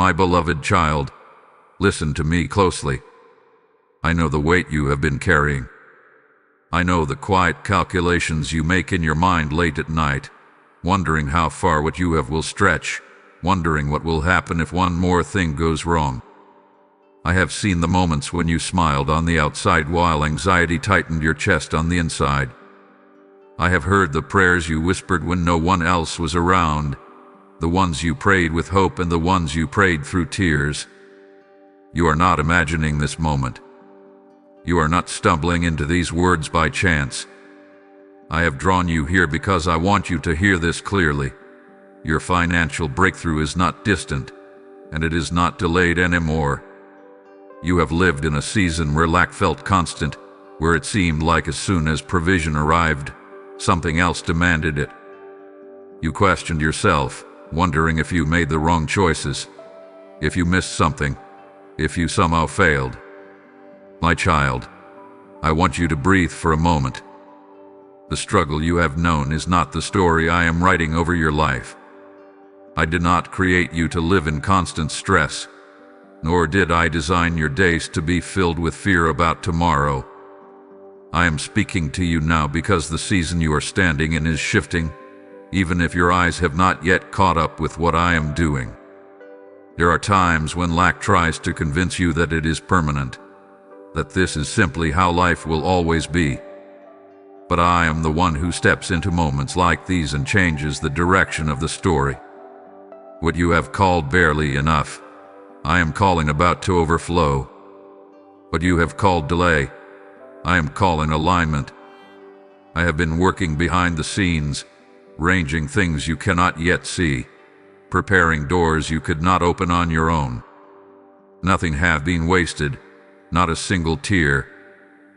My beloved child, listen to me closely. I know the weight you have been carrying. I know the quiet calculations you make in your mind late at night, wondering how far what you have will stretch, wondering what will happen if one more thing goes wrong. I have seen the moments when you smiled on the outside while anxiety tightened your chest on the inside. I have heard the prayers you whispered when no one else was around, the ones you prayed with hope and the ones you prayed through tears. You are not imagining this moment. You are not stumbling into these words by chance. I have drawn you here because I want you to hear this clearly. Your financial breakthrough is not distant, and it is not delayed anymore. You have lived in a season where lack felt constant, where it seemed like as soon as provision arrived, something else demanded it. You questioned yourself, wondering if you made the wrong choices, if you missed something, if you somehow failed. My child, I want you to breathe for a moment. The struggle you have known is not the story I am writing over your life. I did not create you to live in constant stress, nor did I design your days to be filled with fear about tomorrow. I am speaking to you now because the season you are standing in is shifting, even if your eyes have not yet caught up with what I am doing. There are times when lack tries to convince you that it is permanent, that this is simply how life will always be. But I am the one who steps into moments like these and changes the direction of the story. What you have called barely enough, I am calling about to overflow. What you have called delay, I am calling alignment. I have been working behind the scenes, arranging things you cannot yet see, preparing doors you could not open on your own. Nothing have been wasted, not a single tear,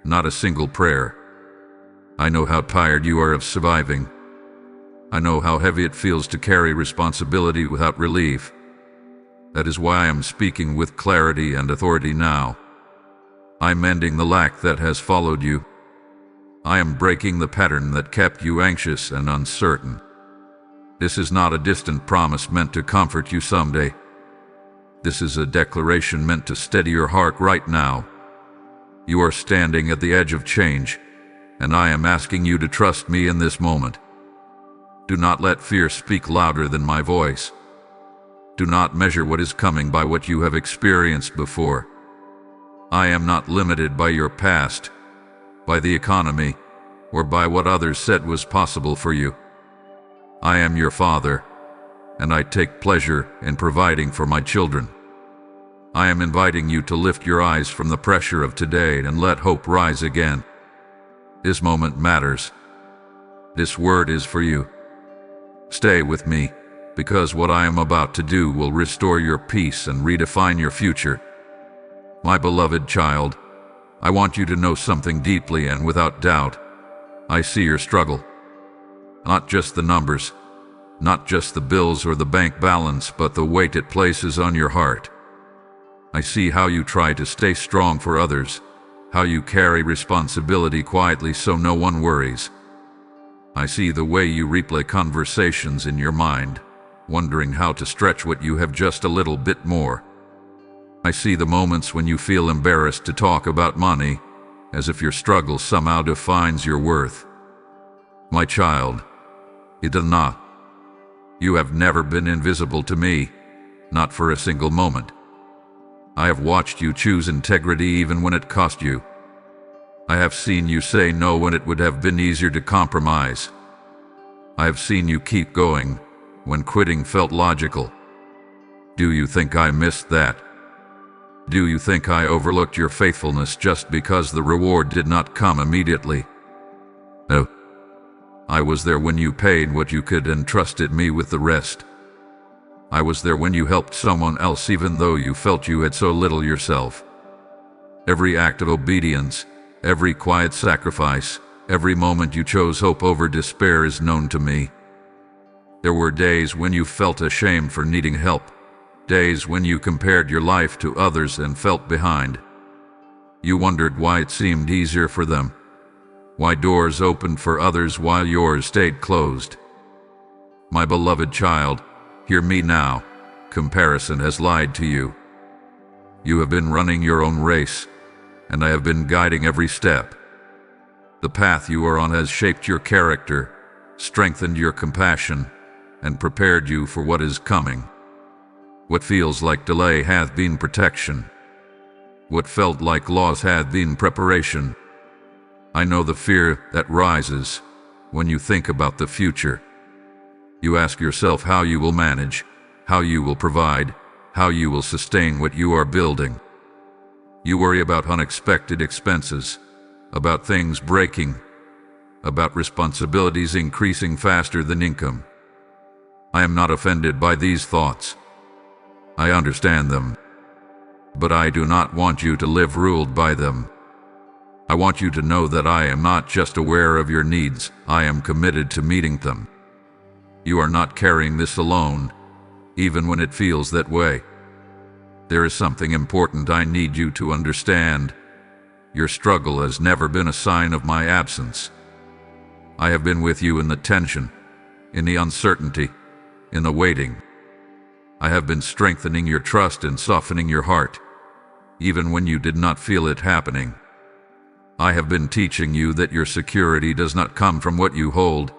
not a single prayer. I know how tired you are of surviving. I know how heavy it feels to carry responsibility without relief. That is why I am speaking with clarity and authority now. I am mending the lack that has followed you. I am breaking the pattern that kept you anxious and uncertain. This is not a distant promise meant to comfort you someday. This is a declaration meant to steady your heart right now. You are standing at the edge of change, and I am asking you to trust me in this moment. Do not let fear speak louder than my voice. Do not measure what is coming by what you have experienced before. I am not limited by your past, by the economy, or by what others said was possible for you. I am your father, and I take pleasure in providing for my children. I am inviting you to lift your eyes from the pressure of today and let hope rise again. This moment matters. This word is for you. Stay with me, because what I am about to do will restore your peace and redefine your future. My beloved child, I want you to know something deeply and without doubt. I see your struggle. Not just the numbers, not just the bills or the bank balance, but the weight it places on your heart. I see how you try to stay strong for others, how you carry responsibility quietly so no one worries. I see the way you replay conversations in your mind, wondering how to stretch what you have just a little bit more. I see the moments when you feel embarrassed to talk about money, as if your struggle somehow defines your worth. My child, it does not. You have never been invisible to me, not for a single moment. I have watched you choose integrity even when it cost you. I have seen you say no when it would have been easier to compromise. I have seen you keep going when quitting felt logical. Do you think I missed that? Do you think I overlooked your faithfulness just because the reward did not come immediately? No. I was there when you paid what you could and trusted me with the rest. I was there when you helped someone else even though you felt you had so little yourself. Every act of obedience, every quiet sacrifice, every moment you chose hope over despair is known to me. There were days when you felt ashamed for needing help, days when you compared your life to others and felt behind. You wondered why it seemed easier for them, why doors opened for others while yours stayed closed. My beloved child, hear me now, Comparison has lied to you. You have been running your own race, and I have been guiding every step. The path you are on has shaped your character, strengthened your compassion, and prepared you for what is coming. What feels like delay hath been protection. What felt like loss hath been preparation. I know the fear that rises when you think about the future. You ask yourself how you will manage, how you will provide, how you will sustain what you are building. You worry about unexpected expenses, about things breaking, about responsibilities increasing faster than income. I am not offended by these thoughts. I understand them. But I do not want you to live ruled by them. I want you to know that I am not just aware of your needs, I am committed to meeting them. You are not carrying this alone, even when it feels that way. There is something important I need you to understand. Your struggle has never been a sign of my absence. I have been with you in the tension, in the uncertainty, in the waiting. I have been strengthening your trust and softening your heart, even when you did not feel it happening. I have been teaching you that your security does not come from what you hold,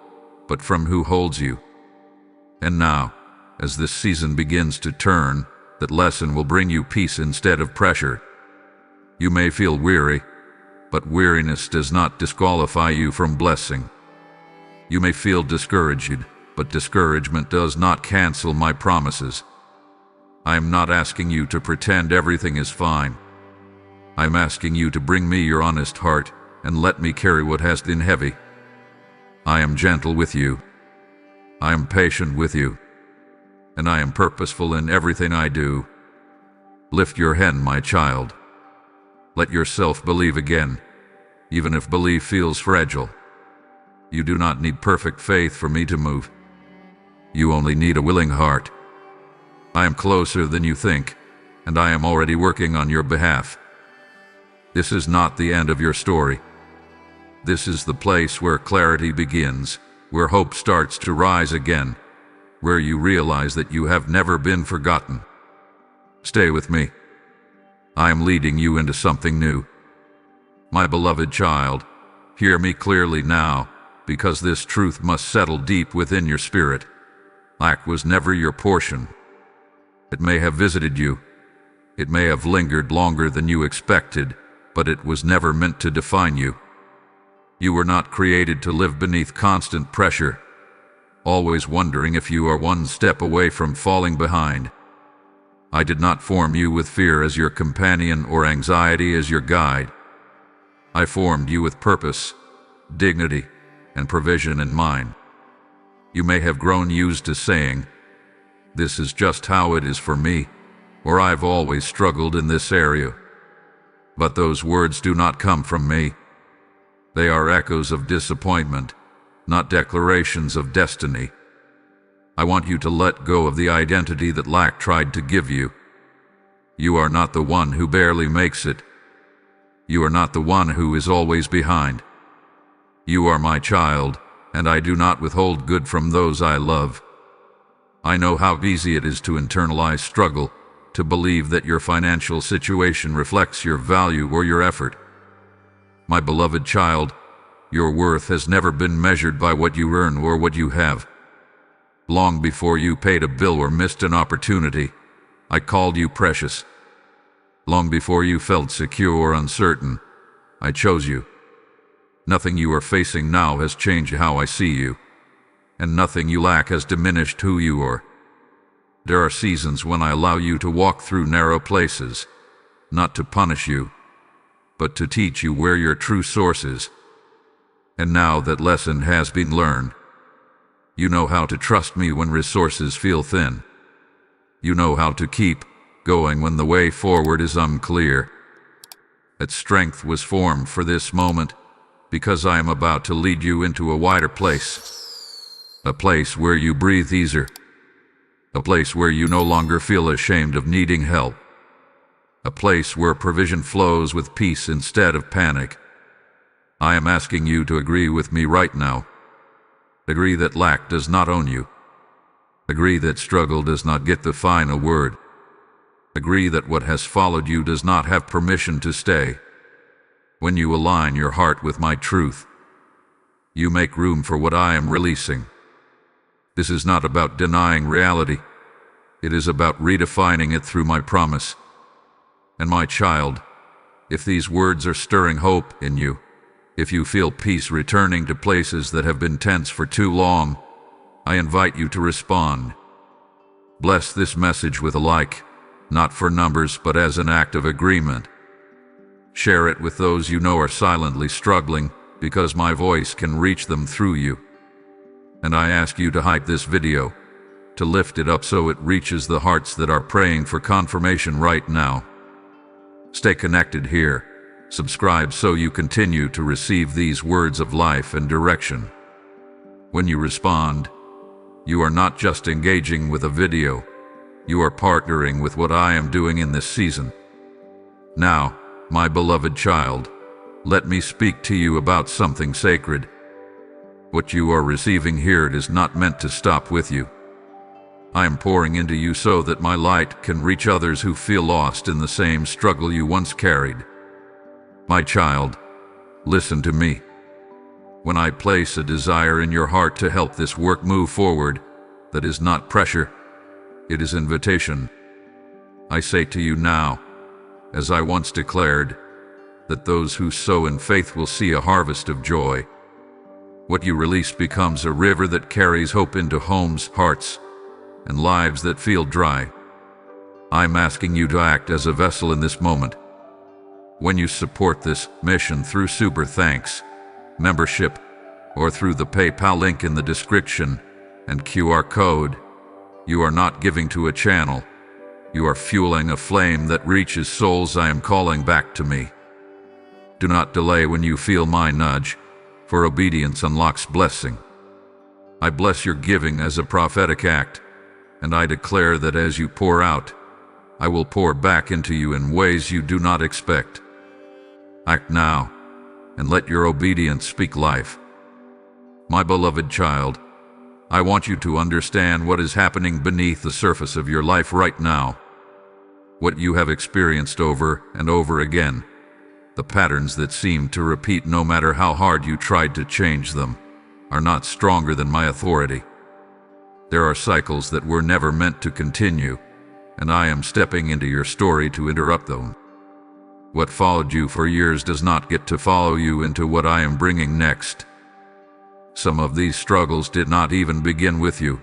but from who holds you. And now, as this season begins to turn, that lesson will bring you peace instead of pressure. You may feel weary, but weariness does not disqualify you from blessing. You may feel discouraged, but discouragement does not cancel my promises. I am not asking you to pretend everything is fine. I am asking you to bring me your honest heart and let me carry what has been heavy. I am gentle with you. I am patient with you. And I am purposeful in everything I do. Lift your head, my child. Let yourself believe again, even if belief feels fragile. You do not need perfect faith for me to move. You only need a willing heart. I am closer than you think, and I am already working on your behalf. This is not the end of your story. This is the place where clarity begins, where hope starts to rise again, where you realize that you have never been forgotten. Stay with me. I am leading you into something new. My beloved child, hear me clearly now, because this truth must settle deep within your spirit. Lack was never your portion. It may have visited you. It may have lingered longer than you expected, but it was never meant to define you. You were not created to live beneath constant pressure, always wondering if you are one step away from falling behind. I did not form you with fear as your companion or anxiety as your guide. I formed you with purpose, dignity, and provision in mind. You may have grown used to saying, "This is just how it is for me," or "I've always struggled in this area." But those words do not come from me. They are echoes of disappointment, not declarations of destiny. I want you to let go of the identity that lack tried to give you. You are not the one who barely makes it. You are not the one who is always behind. You are my child, and I do not withhold good from those I love. I know how easy it is to internalize struggle, to believe that your financial situation reflects your value or your effort. My beloved child, your worth has never been measured by what you earn or what you have. Long before you paid a bill or missed an opportunity, I called you precious. Long before you felt secure or uncertain, I chose you. Nothing you are facing now has changed how I see you, and nothing you lack has diminished who you are. There are seasons when I allow you to walk through narrow places, not to punish you, but to teach you where your true source is. And now that lesson has been learned, you know how to trust me when resources feel thin. You know how to keep going when the way forward is unclear. That strength was formed for this moment, because I am about to lead you into a wider place. A place where you breathe easier. A place where you no longer feel ashamed of needing help. A place where provision flows with peace instead of panic. I am asking you to agree with me right now. Agree that lack does not own you. Agree that struggle does not get the final word. Agree that what has followed you does not have permission to stay. When you align your heart with my truth, you make room for what I am releasing. This is not about denying reality. It is about redefining it through my promise. And my child, if these words are stirring hope in you, if you feel peace returning to places that have been tense for too long, I invite you to respond. Bless this message with a like, not for numbers but as an act of agreement. Share it with those you know are silently struggling, because my voice can reach them through you. And I ask you to hype this video, to lift it up so it reaches the hearts that are praying for confirmation right now. Stay connected here. Subscribe so you continue to receive these words of life and direction. When you respond, you are not just engaging with a video, you are partnering with what I am doing in this season. Now, my beloved child, let me speak to you about something sacred. What you are receiving here is not meant to stop with you. I am pouring into you so that my light can reach others who feel lost in the same struggle you once carried. My child, listen to me. When I place a desire in your heart to help this work move forward, that is not pressure, it is invitation. I say to you now, as I once declared, that those who sow in faith will see a harvest of joy. What you release becomes a river that carries hope into homes, hearts, and lives that feel dry. I'm asking you to act as a vessel in this moment. When you support this mission through Super Thanks, membership, or through the PayPal link in the description and QR code, you are not giving to a channel. You are fueling a flame that reaches souls I am calling back to me. Do not delay when you feel my nudge, for obedience unlocks blessing. I bless your giving as a prophetic act, and I declare that as you pour out, I will pour back into you in ways you do not expect. Act now, and let your obedience speak life. My beloved child, I want you to understand what is happening beneath the surface of your life right now. What you have experienced over and over again, the patterns that seem to repeat no matter how hard you tried to change them, are not stronger than my authority. There are cycles that were never meant to continue, and I am stepping into your story to interrupt them. What followed you for years does not get to follow you into what I am bringing next. Some of these struggles did not even begin with you.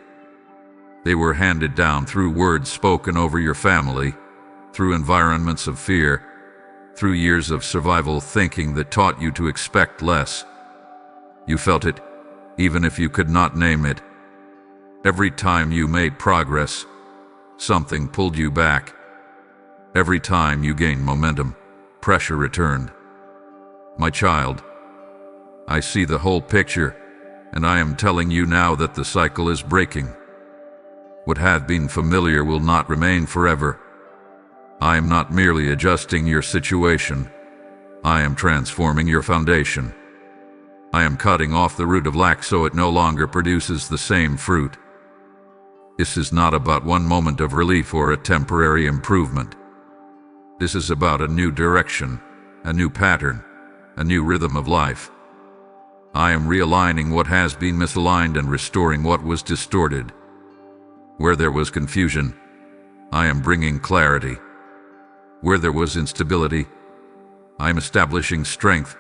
They were handed down through words spoken over your family, through environments of fear, through years of survival thinking that taught you to expect less. You felt it, even if you could not name it. Every time you made progress, something pulled you back. Every time you gained momentum, pressure returned. My child, I see the whole picture, and I am telling you now that the cycle is breaking. What had been familiar will not remain forever. I am not merely adjusting your situation. I am transforming your foundation. I am cutting off the root of lack so it no longer produces the same fruit. This is not about one moment of relief or a temporary improvement. This is about a new direction, a new pattern, a new rhythm of life. I am realigning what has been misaligned and restoring what was distorted. Where there was confusion, I am bringing clarity. Where there was instability, I am establishing strength.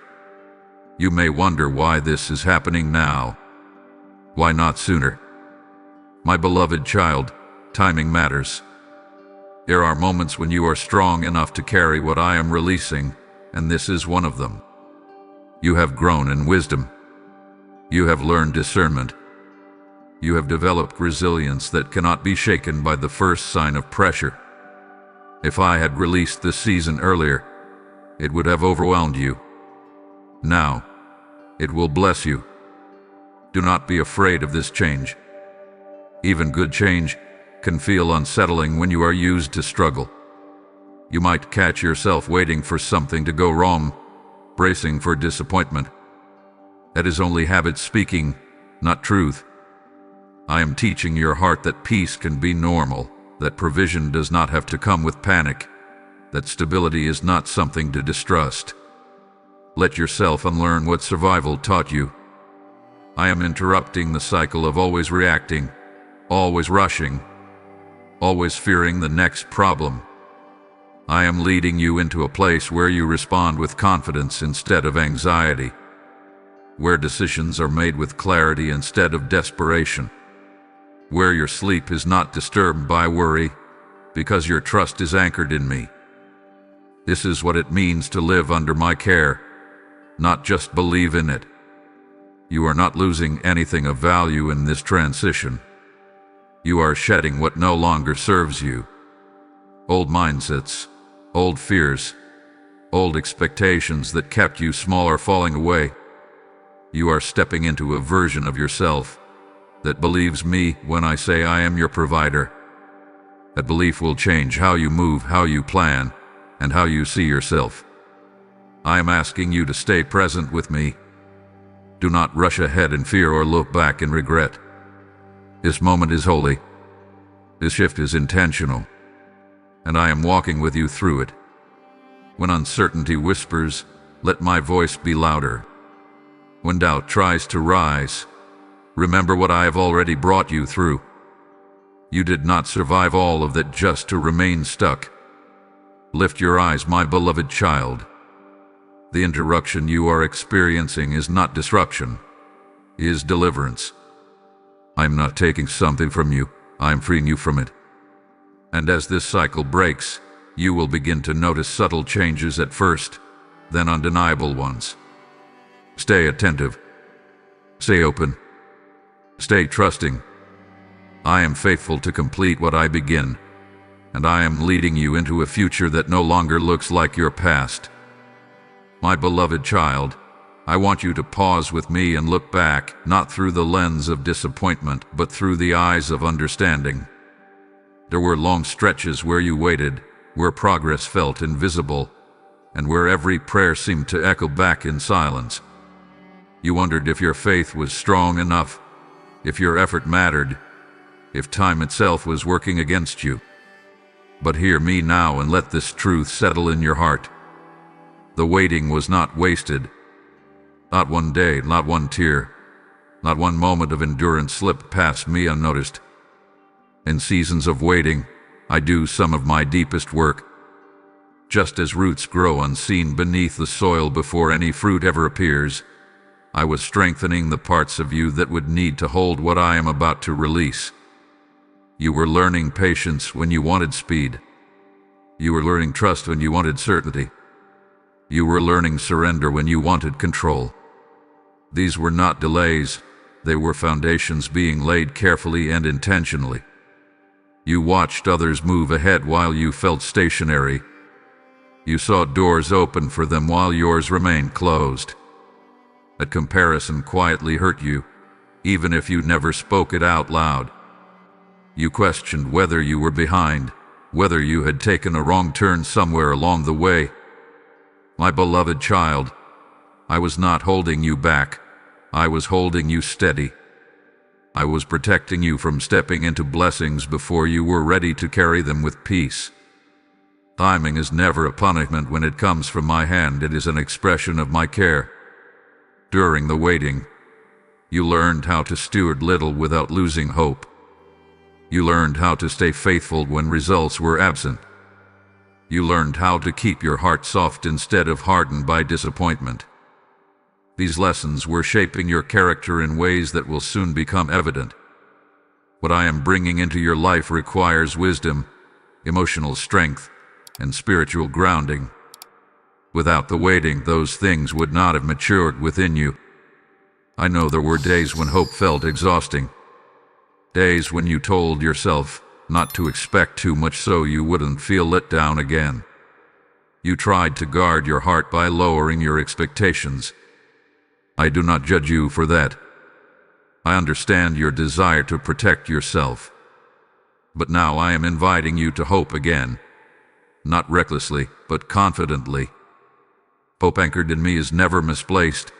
You may wonder why this is happening now. Why not sooner? My beloved child, timing matters. There are moments when you are strong enough to carry what I am releasing, and this is one of them. You have grown in wisdom. You have learned discernment. You have developed resilience that cannot be shaken by the first sign of pressure. If I had released this season earlier, it would have overwhelmed you. Now, it will bless you. Do not be afraid of this change. Even good change can feel unsettling when you are used to struggle. You might catch yourself waiting for something to go wrong, bracing for disappointment. That is only habit speaking, not truth. I am teaching your heart that peace can be normal, that provision does not have to come with panic, that stability is not something to distrust. Let yourself unlearn what survival taught you. I am interrupting the cycle of always reacting, always rushing, always fearing the next problem. I am leading you into a place where you respond with confidence instead of anxiety, where decisions are made with clarity instead of desperation, where your sleep is not disturbed by worry because your trust is anchored in me. This is what it means to live under my care, not just believe in it. You are not losing anything of value in this transition. You are shedding what no longer serves you. Old mindsets, old fears, old expectations that kept you small are falling away. You are stepping into a version of yourself that believes me when I say I am your provider. That belief will change how you move, how you plan, and how you see yourself. I am asking you to stay present with me. Do not rush ahead in fear or look back in regret. This moment is holy. This shift is intentional, and I am walking with you through it. When uncertainty whispers, let my voice be louder. When doubt tries to rise, remember what I have already brought you through. You did not survive all of that just to remain stuck. Lift your eyes, my beloved child. The interruption you are experiencing is not disruption, it is deliverance. I am not taking something from you, I am freeing you from it. And as this cycle breaks, you will begin to notice subtle changes at first, then undeniable ones. Stay attentive. Stay open. Stay trusting. I am faithful to complete what I begin, and I am leading you into a future that no longer looks like your past. My beloved child, I want you to pause with me and look back, not through the lens of disappointment, but through the eyes of understanding. There were long stretches where you waited, where progress felt invisible, and where every prayer seemed to echo back in silence. You wondered if your faith was strong enough, if your effort mattered, if time itself was working against you. But hear me now and let this truth settle in your heart. The waiting was not wasted. Not one day, not one tear, not one moment of endurance slipped past me unnoticed. In seasons of waiting, I do some of my deepest work. Just as roots grow unseen beneath the soil before any fruit ever appears, I was strengthening the parts of you that would need to hold what I am about to release. You were learning patience when you wanted speed. You were learning trust when you wanted certainty. You were learning surrender when you wanted control. These were not delays, they were foundations being laid carefully and intentionally. You watched others move ahead while you felt stationary. You saw doors open for them while yours remained closed. That comparison quietly hurt you, even if you never spoke it out loud. You questioned whether you were behind, whether you had taken a wrong turn somewhere along the way. My beloved child, I was not holding you back. I was holding you steady. I was protecting you from stepping into blessings before you were ready to carry them with peace. Timing is never a punishment when it comes from my hand. It is an expression of my care. During the waiting, you learned how to steward little without losing hope. You learned how to stay faithful when results were absent. You learned how to keep your heart soft instead of hardened by disappointment. These lessons were shaping your character in ways that will soon become evident. What I am bringing into your life requires wisdom, emotional strength, and spiritual grounding. Without the waiting, those things would not have matured within you. I know there were days when hope felt exhausting. Days when you told yourself not to expect too much so you wouldn't feel let down again. You tried to guard your heart by lowering your expectations. I do not judge you for that. I understand your desire to protect yourself. But now I am inviting you to hope again. Not recklessly, but confidently. Hope anchored in me is never misplaced.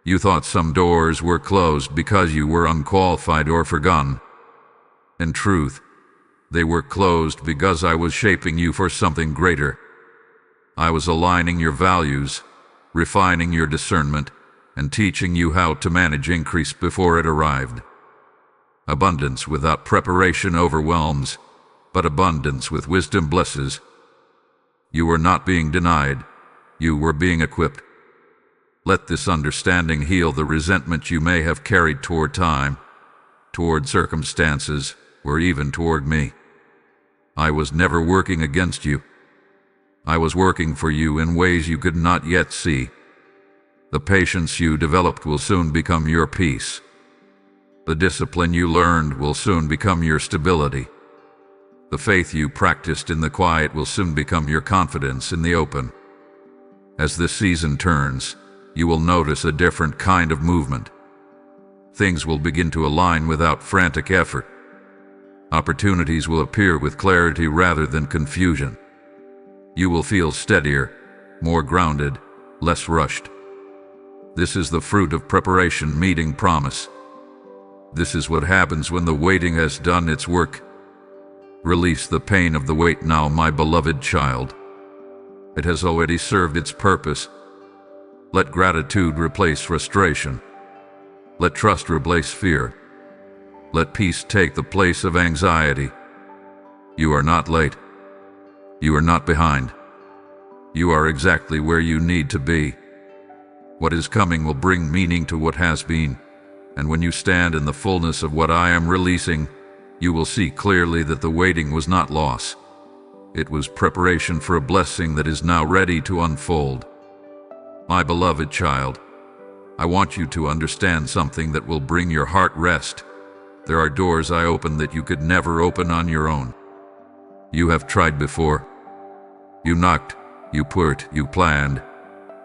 You thought some doors were closed because you were unqualified or forgotten. In truth, they were closed because I was shaping you for something greater. I was aligning your values, refining your discernment, and teaching you how to manage increase before it arrived. Abundance without preparation overwhelms, but abundance with wisdom blesses. You were not being denied, you were being equipped. Let this understanding heal the resentment you may have carried toward time, toward circumstances, or even toward me. I was never working against you. I was working for you in ways you could not yet see. The patience you developed will soon become your peace. The discipline you learned will soon become your stability. The faith you practiced in the quiet will soon become your confidence in the open. As this season turns, you will notice a different kind of movement. Things will begin to align without frantic effort. Opportunities will appear with clarity rather than confusion. You will feel steadier, more grounded, less rushed. This is the fruit of preparation meeting promise. This is what happens when the waiting has done its work. Release the pain of the wait now, my beloved child. It has already served its purpose. Let gratitude replace frustration. Let trust replace fear. Let peace take the place of anxiety. You are not late. You are not behind. You are exactly where you need to be. What is coming will bring meaning to what has been, and when you stand in the fullness of what I am releasing, you will see clearly that the waiting was not loss. It was preparation for a blessing that is now ready to unfold. My beloved child, I want you to understand something that will bring your heart rest. There are doors I open that you could never open on your own. You have tried before. You knocked, you put, you planned,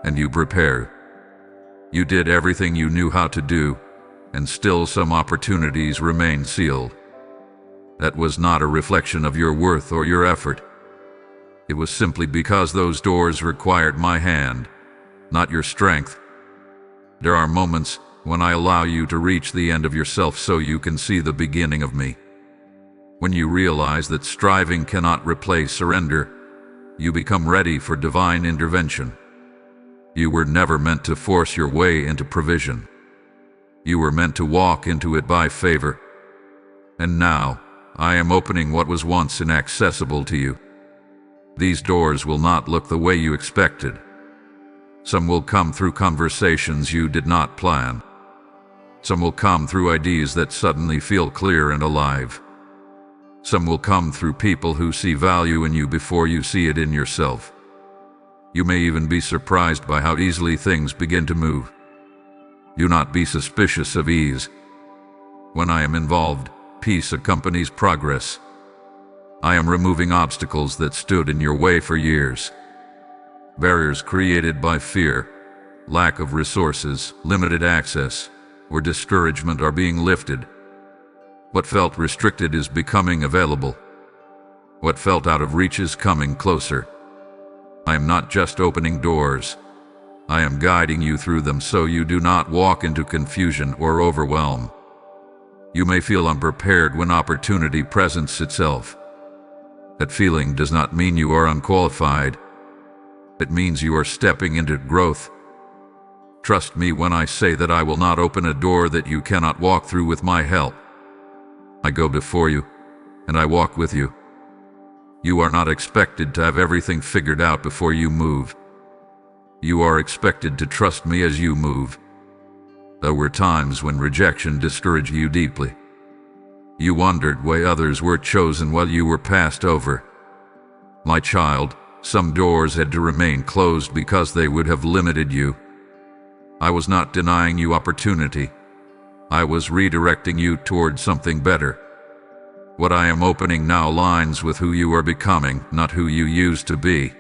and you prepared. You did everything you knew how to do, and still some opportunities remain sealed. That was not a reflection of your worth or your effort. It was simply because those doors required my hand, not your strength. There are moments when I allow you to reach the end of yourself so you can see the beginning of me. When you realize that striving cannot replace surrender, you become ready for divine intervention. You were never meant to force your way into provision. You were meant to walk into it by favor. And now, I am opening what was once inaccessible to you. These doors will not look the way you expected. Some will come through conversations you did not plan. Some will come through ideas that suddenly feel clear and alive. Some will come through people who see value in you before you see it in yourself. You may even be surprised by how easily things begin to move. Do not be suspicious of ease. When I am involved, peace accompanies progress. I am removing obstacles that stood in your way for years. Barriers created by fear, lack of resources, limited access, or discouragement are being lifted. What felt restricted is becoming available. What felt out of reach is coming closer. I am not just opening doors. I am guiding you through them so you do not walk into confusion or overwhelm. You may feel unprepared when opportunity presents itself. That feeling does not mean you are unqualified. It means you are stepping into growth. Trust me when I say that I will not open a door that you cannot walk through with my help. I go before you, and I walk with you. You are not expected to have everything figured out before you move. You are expected to trust me as you move. There were times when rejection discouraged you deeply. You wondered why others were chosen while you were passed over. My child, some doors had to remain closed because they would have limited you. I was not denying you opportunity. I was redirecting you toward something better. What I am opening now aligns with who you are becoming, not who you used to be.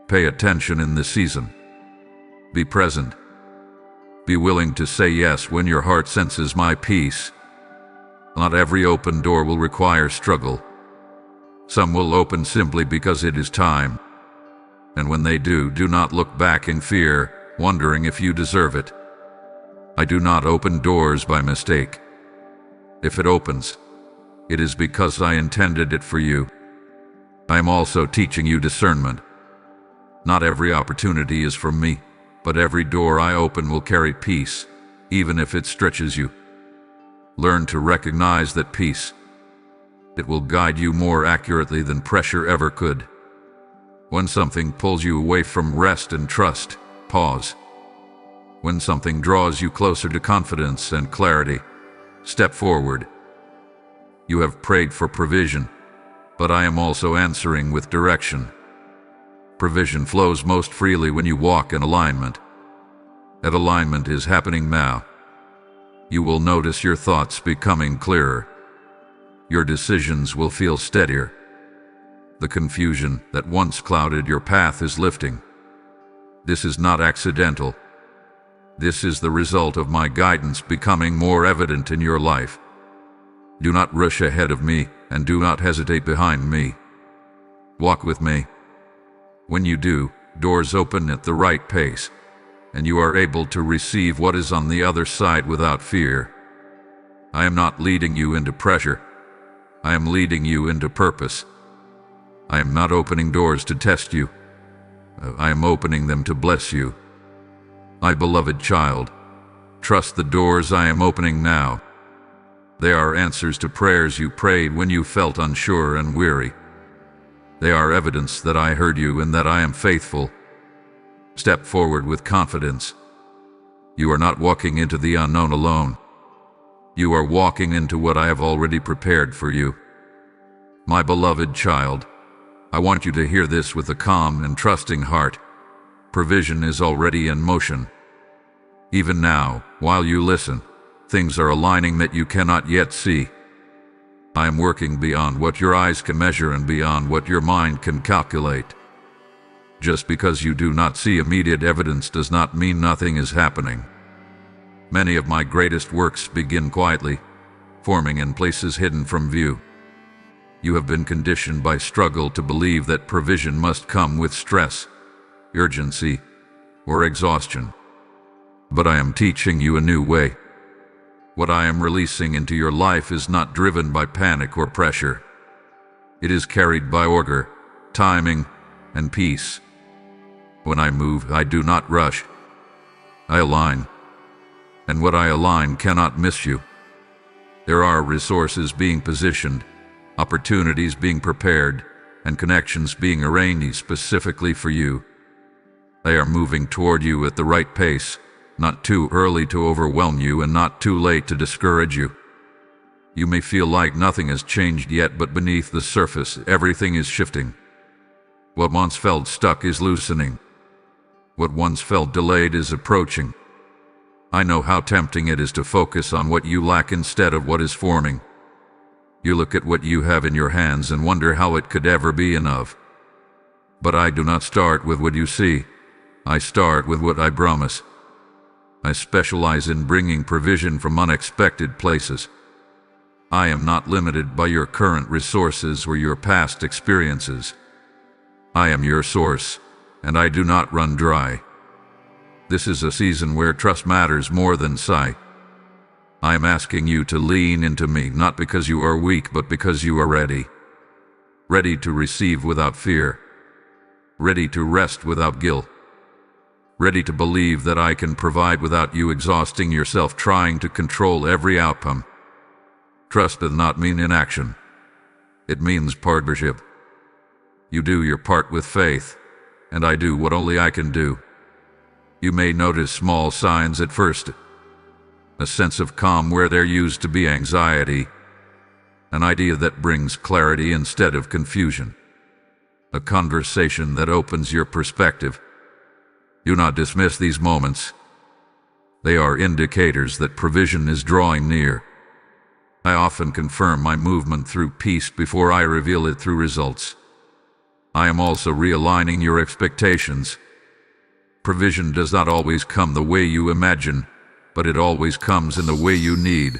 Pay attention in this season. Be present. Be willing to say yes when your heart senses my peace. Not every open door will require struggle. Some will open simply because it is time. And when they do, do not look back in fear, wondering if you deserve it. I do not open doors by mistake. If it opens, it is because I intended it for you. I am also teaching you discernment. Not every opportunity is from me, but every door I open will carry peace, even if it stretches you. Learn to recognize that peace. It will guide you more accurately than pressure ever could. When something pulls you away from rest and trust, pause. When something draws you closer to confidence and clarity, step forward. You have prayed for provision, but I am also answering with direction. Provision flows most freely when you walk in alignment. That alignment is happening now. You will notice your thoughts becoming clearer. Your decisions will feel steadier. The confusion that once clouded your path is lifting. This is not accidental. This is the result of my guidance becoming more evident in your life. Do not rush ahead of me, and do not hesitate behind me. Walk with me. When you do, doors open at the right pace, and you are able to receive what is on the other side without fear. I am not leading you into pressure. I am leading you into purpose. I am not opening doors to test you. I am opening them to bless you. My beloved child, trust the doors I am opening now. They are answers to prayers you prayed when you felt unsure and weary. They are evidence that I heard you and that I am faithful. Step forward with confidence. You are not walking into the unknown alone. You are walking into what I have already prepared for you. My beloved child, I want you to hear this with a calm and trusting heart. Provision is already in motion. Even now, while you listen, things are aligning that you cannot yet see. I am working beyond what your eyes can measure and beyond what your mind can calculate. Just because you do not see immediate evidence does not mean nothing is happening. Many of my greatest works begin quietly, forming in places hidden from view. You have been conditioned by struggle to believe that provision must come with stress, urgency, or exhaustion. But I am teaching you a new way. What I am releasing into your life is not driven by panic or pressure. It is carried by order, timing, and peace. When I move, I do not rush. I align. And what I align cannot miss you. There are resources being positioned, opportunities being prepared, and connections being arranged specifically for you. They are moving toward you at the right pace, not too early to overwhelm you and not too late to discourage you. You may feel like nothing has changed yet, but beneath the surface, everything is shifting. What once felt stuck is loosening. What once felt delayed is approaching. I know how tempting it is to focus on what you lack instead of what is forming. You look at what you have in your hands and wonder how it could ever be enough. But I do not start with what you see. I start with what I promise. I specialize in bringing provision from unexpected places. I am not limited by your current resources or your past experiences. I am your source, and I do not run dry. This is a season where trust matters more than sight. I am asking you to lean into me, not because you are weak, but because you are ready. Ready to receive without fear. Ready to rest without guilt. Ready to believe that I can provide without you exhausting yourself trying to control every outcome. Trust does not mean inaction. It means partnership. You do your part with faith, and I do what only I can do. You may notice small signs at first. A sense of calm where there used to be anxiety. An idea that brings clarity instead of confusion. A conversation that opens your perspective. Do not dismiss these moments. They are indicators that provision is drawing near. I often confirm my movement through peace before I reveal it through results. I am also realigning your expectations. Provision does not always come the way you imagine, but it always comes in the way you need.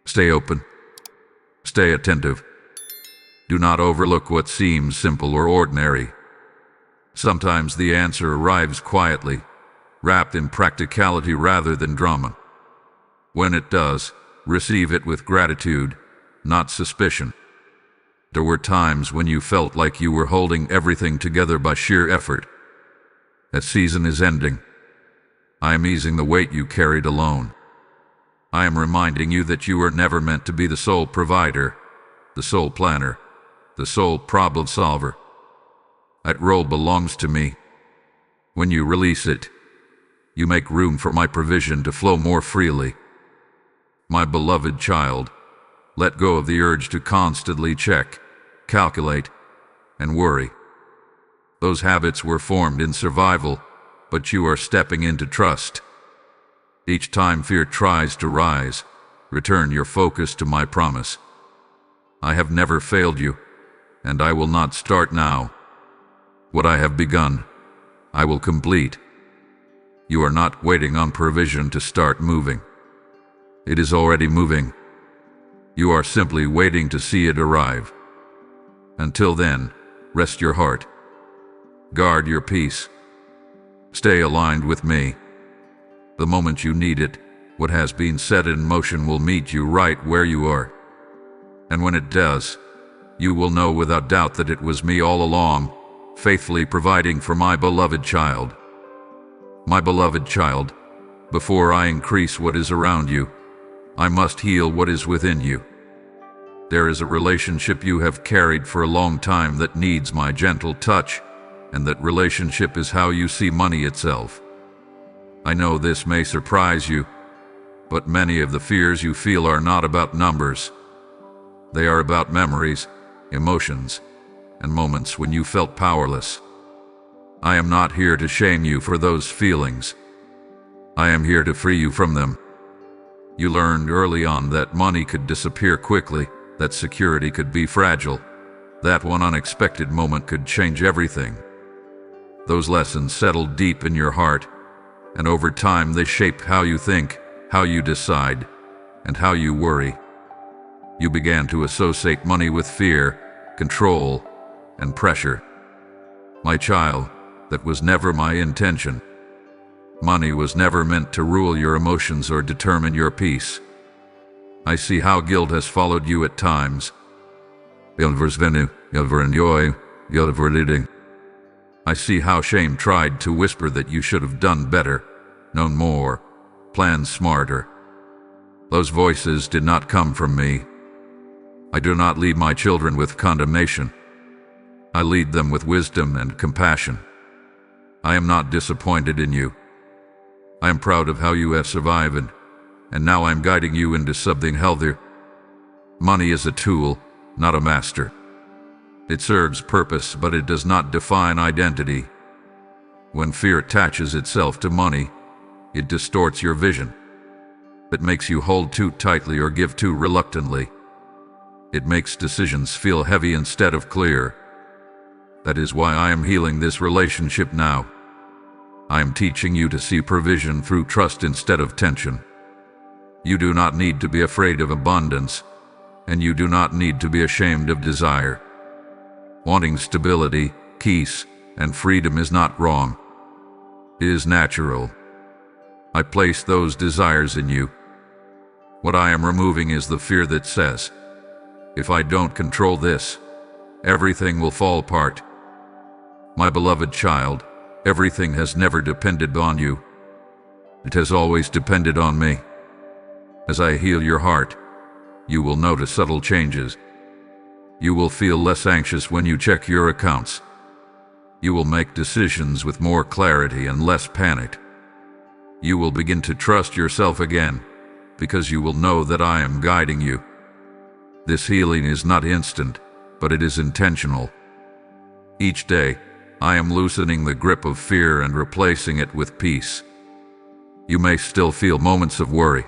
Stay open. Stay attentive. Do not overlook what seems simple or ordinary. Sometimes the answer arrives quietly, wrapped in practicality rather than drama. When it does, receive it with gratitude, not suspicion. There were times when you felt like you were holding everything together by sheer effort. That season is ending. I am easing the weight you carried alone. I am reminding you that you were never meant to be the sole provider, the sole planner, the sole problem solver. That role belongs to me. When you release it, you make room for my provision to flow more freely. My beloved child, let go of the urge to constantly check, calculate, and worry. Those habits were formed in survival, but you are stepping into trust. Each time fear tries to rise, return your focus to my promise. I have never failed you, and I will not start now. What I have begun, I will complete. You are not waiting on provision to start moving. It is already moving. You are simply waiting to see it arrive. Until then, rest your heart. Guard your peace. Stay aligned with me. The moment you need it, what has been set in motion will meet you right where you are. And when it does, you will know without doubt that it was me all along, faithfully providing for my beloved child. My beloved child, before I increase what is around you, I must heal what is within you. There is a relationship you have carried for a long time that needs my gentle touch, and that relationship is how you see money itself. I know this may surprise you, but many of the fears you feel are not about numbers. They are about memories, emotions, and moments when you felt powerless. I am not here to shame you for those feelings. I am here to free you from them. You learned early on that money could disappear quickly, that security could be fragile, that one unexpected moment could change everything. Those lessons settled deep in your heart, and over time they shape how you think, how you decide, and how you worry. You began to associate money with fear, control, and pressure. My child, that was never my intention. Money was never meant to rule your emotions or determine your peace. I see how guilt has followed you at times. I see how shame tried to whisper that you should have done better, known more, planned smarter. Those voices did not come from me. I do not lead my children with condemnation. I lead them with wisdom and compassion. I am not disappointed in you. I am proud of how you have survived, and now I am guiding you into something healthier. Money is a tool, not a master. It serves purpose, but it does not define identity. When fear attaches itself to money, it distorts your vision. It makes you hold too tightly or give too reluctantly. It makes decisions feel heavy instead of clear. That is why I am healing this relationship now. I am teaching you to see provision through trust instead of tension. You do not need to be afraid of abundance, and you do not need to be ashamed of desire. Wanting stability, peace, and freedom is not wrong. It is natural. I place those desires in you. What I am removing is the fear that says, if I don't control this, everything will fall apart. My beloved child, everything has never depended on you. It has always depended on me. As I heal your heart, you will notice subtle changes. You will feel less anxious when you check your accounts. You will make decisions with more clarity and less panic. You will begin to trust yourself again, because you will know that I am guiding you. This healing is not instant, but it is intentional. Each day, I am loosening the grip of fear and replacing it with peace. You may still feel moments of worry.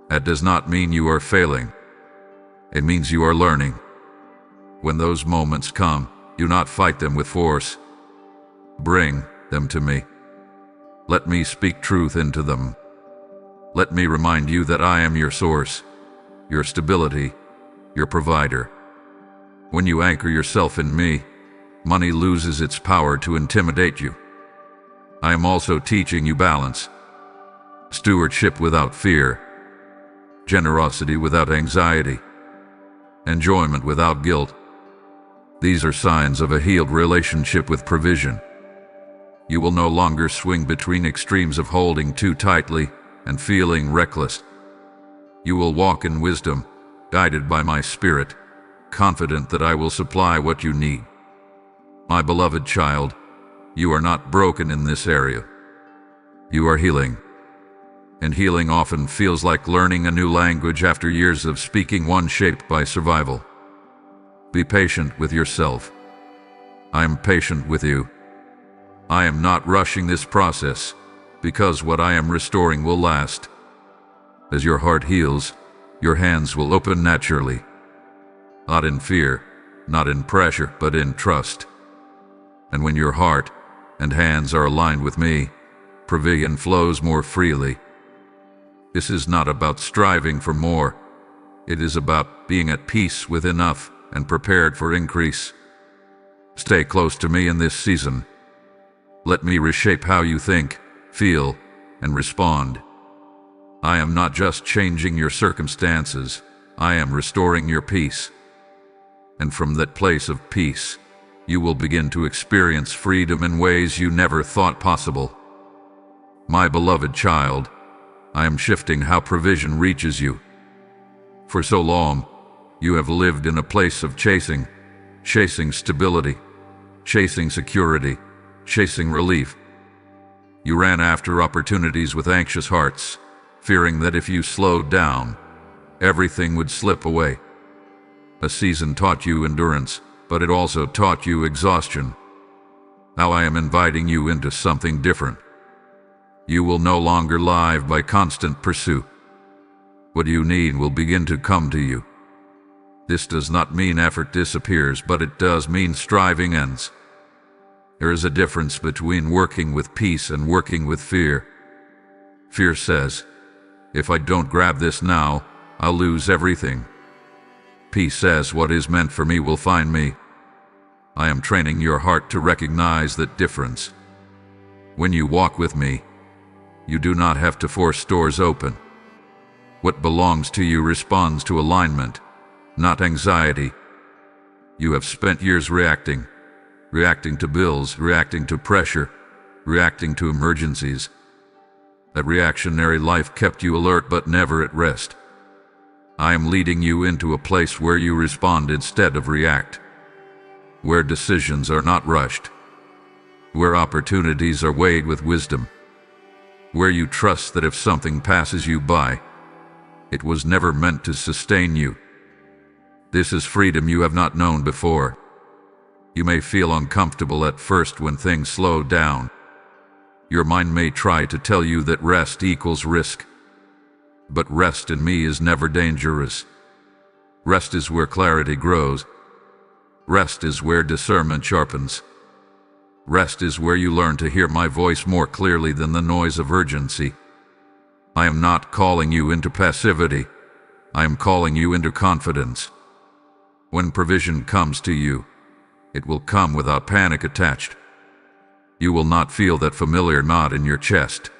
That does not mean you are failing. It means you are learning. When those moments come, do not fight them with force. Bring them to me. Let me speak truth into them. Let me remind you that I am your source, your stability, your provider. When you anchor yourself in me, money loses its power to intimidate you. I am also teaching you balance, stewardship without fear, generosity without anxiety, enjoyment without guilt. These are signs of a healed relationship with provision. You will no longer swing between extremes of holding too tightly and feeling reckless. You will walk in wisdom, guided by my Spirit, confident that I will supply what you need. My beloved child, you are not broken in this area. You are healing. And healing often feels like learning a new language after years of speaking one shaped by survival. Be patient with yourself. I am patient with you. I am not rushing this process, because what I am restoring will last. As your heart heals, your hands will open naturally. Not in fear, not in pressure, but in trust. And when your heart and hands are aligned with me, provision flows more freely. This is not about striving for more. It is about being at peace with enough and prepared for increase. Stay close to me in this season. Let me reshape how you think, feel, and respond. I am not just changing your circumstances, I am restoring your peace. And from that place of peace, you will begin to experience freedom in ways you never thought possible. My beloved child, I am shifting how provision reaches you. For so long, you have lived in a place of chasing stability, chasing security, chasing relief. You ran after opportunities with anxious hearts, fearing that if you slowed down, everything would slip away. A season taught you endurance, but it also taught you exhaustion. Now I am inviting you into something different. You will no longer live by constant pursuit. What you need will begin to come to you. This does not mean effort disappears, but it does mean striving ends. There is a difference between working with peace and working with fear. Fear says, if I don't grab this now, I'll lose everything. Peace says what is meant for me will find me. I am training your heart to recognize that difference. When you walk with me, you do not have to force doors open. What belongs to you responds to alignment, not anxiety. You have spent years reacting to bills, reacting to pressure, reacting to emergencies. That reactionary life kept you alert but never at rest. I am leading you into a place where you respond instead of react, where decisions are not rushed, where opportunities are weighed with wisdom, where you trust that if something passes you by, it was never meant to sustain you. This is freedom you have not known before. You may feel uncomfortable at first when things slow down. Your mind may try to tell you that rest equals risk. But rest in me is never dangerous. Rest is where clarity grows. Rest is where discernment sharpens. Rest is where you learn to hear my voice more clearly than the noise of urgency. I am not calling you into passivity. I am calling you into confidence. When provision comes to you, it will come without panic attached. You will not feel that familiar knot in your chest.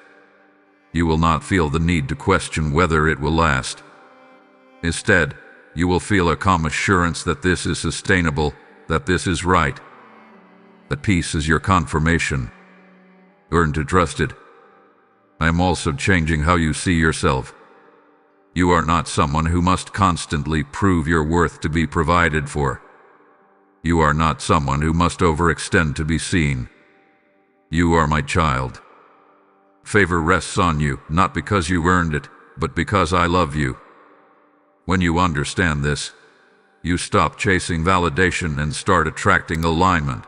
You will not feel the need to question whether it will last. Instead, you will feel a calm assurance that this is sustainable, that this is right. That peace is your confirmation. Learn to trust it. I am also changing how you see yourself. You are not someone who must constantly prove your worth to be provided for. You are not someone who must overextend to be seen. You are my child. Favor rests on you, not because you earned it, but because I love you. When you understand this, you stop chasing validation and start attracting alignment.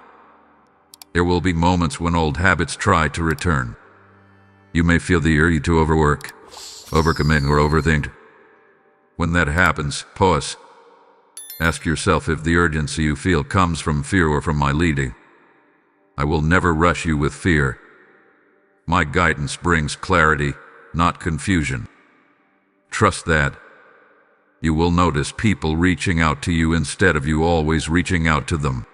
There will be moments when old habits try to return. You may feel the urge to overwork, overcommit, or overthink. When that happens, pause. Ask yourself if the urgency you feel comes from fear or from my leading. I will never rush you with fear. My guidance brings clarity, not confusion. Trust that. You will notice people reaching out to you instead of you always reaching out to them.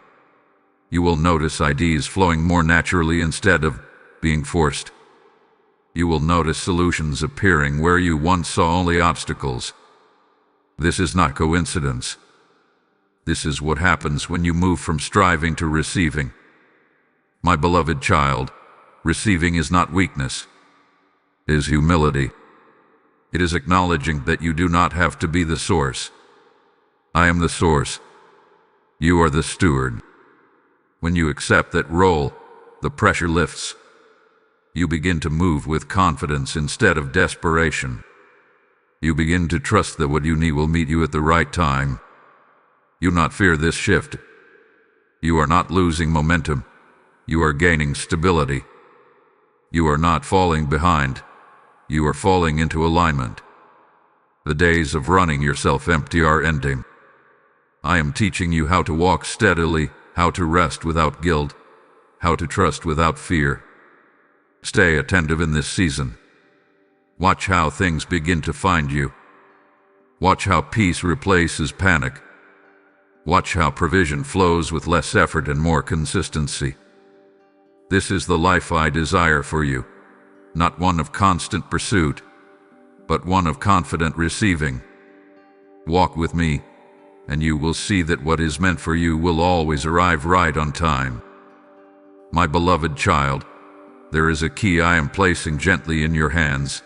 You will notice ideas flowing more naturally instead of being forced. You will notice solutions appearing where you once saw only obstacles. This is not coincidence. This is what happens when you move from striving to receiving. My beloved child, receiving is not weakness. It is humility. It is acknowledging that you do not have to be the source. I am the source. You are the steward. When you accept that role, the pressure lifts. You begin to move with confidence instead of desperation. You begin to trust that what you need will meet you at the right time. You not fear this shift. You are not losing momentum. You are gaining stability. You are not falling behind. You are falling into alignment. The days of running yourself empty are ending. I am teaching you how to walk steadily, how to rest without guilt, how to trust without fear. Stay attentive in this season. Watch how things begin to find you. Watch how peace replaces panic. Watch how provision flows with less effort and more consistency. This is the life I desire for you, not one of constant pursuit, but one of confident receiving. Walk with me, and you will see that what is meant for you will always arrive right on time. My beloved child, there is a key I am placing gently in your hands,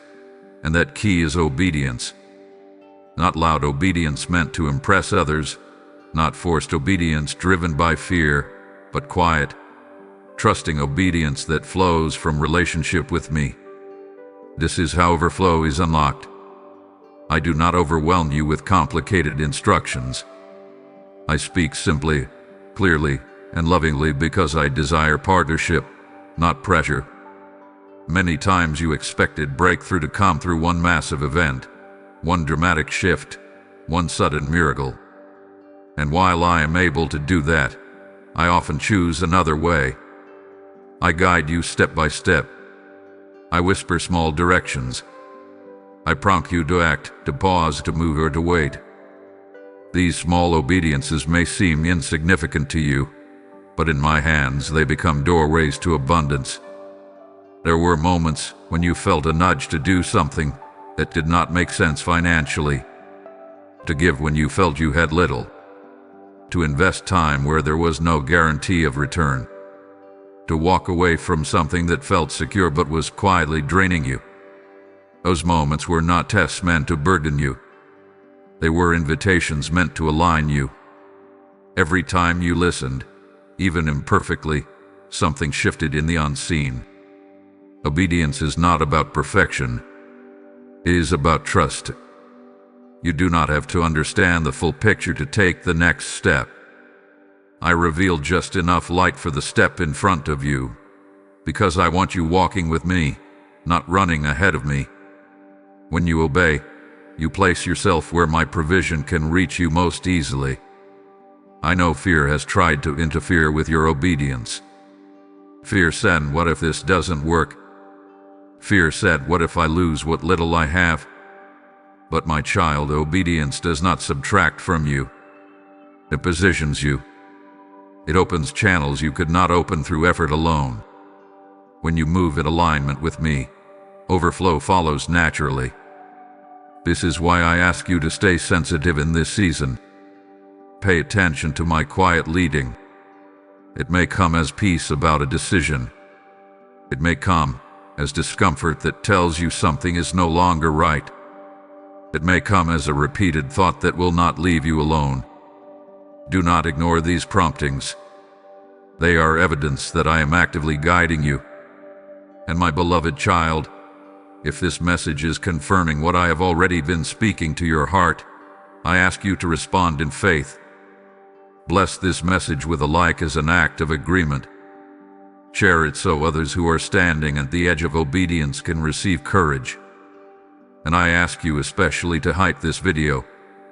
and that key is obedience. Not loud obedience meant to impress others, not forced obedience driven by fear, but quiet, trusting obedience that flows from relationship with me. This is how overflow is unlocked. I do not overwhelm you with complicated instructions. I speak simply, clearly, and lovingly because I desire partnership, not pressure. Many times you expected breakthrough to come through one massive event, one dramatic shift, one sudden miracle. And while I am able to do that, I often choose another way. I guide you step by step. I whisper small directions. I prompt you to act, to pause, to move, or to wait. These small obediences may seem insignificant to you, but in my hands they become doorways to abundance. There were moments when you felt a nudge to do something that did not make sense financially, to give when you felt you had little, to invest time where there was no guarantee of return, to walk away from something that felt secure but was quietly draining you. Those moments were not tests meant to burden you. They were invitations meant to align you. Every time you listened, even imperfectly, something shifted in the unseen. Obedience is not about perfection. It is about trust. You do not have to understand the full picture to take the next step. I reveal just enough light for the step in front of you, because I want you walking with me, not running ahead of me. When you obey, you place yourself where my provision can reach you most easily. I know fear has tried to interfere with your obedience. Fear said, what if this doesn't work? Fear said, what if I lose what little I have? But my child, obedience does not subtract from you. It positions you. It opens channels you could not open through effort alone. When you move in alignment with me, overflow follows naturally. This is why I ask you to stay sensitive in this season. Pay attention to my quiet leading. It may come as peace about a decision. It may come as discomfort that tells you something is no longer right. It may come as a repeated thought that will not leave you alone. Do not ignore these promptings. They are evidence that I am actively guiding you. And my beloved child, if this message is confirming what I have already been speaking to your heart, I ask you to respond in faith. Bless this message with a like as an act of agreement. Share it so others who are standing at the edge of obedience can receive courage. And I ask you especially to hype this video,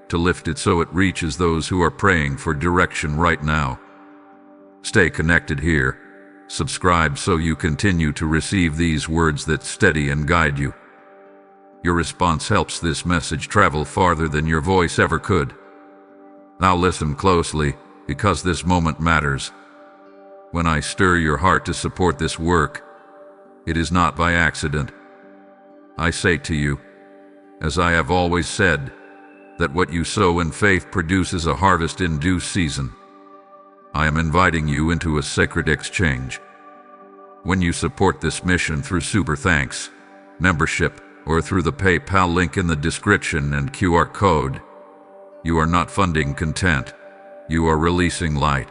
to lift it so it reaches those who are praying for direction right now. Stay connected here. Subscribe so you continue to receive these words that steady and guide you. Your response helps this message travel farther than your voice ever could. Now listen closely, because this moment matters. When I stir your heart to support this work, It is not by accident. I say to you, as I have always said, that what you sow in faith produces a harvest in due season. I am inviting you into a sacred exchange. When you support this mission through Super Thanks, membership, or through the PayPal link in the description and QR code, you are not funding content. You are releasing light.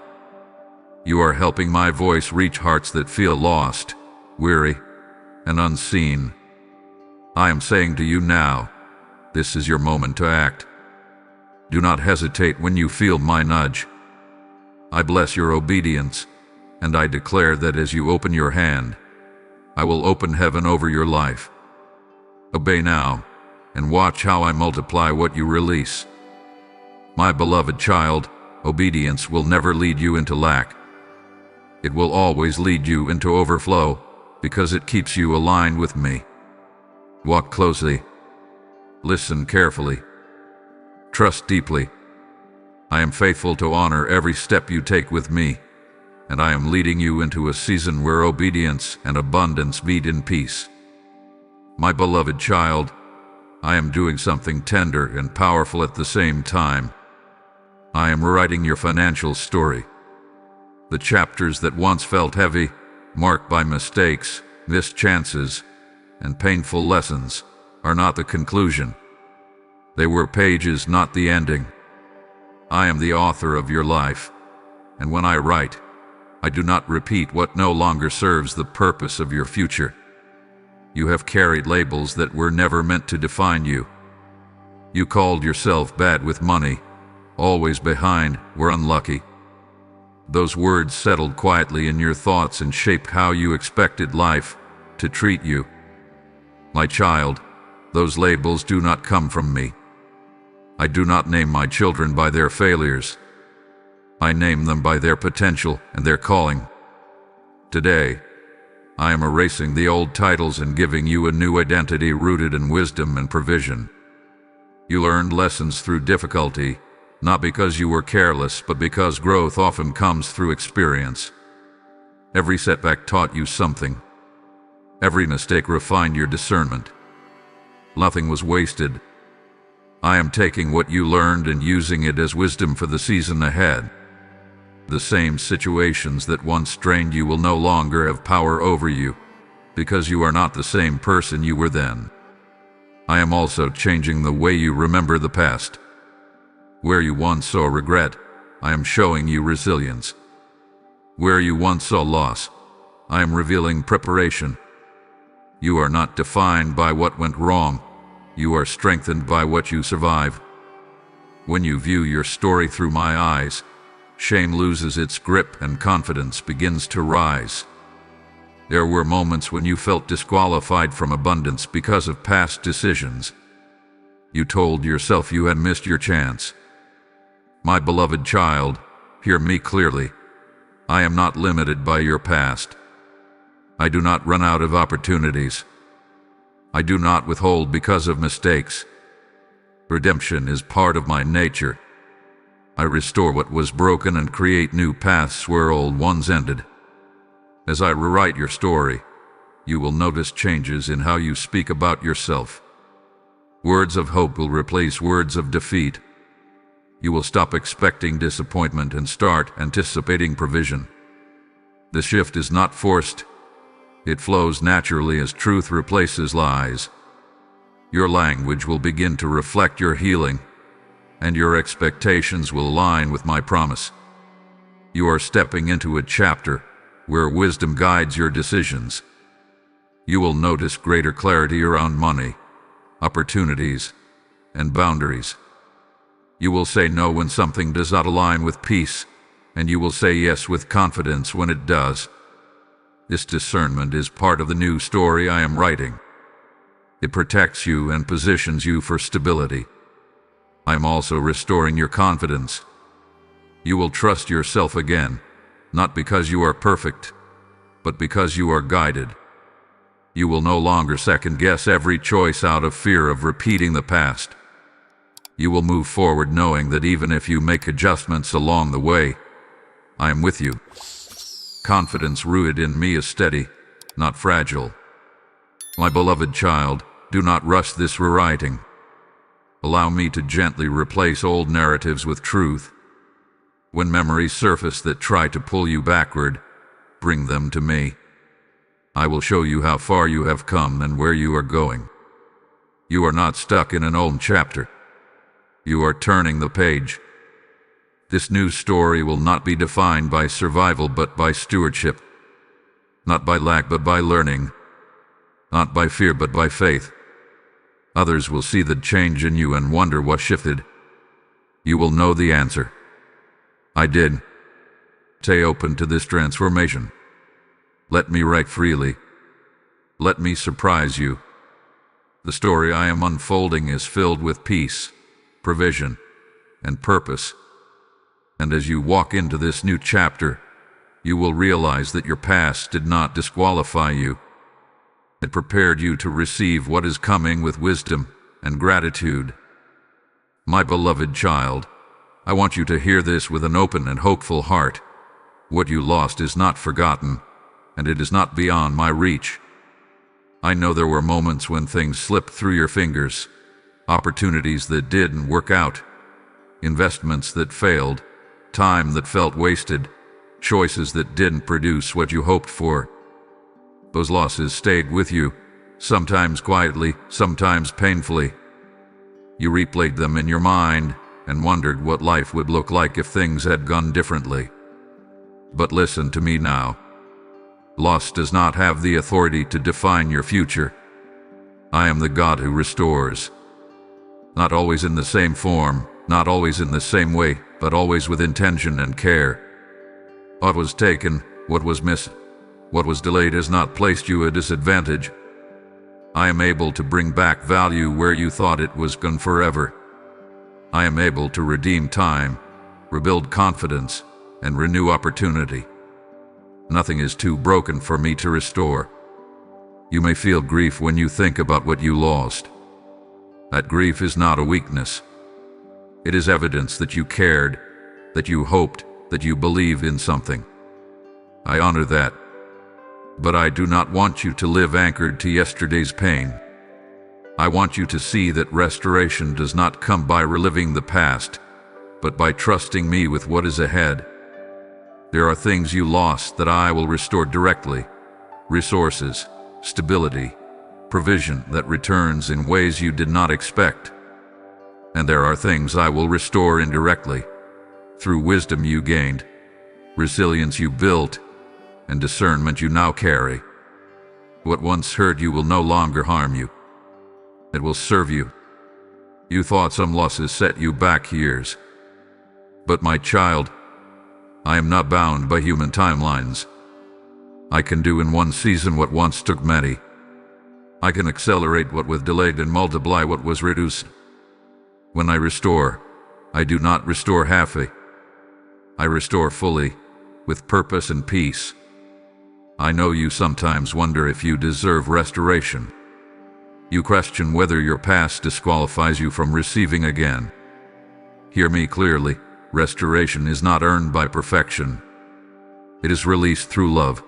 You are helping my voice reach hearts that feel lost, weary, and unseen. I am saying to you now, this is your moment to act. Do not hesitate when you feel my nudge. I bless your obedience, and I declare that as you open your hand, I will open heaven over your life. Obey now, and watch how I multiply what you release. My beloved child, obedience will never lead you into lack. It will always lead you into overflow, because it keeps you aligned with me. Walk closely. Listen carefully. Trust deeply. I am faithful to honor every step you take with me, and I am leading you into a season where obedience and abundance meet in peace. My beloved child, I am doing something tender and powerful at the same time. I am rewriting your financial story. The chapters that once felt heavy, marked by mistakes, missed chances, and painful lessons, are not the conclusion. They were pages, not the ending. I am the author of your life, and when I write, I do not repeat what no longer serves the purpose of your future. You have carried labels that were never meant to define you. You called yourself bad with money, always behind, were unlucky. Those words settled quietly in your thoughts and shaped how you expected life to treat you. My child, those labels do not come from me. I do not name my children by their failures. I name them by their potential and their calling. Today, I am erasing the old titles and giving you a new identity rooted in wisdom and provision. You learned lessons through difficulty, not because you were careless, but because growth often comes through experience. Every setback taught you something. Every mistake refined your discernment. Nothing was wasted. I am taking what you learned and using it as wisdom for the season ahead. The same situations that once strained you will no longer have power over you, because you are not the same person you were then. I am also changing the way you remember the past. Where you once saw regret, I am showing you resilience. Where you once saw loss, I am revealing preparation. You are not defined by what went wrong. You are strengthened by what you survive. When you view your story through my eyes, shame loses its grip and confidence begins to rise. There were moments when you felt disqualified from abundance because of past decisions. You told yourself you had missed your chance. My beloved child, hear me clearly. I am not limited by your past. I do not run out of opportunities. I do not withhold because of mistakes. Redemption is part of my nature. I restore what was broken and create new paths where old ones ended. As I rewrite your story, you will notice changes in how you speak about yourself. Words of hope will replace words of defeat. You will stop expecting disappointment and start anticipating provision. The shift is not forced. It flows naturally as truth replaces lies. Your language will begin to reflect your healing, and your expectations will align with my promise. You are stepping into a chapter where wisdom guides your decisions. You will notice greater clarity around money, opportunities, and boundaries. You will say no when something does not align with peace, and you will say yes with confidence when it does. This discernment is part of the new story I am writing. It protects you and positions you for stability. I am also restoring your confidence. You will trust yourself again, not because you are perfect, but because you are guided. You will no longer second-guess every choice out of fear of repeating the past. You will move forward knowing that even if you make adjustments along the way, I am with you. Confidence rooted in me is steady, not fragile. My beloved child, do not rush this rewriting. Allow me to gently replace old narratives with truth. When memories surface that try to pull you backward, bring them to me. I will show you how far you have come and where you are going. You are not stuck in an old chapter. You are turning the page. This new story will not be defined by survival but by stewardship. Not by lack but by learning. Not by fear but by faith. Others will see the change in you and wonder what shifted. You will know the answer. I did. Stay open to this transformation. Let me write freely. Let me surprise you. The story I am unfolding is filled with peace, provision, and purpose. And as you walk into this new chapter, you will realize that your past did not disqualify you. It prepared you to receive what is coming with wisdom and gratitude. My beloved child, I want you to hear this with an open and hopeful heart. What you lost is not forgotten, and it is not beyond my reach. I know there were moments when things slipped through your fingers, opportunities that didn't work out, investments that failed, time that felt wasted, choices that didn't produce what you hoped for. Those losses stayed with you, sometimes quietly, sometimes painfully. You replayed them in your mind and wondered what life would look like if things had gone differently. But listen to me now. Loss does not have the authority to define your future. I am the God who restores. Not always in the same form, not always in the same way, but always with intention and care. What was taken, what was missed, what was delayed has not placed you at a disadvantage. I am able to bring back value where you thought it was gone forever. I am able to redeem time, rebuild confidence, and renew opportunity. Nothing is too broken for me to restore. You may feel grief when you think about what you lost. That grief is not a weakness. It is evidence that you cared, that you hoped, that you believe in something. I honor that. But I do not want you to live anchored to yesterday's pain. I want you to see that restoration does not come by reliving the past, but by trusting me with what is ahead. There are things you lost that I will restore directly. Resources, stability, provision that returns in ways you did not expect. And there are things I will restore indirectly, through wisdom you gained, resilience you built, and discernment you now carry. What once hurt you will no longer harm you. It will serve you. You thought some losses set you back years. But my child, I am not bound by human timelines. I can do in one season what once took many. I can accelerate what was delayed and multiply what was reduced. When I restore, I do not restore halfway. I restore fully, with purpose and peace. I know you sometimes wonder if you deserve restoration. You question whether your past disqualifies you from receiving again. Hear me clearly. Restoration is not earned by perfection. It is released through love.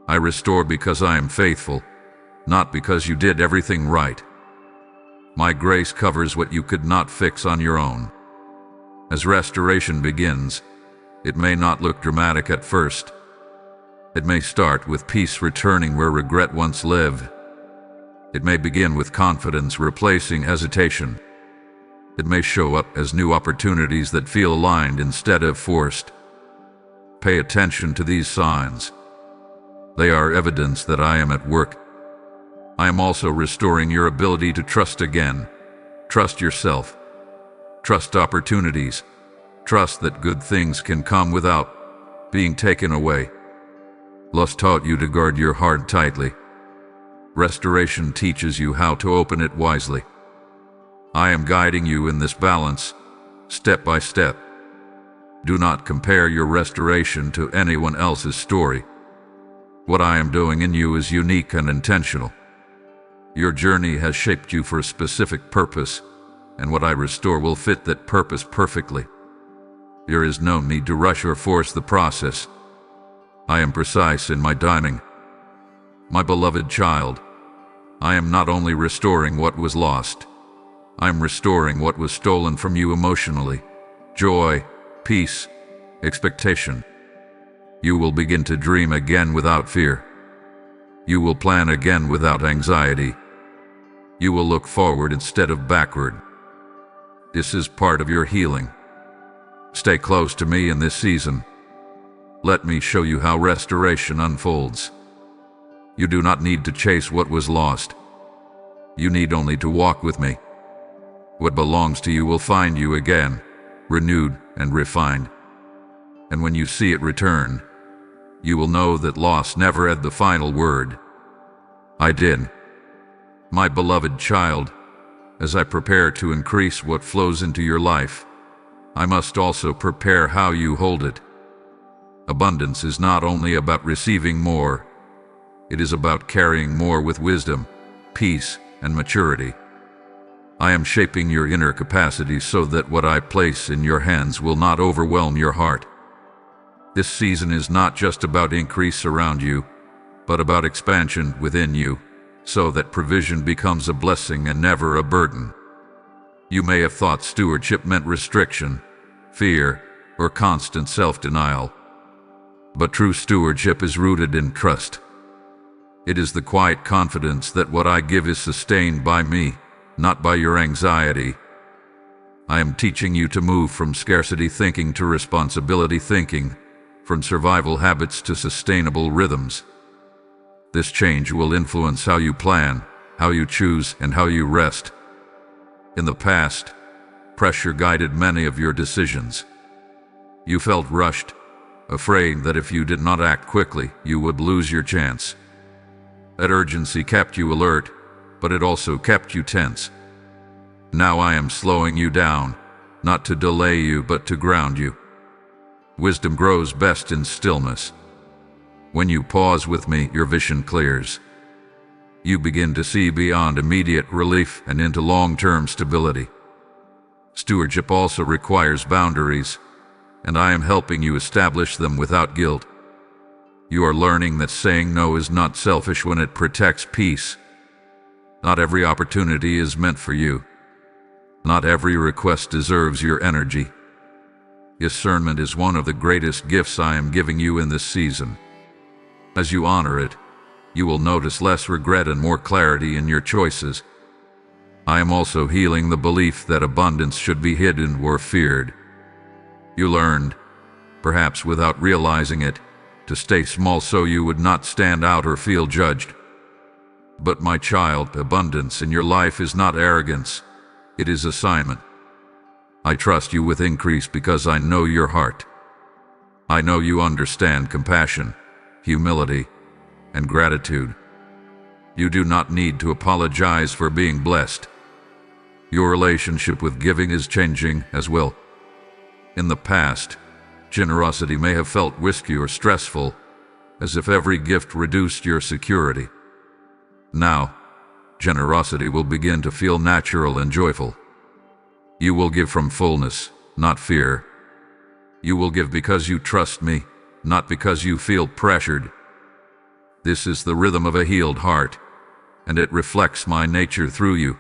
I restore because I am faithful, not because you did everything right. My grace covers what you could not fix on your own. As restoration begins, it may not look dramatic at first. It may start with peace returning where regret once lived. It may begin with confidence replacing hesitation. It may show up as new opportunities that feel aligned instead of forced. Pay attention to these signs. They are evidence that I am at work. I am also restoring your ability to trust again. Trust yourself. Trust opportunities. Trust that good things can come without being taken away. Loss taught you to guard your heart tightly. Restoration teaches you how to open it wisely. I am guiding you in this balance, step by step. Do not compare your restoration to anyone else's story. What I am doing in you is unique and intentional. Your journey has shaped you for a specific purpose, and what I restore will fit that purpose perfectly. There is no need to rush or force the process. I am precise in my timing. My beloved child, I am not only restoring what was lost, I am restoring what was stolen from you emotionally. Joy, peace, expectation. You will begin to dream again without fear. You will plan again without anxiety. You will look forward instead of backward. This is part of your healing. Stay close to me in this season. Let me show you how restoration unfolds. You do not need to chase what was lost. You need only to walk with me. What belongs to you will find you again, renewed and refined. And when you see it return, you will know that loss never had the final word. I did. My beloved child, as I prepare to increase what flows into your life, I must also prepare how you hold it. Abundance is not only about receiving more, it is about carrying more with wisdom, peace, and maturity. I am shaping your inner capacity so that what I place in your hands will not overwhelm your heart. This season is not just about increase around you, but about expansion within you, so that provision becomes a blessing and never a burden. You may have thought stewardship meant restriction, fear, or constant self-denial. But true stewardship is rooted in trust. It is the quiet confidence that what I give is sustained by me, not by your anxiety. I am teaching you to move from scarcity thinking to responsibility thinking, from survival habits to sustainable rhythms. This change will influence how you plan, how you choose, and how you rest. In the past, pressure guided many of your decisions. You felt rushed, afraid that if you did not act quickly, you would lose your chance. That urgency kept you alert, but it also kept you tense. Now I am slowing you down, not to delay you, but to ground you. Wisdom grows best in stillness. When you pause with me, your vision clears. You begin to see beyond immediate relief and into long-term stability. Stewardship also requires boundaries, and I am helping you establish them without guilt. You are learning that saying no is not selfish when it protects peace. Not every opportunity is meant for you. Not every request deserves your energy. Discernment is one of the greatest gifts I am giving you in this season. As you honor it, you will notice less regret and more clarity in your choices. I am also healing the belief that abundance should be hidden or feared. You learned, perhaps without realizing it, to stay small so you would not stand out or feel judged. But my child, abundance in your life is not arrogance, it is assignment. I trust you with increase because I know your heart. I know you understand compassion, humility, and gratitude. You do not need to apologize for being blessed. Your relationship with giving is changing as well. In the past, generosity may have felt risky or stressful, as if every gift reduced your security. Now, generosity will begin to feel natural and joyful. You will give from fullness, not fear. You will give because you trust me, not because you feel pressured. This is the rhythm of a healed heart, and it reflects my nature through you.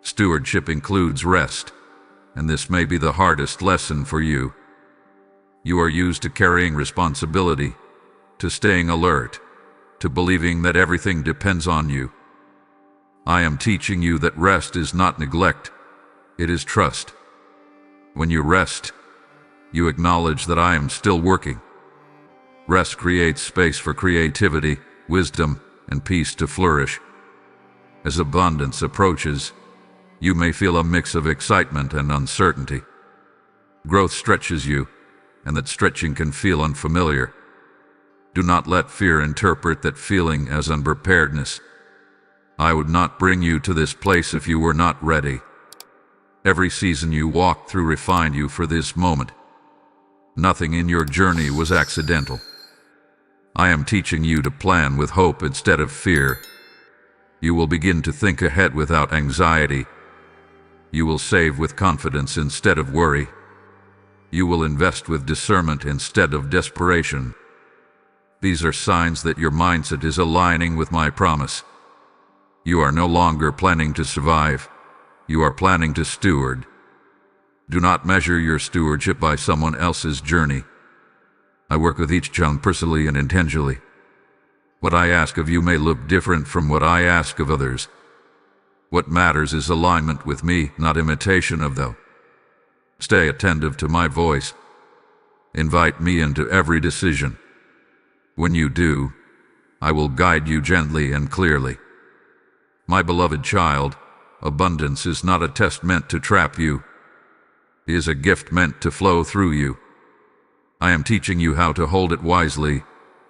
Stewardship includes rest, and this may be the hardest lesson for you. You are used to carrying responsibility, to staying alert, to believing that everything depends on you. I am teaching you that rest is not neglect, it is trust. When you rest, you acknowledge that I am still working. Rest creates space for creativity, wisdom, and peace to flourish. As abundance approaches, you may feel a mix of excitement and uncertainty. Growth stretches you, and that stretching can feel unfamiliar. Do not let fear interpret that feeling as unpreparedness. I would not bring you to this place if you were not ready. Every season you walked through refined you for this moment. Nothing in your journey was accidental. I am teaching you to plan with hope instead of fear. You will begin to think ahead without anxiety. You will save with confidence instead of worry. You will invest with discernment instead of desperation. These are signs that your mindset is aligning with my promise. You are no longer planning to survive. You are planning to steward. Do not measure your stewardship by someone else's journey. I work with each child personally and intentionally. What I ask of you may look different from what I ask of others. What matters is alignment with me, not imitation of them. Stay attentive to my voice. Invite me into every decision. When you do, I will guide you gently and clearly. My beloved child, abundance is not a test meant to trap you. It is a gift meant to flow through you. I am teaching you how to hold it wisely,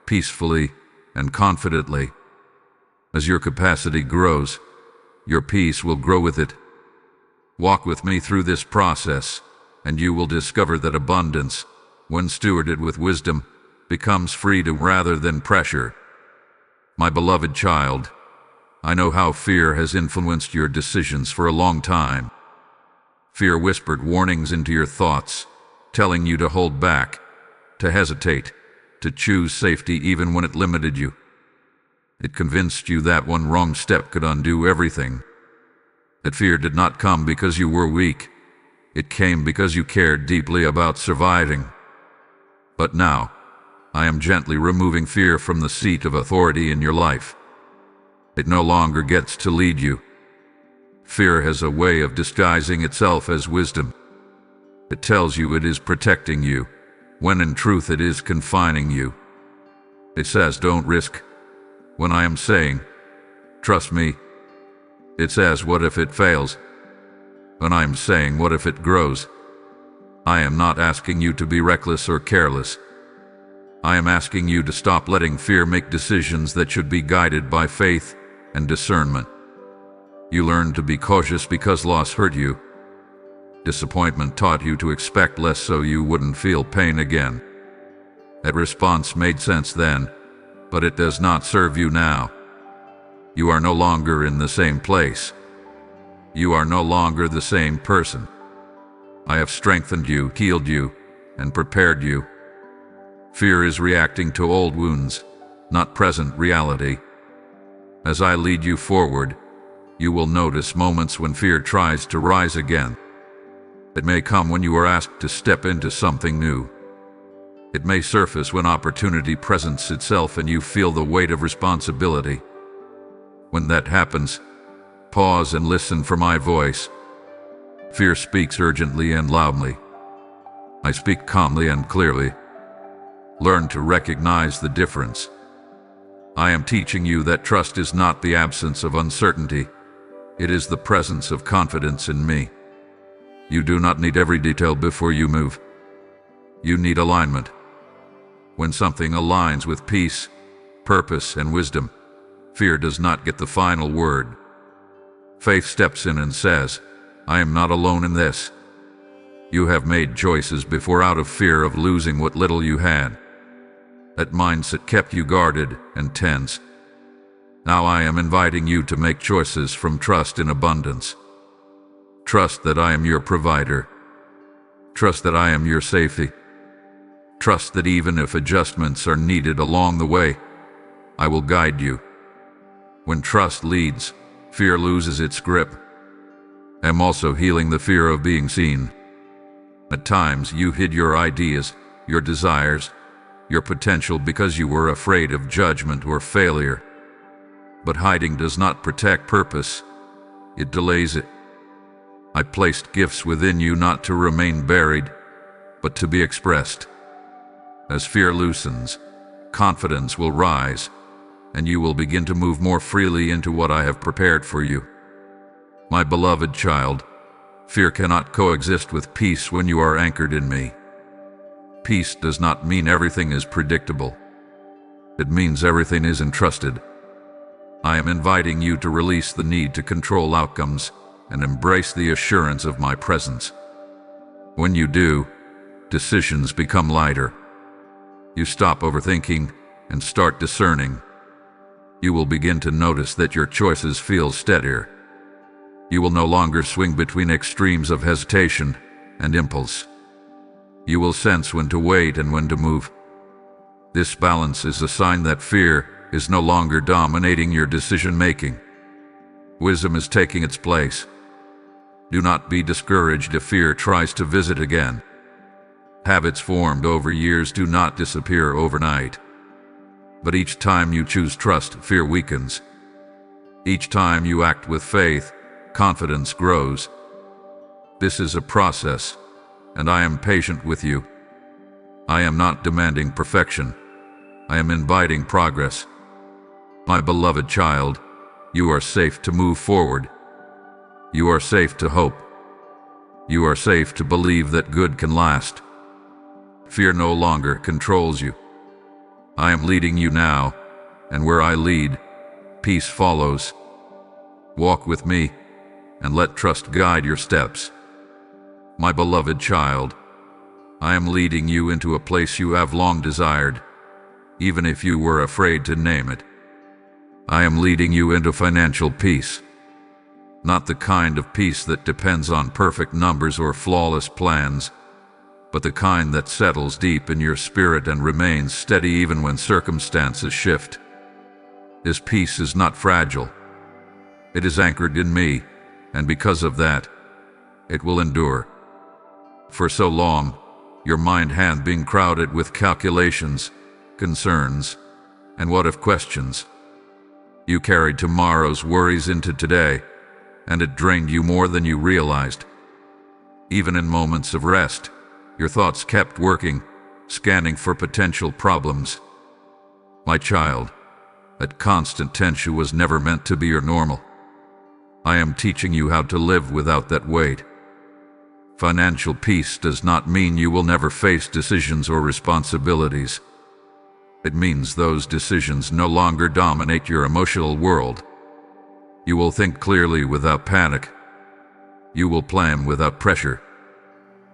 peacefully, and confidently. As your capacity grows, your peace will grow with it. Walk with me through this process, and you will discover that abundance, when stewarded with wisdom, becomes freedom rather than pressure. My beloved child, I know how fear has influenced your decisions for a long time. Fear whispered warnings into your thoughts, telling you to hold back, to hesitate, to choose safety even when it limited you. It convinced you that one wrong step could undo everything. That fear did not come because you were weak. It came because you cared deeply about surviving. But now, I am gently removing fear from the seat of authority in your life. It no longer gets to lead you. Fear has a way of disguising itself as wisdom. It tells you it is protecting you, when in truth it is confining you. It says, don't risk, when I am saying, trust me. It says, what if it fails? When I am saying, what if it grows? I am not asking you to be reckless or careless. I am asking you to stop letting fear make decisions that should be guided by faith and discernment. You learned to be cautious because loss hurt you. Disappointment taught you to expect less so you wouldn't feel pain again. That response made sense then, but it does not serve you now. You are no longer in the same place. You are no longer the same person. I have strengthened you, healed you, and prepared you. Fear is reacting to old wounds, not present reality. As I lead you forward, you will notice moments when fear tries to rise again. It may come when you are asked to step into something new. It may surface when opportunity presents itself and you feel the weight of responsibility. When that happens, pause and listen for my voice. Fear speaks urgently and loudly. I speak calmly and clearly. Learn to recognize the difference. I am teaching you that trust is not the absence of uncertainty. It is the presence of confidence in me. You do not need every detail before you move. You need alignment. When something aligns with peace, purpose, and wisdom, fear does not get the final word. Faith steps in and says, I am not alone in this. You have made choices before out of fear of losing what little you had. That mindset kept you guarded and tense. Now I am inviting you to make choices from trust in abundance. Trust that I am your provider. Trust that I am your safety. Trust that even if adjustments are needed along the way, I will guide you. When trust leads, fear loses its grip. I am also healing the fear of being seen. At times you hid your ideas, your desires, your potential because you were afraid of judgment or failure. But hiding does not protect purpose. It delays it. I placed gifts within you not to remain buried, but to be expressed. As fear loosens, confidence will rise, and you will begin to move more freely into what I have prepared for you. My beloved child, fear cannot coexist with peace when you are anchored in me. Peace does not mean everything is predictable. It means everything is entrusted. I am inviting you to release the need to control outcomes and embrace the assurance of my presence. When you do, decisions become lighter. You stop overthinking and start discerning. You will begin to notice that your choices feel steadier. You will no longer swing between extremes of hesitation and impulse. You will sense when to wait and when to move. This balance is a sign that fear is no longer dominating your decision-making. Wisdom is taking its place. Do not be discouraged if fear tries to visit again. Habits formed over years do not disappear overnight. But each time you choose trust, fear weakens. Each time you act with faith, confidence grows. This is a process, and I am patient with you. I am not demanding perfection. I am inviting progress. My beloved child, you are safe to move forward. You are safe to hope. You are safe to believe that good can last. Fear no longer controls you. I am leading you now, and where I lead, peace follows. Walk with me, and let trust guide your steps. My beloved child, I am leading you into a place you have long desired, even if you were afraid to name it. I am leading you into financial peace. Not the kind of peace that depends on perfect numbers or flawless plans, but the kind that settles deep in your spirit and remains steady even when circumstances shift. This peace is not fragile. It is anchored in me, and because of that, it will endure. For so long, your mind had been crowded with calculations, concerns, and what-if questions. You carried tomorrow's worries into today, and it drained you more than you realized. Even in moments of rest, your thoughts kept working, scanning for potential problems. My child, that constant tension was never meant to be your normal. I am teaching you how to live without that weight. Financial peace does not mean you will never face decisions or responsibilities. It means those decisions no longer dominate your emotional world. You will think clearly without panic. You will plan without pressure.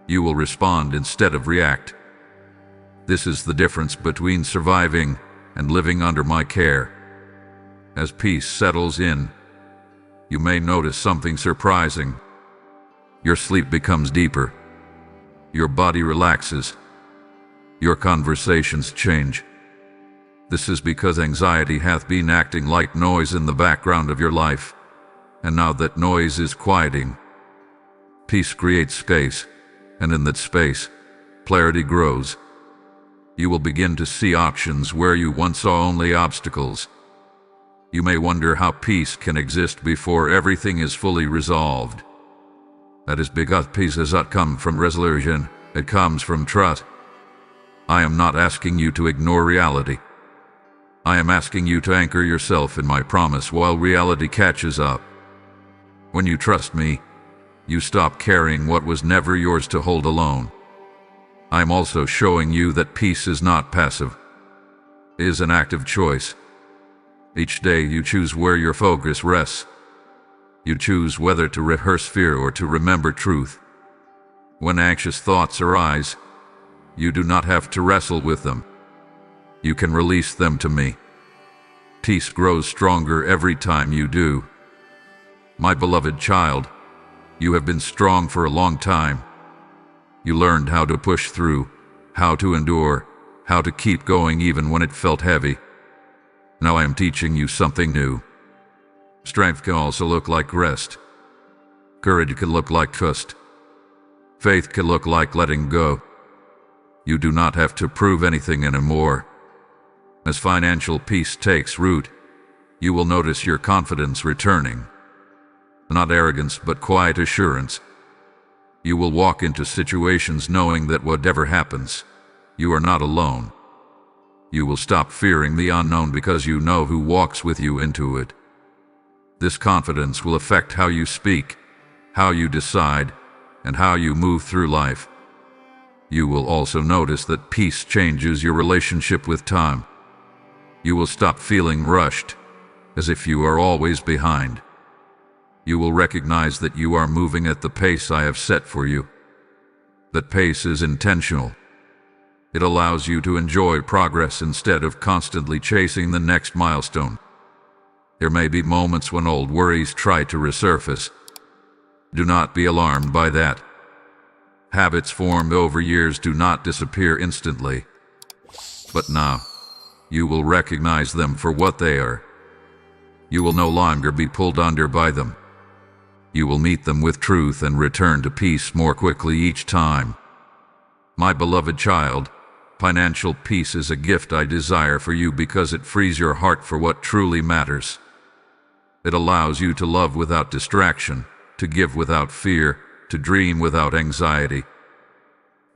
You will respond instead of react. This is the difference between surviving and living under my care. As peace settles in, you may notice something surprising. Your sleep becomes deeper. Your body relaxes. Your conversations change. This is because anxiety hath been acting like noise in the background of your life, and now that noise is quieting. Peace creates space, and in that space, clarity grows. You will begin to see options where you once saw only obstacles. You may wonder how peace can exist before everything is fully resolved. That is because peace does not come from resolution, it comes from trust. I am not asking you to ignore reality. I am asking you to anchor yourself in my promise while reality catches up. When you trust me, you stop carrying what was never yours to hold alone. I am also showing you that peace is not passive. It is an active choice. Each day you choose where your focus rests. You choose whether to rehearse fear or to remember truth. When anxious thoughts arise, you do not have to wrestle with them. You can release them to me. Peace grows stronger every time you do. My beloved child, you have been strong for a long time. You learned how to push through, how to endure, how to keep going even when it felt heavy. Now I am teaching you something new. Strength can also look like rest. Courage can look like trust. Faith can look like letting go. You do not have to prove anything anymore. As financial peace takes root, you will notice your confidence returning. Not arrogance, but quiet assurance. You will walk into situations knowing that whatever happens, you are not alone. You will stop fearing the unknown because you know who walks with you into it. This confidence will affect how you speak, how you decide, and how you move through life. You will also notice that peace changes your relationship with time. You will stop feeling rushed, as if you are always behind. You will recognize that you are moving at the pace I have set for you. That pace is intentional. It allows you to enjoy progress instead of constantly chasing the next milestone. There may be moments when old worries try to resurface. Do not be alarmed by that. Habits formed over years do not disappear instantly. But now, you will recognize them for what they are. You will no longer be pulled under by them. You will meet them with truth and return to peace more quickly each time. My beloved child, financial peace is a gift I desire for you because it frees your heart for what truly matters. It allows you to love without distraction, to give without fear, to dream without anxiety.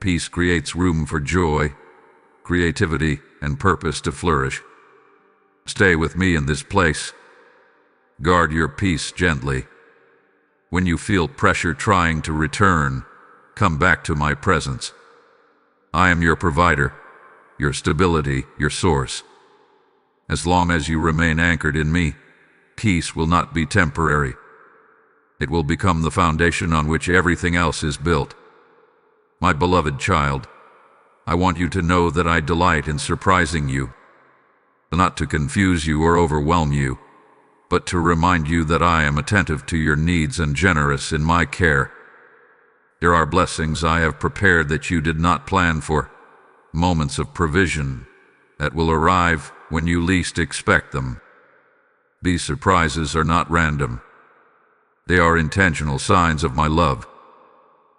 Peace creates room for joy, creativity, and purpose to flourish. Stay with me in this place. Guard your peace gently. When you feel pressure trying to return, come back to my presence. I am your provider, your stability, your source. As long as you remain anchored in me, peace will not be temporary. It will become the foundation on which everything else is built. My beloved child, I want you to know that I delight in surprising you, not to confuse you or overwhelm you, but to remind you that I am attentive to your needs and generous in my care. There are blessings I have prepared that you did not plan for, moments of provision that will arrive when you least expect them. These surprises are not random. They are intentional signs of my love.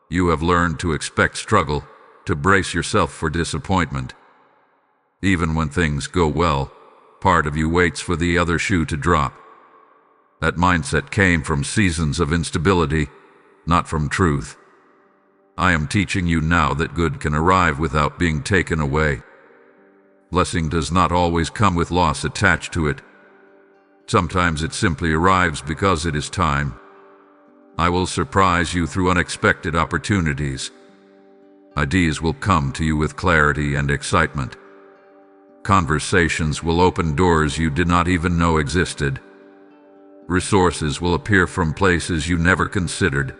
You have learned to expect struggle, to brace yourself for disappointment. Even when things go well, part of you waits for the other shoe to drop. That mindset came from seasons of instability, not from truth. I am teaching you now that good can arrive without being taken away. Blessing does not always come with loss attached to it. Sometimes it simply arrives because it is time. I will surprise you through unexpected opportunities. Ideas will come to you with clarity and excitement. Conversations will open doors you did not even know existed. Resources will appear from places you never considered.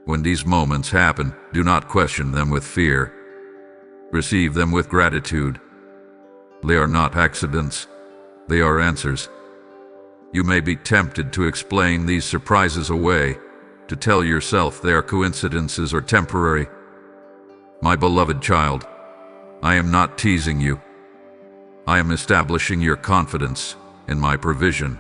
When these moments happen, do not question them with fear. Receive them with gratitude. They are not accidents. They are answers. You may be tempted to explain these surprises away, to tell yourself they are coincidences or temporary. My beloved child, I am not teasing you. I am establishing your confidence in my provision.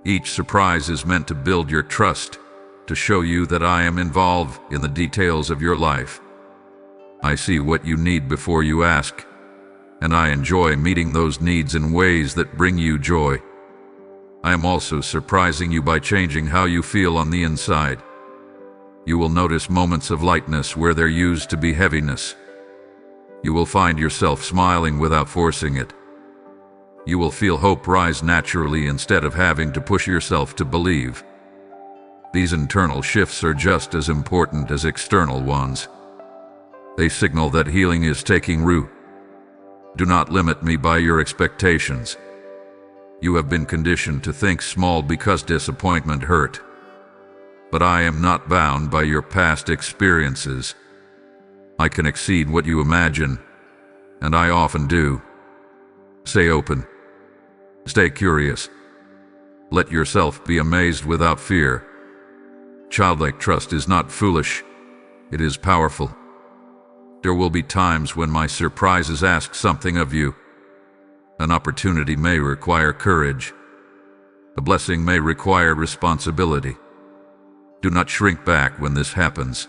Each surprise is meant to build your trust, to show you that I am involved in the details of your life. I see what you need before you ask, and I enjoy meeting those needs in ways that bring you joy. I am also surprising you by changing how you feel on the inside. You will notice moments of lightness where there used to be heaviness. You will find yourself smiling without forcing it. You will feel hope rise naturally instead of having to push yourself to believe. These internal shifts are just as important as external ones. They signal that healing is taking root. Do not limit me by your expectations. You have been conditioned to think small because disappointment hurt. But I am not bound by your past experiences. I can exceed what you imagine, and I often do. Stay open. Stay curious. Let yourself be amazed without fear. Childlike trust is not foolish. It is powerful. There will be times when my surprises ask something of you. An opportunity may require courage. A blessing may require responsibility. Do not shrink back when this happens.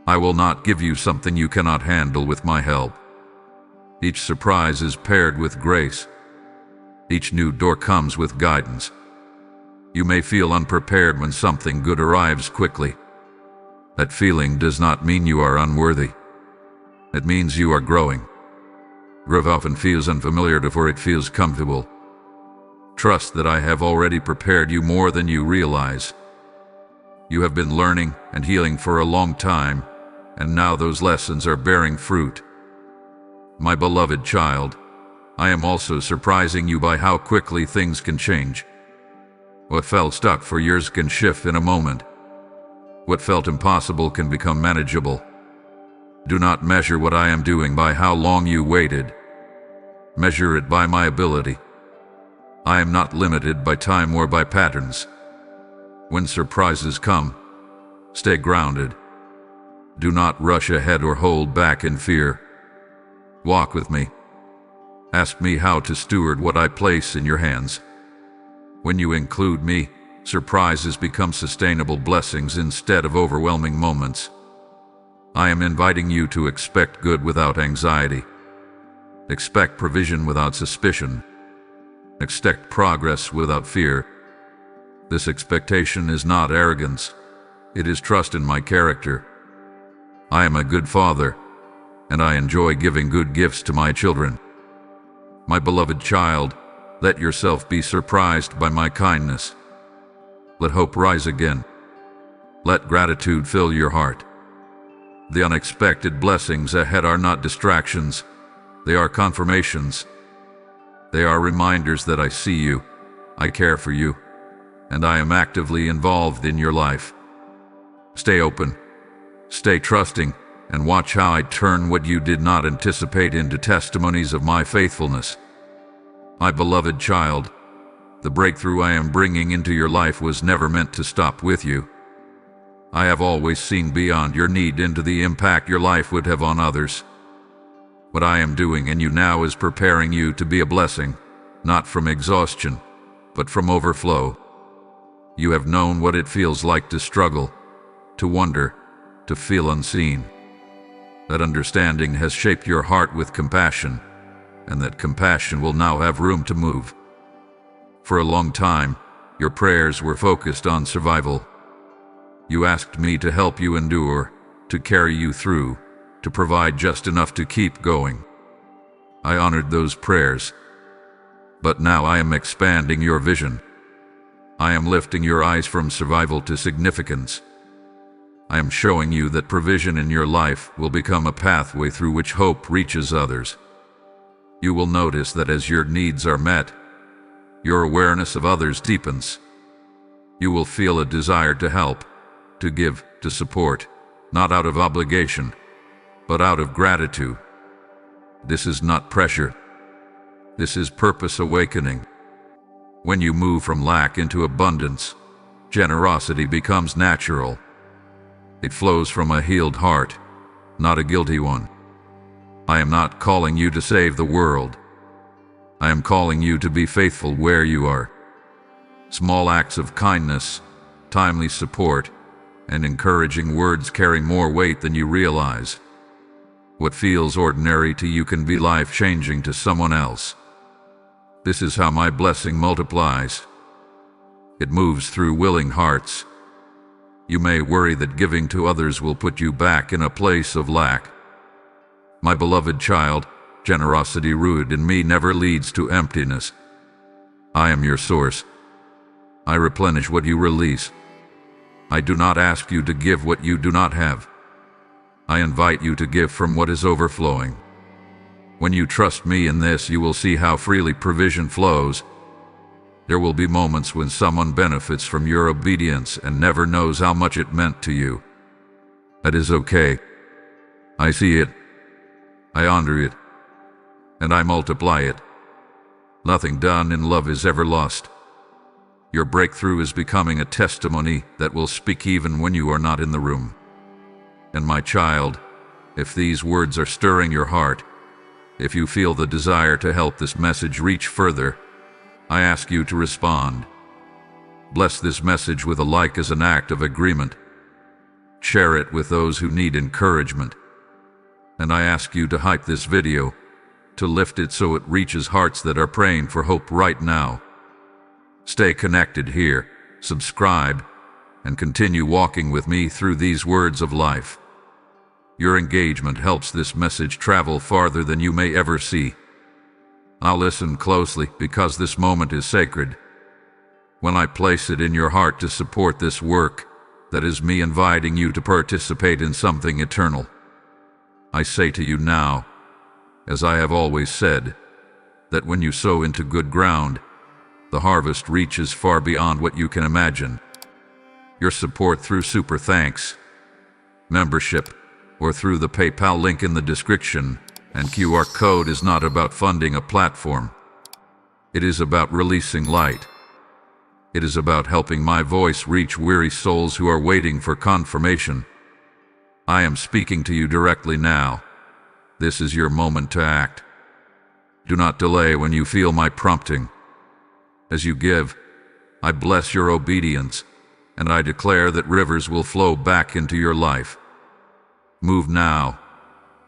I will not give you something you cannot handle with my help. Each surprise is paired with grace. Each new door comes with guidance. You may feel unprepared when something good arrives quickly. That feeling does not mean you are unworthy. It means you are growing. Growth often feels unfamiliar before it feels comfortable. Trust that I have already prepared you more than you realize. You have been learning and healing for a long time, and now those lessons are bearing fruit. My beloved child, I am also surprising you by how quickly things can change. What felt stuck for years can shift in a moment. What felt impossible can become manageable. Do not measure what I am doing by how long you waited. Measure it by my ability. I am not limited by time or by patterns. When surprises come, stay grounded. Do not rush ahead or hold back in fear. Walk with me. Ask me how to steward what I place in your hands. When you include me, surprises become sustainable blessings instead of overwhelming moments. I am inviting you to expect good without anxiety. Expect provision without suspicion. Expect progress without fear. This expectation is not arrogance. It is trust in my character. I am a good father, and I enjoy giving good gifts to my children. My beloved child, let yourself be surprised by my kindness. Let hope rise again. Let gratitude fill your heart. The unexpected blessings ahead are not distractions. They are confirmations. They are reminders that I see you, I care for you, and I am actively involved in your life. Stay open, stay trusting, and watch how I turn what you did not anticipate into testimonies of my faithfulness. My beloved child, the breakthrough I am bringing into your life was never meant to stop with you. I have always seen beyond your need into the impact your life would have on others. What I am doing in you now is preparing you to be a blessing, not from exhaustion, but from overflow. You have known what it feels like to struggle, to wonder, to feel unseen. That understanding has shaped your heart with compassion, and that compassion will now have room to move. For a long time, your prayers were focused on survival. You asked me to help you endure, to carry you through, to provide just enough to keep going. I honored those prayers. But now I am expanding your vision. I am lifting your eyes from survival to significance. I am showing you that provision in your life will become a pathway through which hope reaches others. You will notice that as your needs are met, your awareness of others deepens. You will feel a desire to help, to give, to support, not out of obligation, but out of gratitude. This is not pressure. This is purpose awakening. When you move from lack into abundance, generosity becomes natural. It flows from a healed heart, not a guilty one. I am not calling you to save the world. I am calling you to be faithful where you are. Small acts of kindness, timely support, and encouraging words carry more weight than you realize. What feels ordinary to you can be life-changing to someone else. This is how my blessing multiplies. It moves through willing hearts. You may worry that giving to others will put you back in a place of lack. My beloved child, generosity rooted in me never leads to emptiness. I am your source. I replenish what you release. I do not ask you to give what you do not have. I invite you to give from what is overflowing. When you trust me in this, you will see how freely provision flows. There will be moments when someone benefits from your obedience and never knows how much it meant to you. That is okay. I see it. I honor it. And I multiply it. Nothing done in love is ever lost. Your breakthrough is becoming a testimony that will speak even when you are not in the room. And my child, if these words are stirring your heart, if you feel the desire to help this message reach further, I ask you to respond. Bless this message with a like as an act of agreement. Share it with those who need encouragement. And I ask you to hype this video, to lift it so it reaches hearts that are praying for hope right now. Stay connected here, subscribe, and continue walking with me through these words of life. Your engagement helps this message travel farther than you may ever see. Now listen closely, because this moment is sacred. When I place it in your heart to support this work, that is me inviting you to participate in something eternal. I say to you now, as I have always said, that when you sow into good ground, the harvest reaches far beyond what you can imagine. Your support through Super Thanks, membership, or through the PayPal link in the description and QR code is not about funding a platform. It is about releasing light. It is about helping my voice reach weary souls who are waiting for confirmation. I am speaking to you directly now. This is your moment to act. Do not delay when you feel my prompting. As you give, I bless your obedience, and I declare that rivers will flow back into your life. Move now,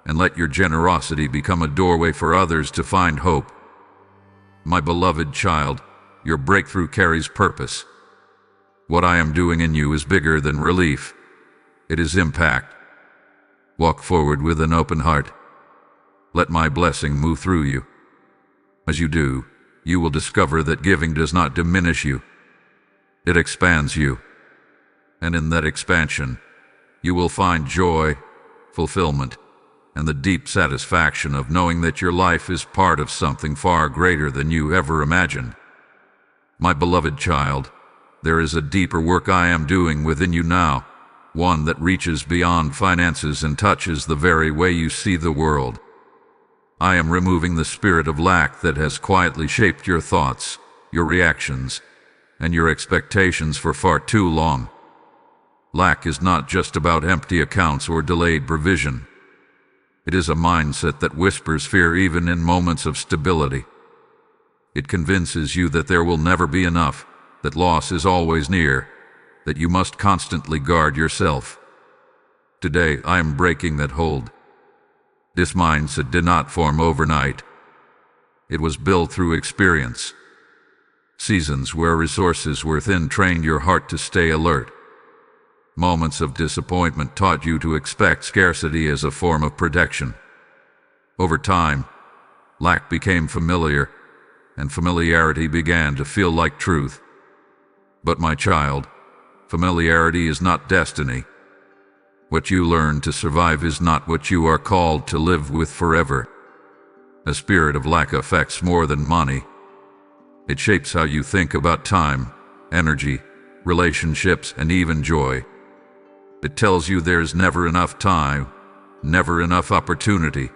and let your generosity become a doorway for others to find hope. My beloved child, your breakthrough carries purpose. What I am doing in you is bigger than relief. It is impact. Walk forward with an open heart. Let my blessing move through you. As you do, you will discover that giving does not diminish you. It expands you. And in that expansion, you will find joy, fulfillment, and the deep satisfaction of knowing that your life is part of something far greater than you ever imagined. My beloved child, there is a deeper work I am doing within you now, one that reaches beyond finances and touches the very way you see the world. I am removing the spirit of lack that has quietly shaped your thoughts, your reactions, and your expectations for far too long. Lack is not just about empty accounts or delayed provision. It is a mindset that whispers fear even in moments of stability. It convinces you that there will never be enough, that loss is always near, that you must constantly guard yourself. Today, I am breaking that hold. This mindset did not form overnight. It was built through experience. Seasons where resources were thin trained your heart to stay alert. Moments of disappointment taught you to expect scarcity as a form of protection. Over time, lack became familiar, and familiarity began to feel like truth. But my child, familiarity is not destiny. What you learn to survive is not what you are called to live with forever. A spirit of lack affects more than money. It shapes how you think about time, energy, relationships, and even joy. It tells you there's never enough time, never enough opportunity,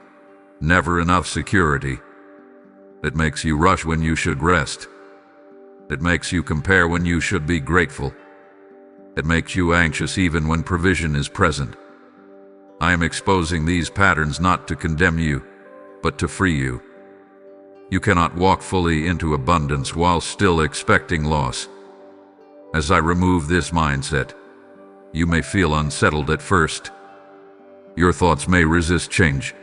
never enough security. It makes you rush when you should rest. It makes you compare when you should be grateful. It makes you anxious even when provision is present. I am exposing these patterns not to condemn you, but to free you. You cannot walk fully into abundance while still expecting loss. As I remove this mindset, you may feel unsettled at first. Your thoughts may resist change.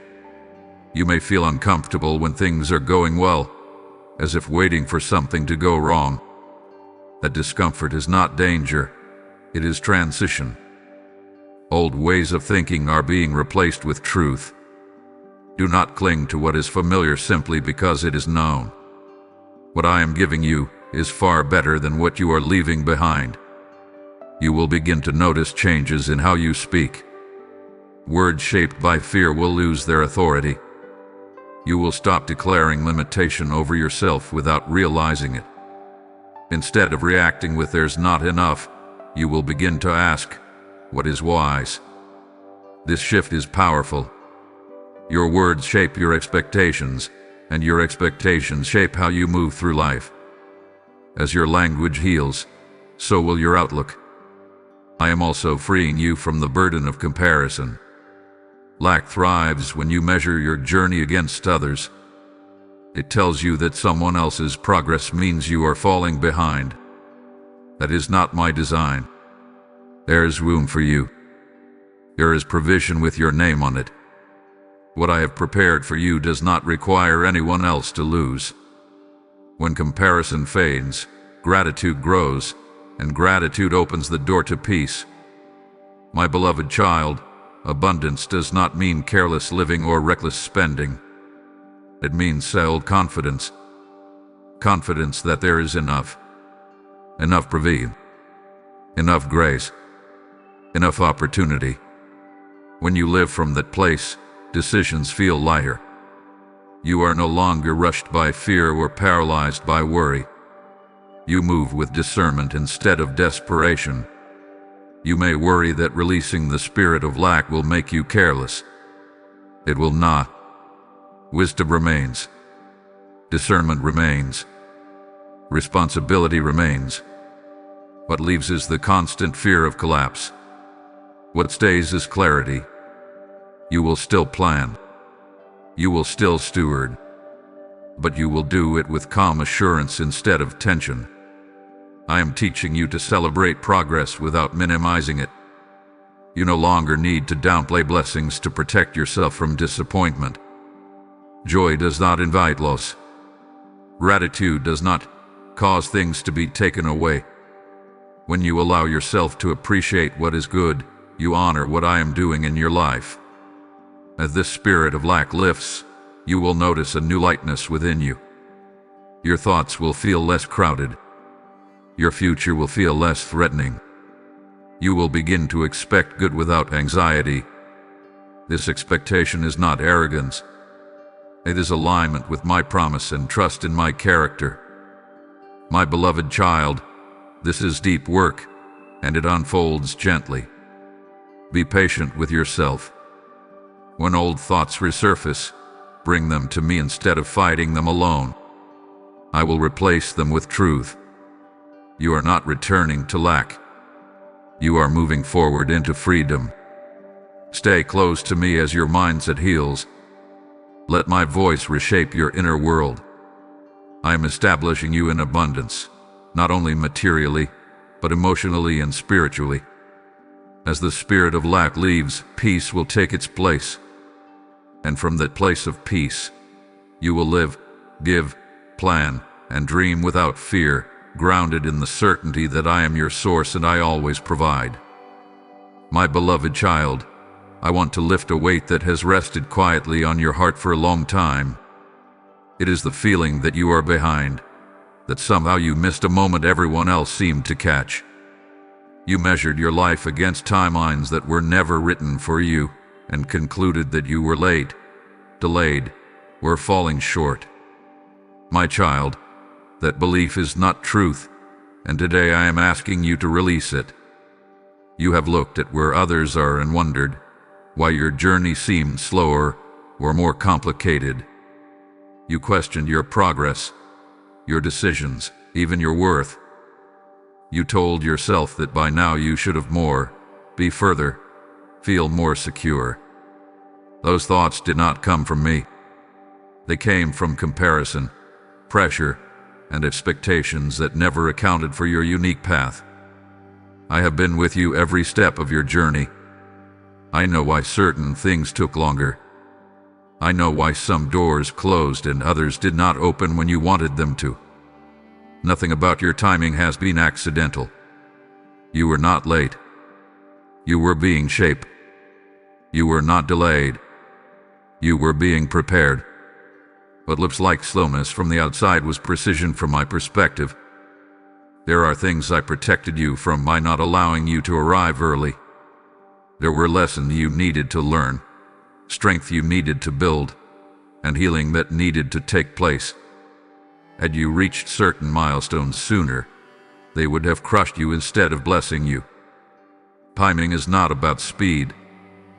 You may feel uncomfortable when things are going well, as if waiting for something to go wrong. That discomfort is not danger. It is transition. Old ways of thinking are being replaced with truth. Do not cling to what is familiar simply because it is known. What I am giving you is far better than what you are leaving behind. You will begin to notice changes in how you speak. Words shaped by fear will lose their authority. You will stop declaring limitation over yourself without realizing it. Instead of reacting with "there's not enough," you will begin to ask, "What is wise?" This shift is powerful. Your words shape your expectations, and your expectations shape how you move through life. As your language heals, so will your outlook. I am also freeing you from the burden of comparison. Lack thrives when you measure your journey against others. It tells you that someone else's progress means you are falling behind. That is not my design. There is room for you. There is provision with your name on it. What I have prepared for you does not require anyone else to lose. When comparison fades, gratitude grows, and gratitude opens the door to peace. My beloved child, abundance does not mean careless living or reckless spending. It means settled confidence. Confidence that there is enough. Enough provision. Enough grace. Enough opportunity. When you live from that place, decisions feel lighter. You are no longer rushed by fear or paralyzed by worry. You move with discernment instead of desperation. You may worry that releasing the spirit of lack will make you careless. It will not. Wisdom remains. Discernment remains. Responsibility remains. What leaves is the constant fear of collapse. What stays is clarity. You will still plan. You will still steward. But you will do it with calm assurance instead of tension. I am teaching you to celebrate progress without minimizing it. You no longer need to downplay blessings to protect yourself from disappointment. Joy does not invite loss. Gratitude does not cause things to be taken away. When you allow yourself to appreciate what is good, you honor what I am doing in your life. As this spirit of lack lifts, you will notice a new lightness within you. Your thoughts will feel less crowded. Your future will feel less threatening. You will begin to expect good without anxiety. This expectation is not arrogance. It is alignment with my promise and trust in my character. My beloved child, this is deep work, and it unfolds gently. Be patient with yourself. When old thoughts resurface, bring them to me instead of fighting them alone. I will replace them with truth. You are not returning to lack. You are moving forward into freedom. Stay close to me as your mindset heals. Let my voice reshape your inner world. I am establishing you in abundance, not only materially, but emotionally and spiritually. As the spirit of lack leaves, peace will take its place. And from that place of peace, you will live, give, plan, and dream without fear, grounded in the certainty that I am your source and I always provide. My beloved child, I want to lift a weight that has rested quietly on your heart for a long time. It is the feeling that you are behind, that somehow you missed a moment everyone else seemed to catch. You measured your life against timelines that were never written for you, and concluded that you were late, delayed, or falling short. My child, that belief is not truth, and today I am asking you to release it. You have looked at where others are and wondered why your journey seemed slower or more complicated. You questioned your progress, your decisions, even your worth. You told yourself that by now you should have more, be further, feel more secure. Those thoughts did not come from me. They came from comparison, pressure, and expectations that never accounted for your unique path. I have been with you every step of your journey. I know why certain things took longer. I know why some doors closed and others did not open when you wanted them to. Nothing about your timing has been accidental. You were not late. You were being shaped. You were not delayed. You were being prepared. What looks like slowness from the outside was precision from my perspective. There are things I protected you from by not allowing you to arrive early. There were lessons you needed to learn, strength you needed to build, and healing that needed to take place. Had you reached certain milestones sooner, they would have crushed you instead of blessing you. Timing is not about speed,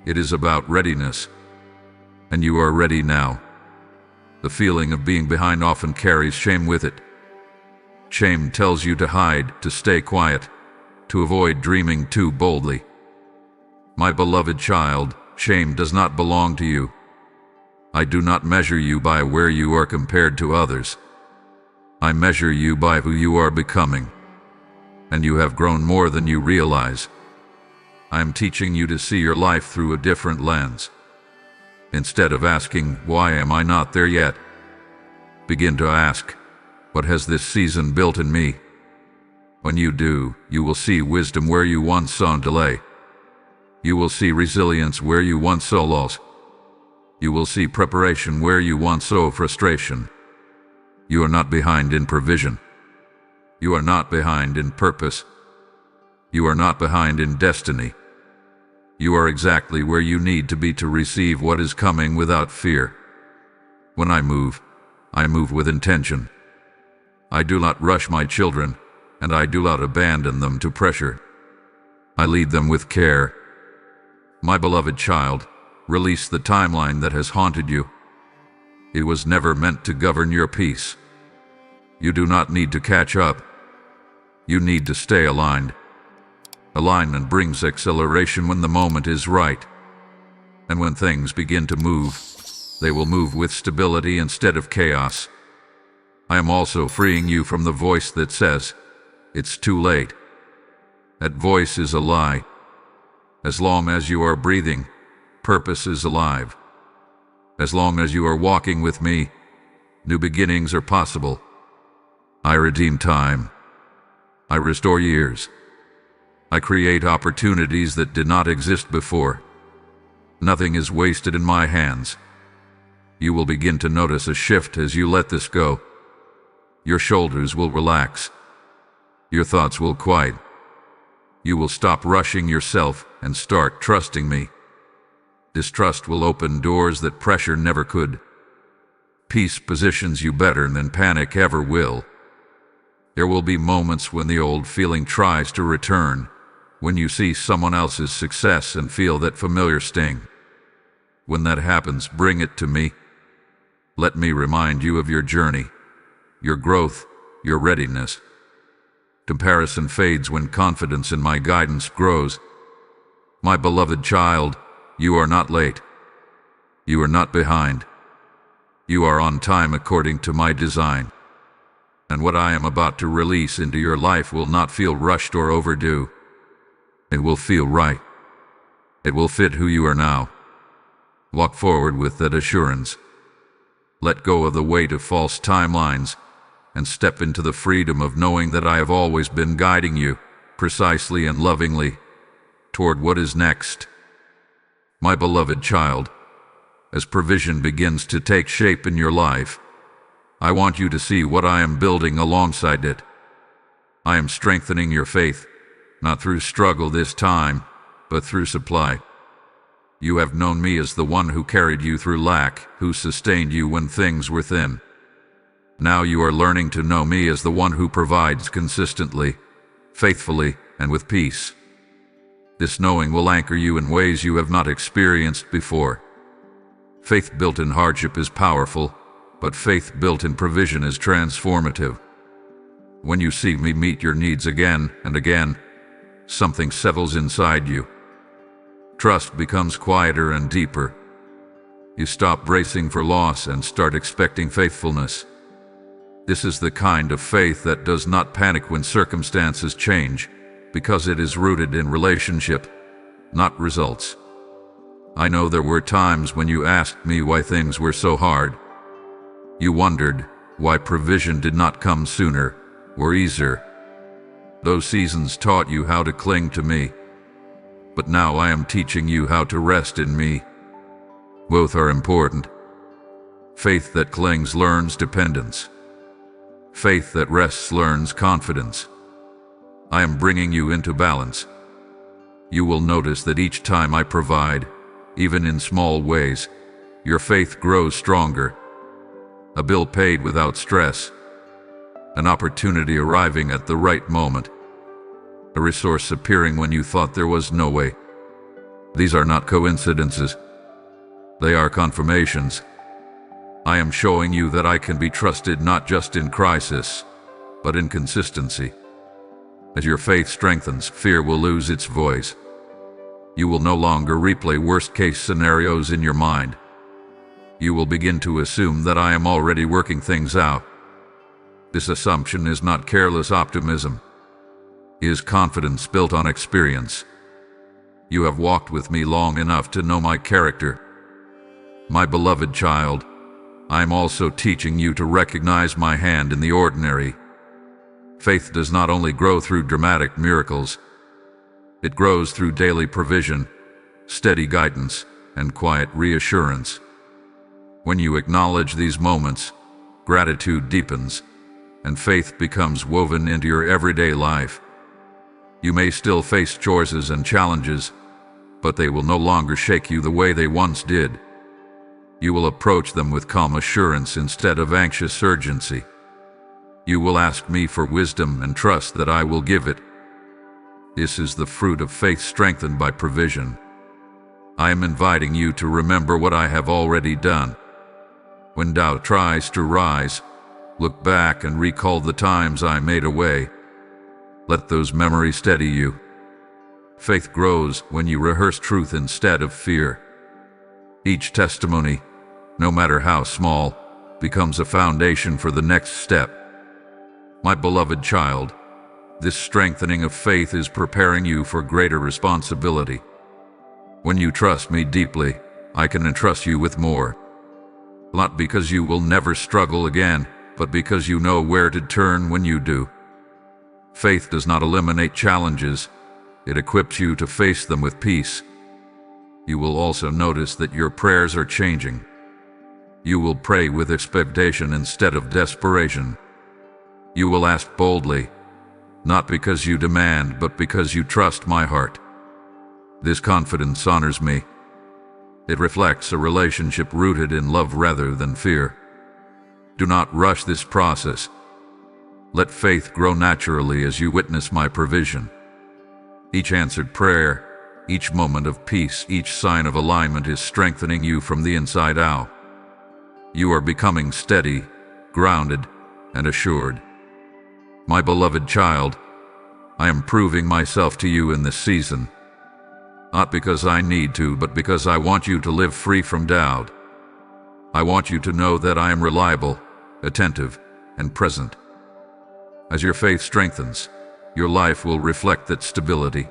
it is about readiness. And you are ready now. The feeling of being behind often carries shame with it. Shame tells you to hide, to stay quiet, to avoid dreaming too boldly. My beloved child, shame does not belong to you. I do not measure you by where you are compared to others. I measure you by who you are becoming. And you have grown more than you realize. I am teaching you to see your life through a different lens. Instead of asking, why am I not there yet? Begin to ask, what has this season built in me? When you do, you will see wisdom where you once saw delay. You will see resilience where you once saw loss. You will see preparation where you once saw frustration. You are not behind in provision. You are not behind in purpose. You are not behind in destiny. You are exactly where you need to be to receive what is coming without fear. When I move with intention. I do not rush my children, and I do not abandon them to pressure. I lead them with care. My beloved child, release the timeline that has haunted you. It was never meant to govern your peace. You do not need to catch up. You need to stay aligned. Alignment brings acceleration when the moment is right. And when things begin to move, they will move with stability instead of chaos. I am also freeing you from the voice that says, it's too late. That voice is a lie. As long as you are breathing, purpose is alive. As long as you are walking with me, new beginnings are possible. I redeem time. I restore years. I create opportunities that did not exist before. Nothing is wasted in my hands. You will begin to notice a shift as you let this go. Your shoulders will relax. Your thoughts will quiet. You will stop rushing yourself and start trusting me. Distrust will open doors that pressure never could. Peace positions you better than panic ever will. There will be moments when the old feeling tries to return, when you see someone else's success and feel that familiar sting. When that happens, bring it to me. Let me remind you of your journey, your growth, your readiness. Comparison fades when confidence in my guidance grows. My beloved child, you are not late. You are not behind. You are on time according to my design. And what I am about to release into your life will not feel rushed or overdue. It will feel right. It will fit who you are now. Walk forward with that assurance. Let go of the weight of false timelines and step into the freedom of knowing that I have always been guiding you, precisely and lovingly, toward what is next. My beloved child, as provision begins to take shape in your life, I want you to see what I am building alongside it. I am strengthening your faith, not through struggle this time, but through supply. You have known me as the one who carried you through lack, who sustained you when things were thin. Now you are learning to know me as the one who provides consistently, faithfully, and with peace. This knowing will anchor you in ways you have not experienced before. Faith built in hardship is powerful, but faith built in provision is transformative. When you see me meet your needs again and again, something settles inside you. Trust becomes quieter and deeper. You stop bracing for loss and start expecting faithfulness. This is the kind of faith that does not panic when circumstances change, because it is rooted in relationship, not results. I know there were times when you asked me why things were so hard. You wondered why provision did not come sooner or easier. Those seasons taught you how to cling to me. But now I am teaching you how to rest in me. Both are important. Faith that clings learns dependence. Faith that rests learns confidence. I am bringing you into balance. You will notice that each time I provide, even in small ways, your faith grows stronger. A bill paid without stress. An opportunity arriving at the right moment. A resource appearing when you thought there was no way. These are not coincidences. They are confirmations. I am showing you that I can be trusted not just in crisis, but in consistency. As your faith strengthens, fear will lose its voice. You will no longer replay worst-case scenarios in your mind. You will begin to assume that I am already working things out. This assumption is not careless optimism. It is confidence built on experience. You have walked with me long enough to know my character. My beloved child, I am also teaching you to recognize my hand in the ordinary. Faith does not only grow through dramatic miracles. It grows through daily provision, steady guidance, and quiet reassurance. When you acknowledge these moments, gratitude deepens, and faith becomes woven into your everyday life. You may still face choices and challenges, but they will no longer shake you the way they once did. You will approach them with calm assurance instead of anxious urgency. You will ask me for wisdom and trust that I will give it. This is the fruit of faith strengthened by provision. I am inviting you to remember what I have already done. When doubt tries to rise, look back and recall the times I made a way. Let those memories steady you. Faith grows when you rehearse truth instead of fear. Each testimony, no matter how small, becomes a foundation for the next step. My beloved child, This strengthening of faith is preparing you for greater responsibility. When you trust me deeply, I can entrust you with more. Not because you will never struggle again, but because you know where to turn when you do. Faith does not eliminate challenges, it equips you to face them with peace. You will also notice that your prayers are changing. You will pray with expectation instead of desperation. You will ask boldly, not because you demand, but because you trust my heart. This confidence honors me. It reflects a relationship rooted in love rather than fear. Do not rush this process. Let faith grow naturally as you witness my provision. Each answered prayer, each moment of peace, each sign of alignment is strengthening you from the inside out. You are becoming steady, grounded, and assured. My beloved child, I am proving myself to you in this season. Not because I need to, but because I want you to live free from doubt. I want you to know that I am reliable, attentive, and present. As your faith strengthens, your life will reflect that stability.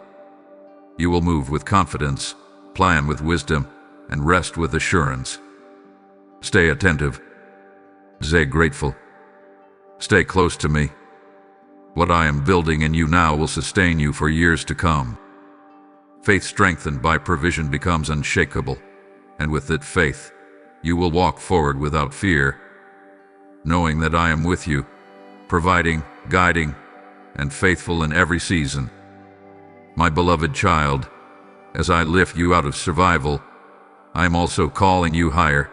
You will move with confidence, plan with wisdom, and rest with assurance. Stay attentive. Stay grateful. Stay close to me. What I am building in you now will sustain you for years to come. Faith strengthened by provision becomes unshakable, and with that faith, you will walk forward without fear, knowing that I am with you, providing, guiding, and faithful in every season. My beloved child, as I lift you out of survival, I am also calling you higher.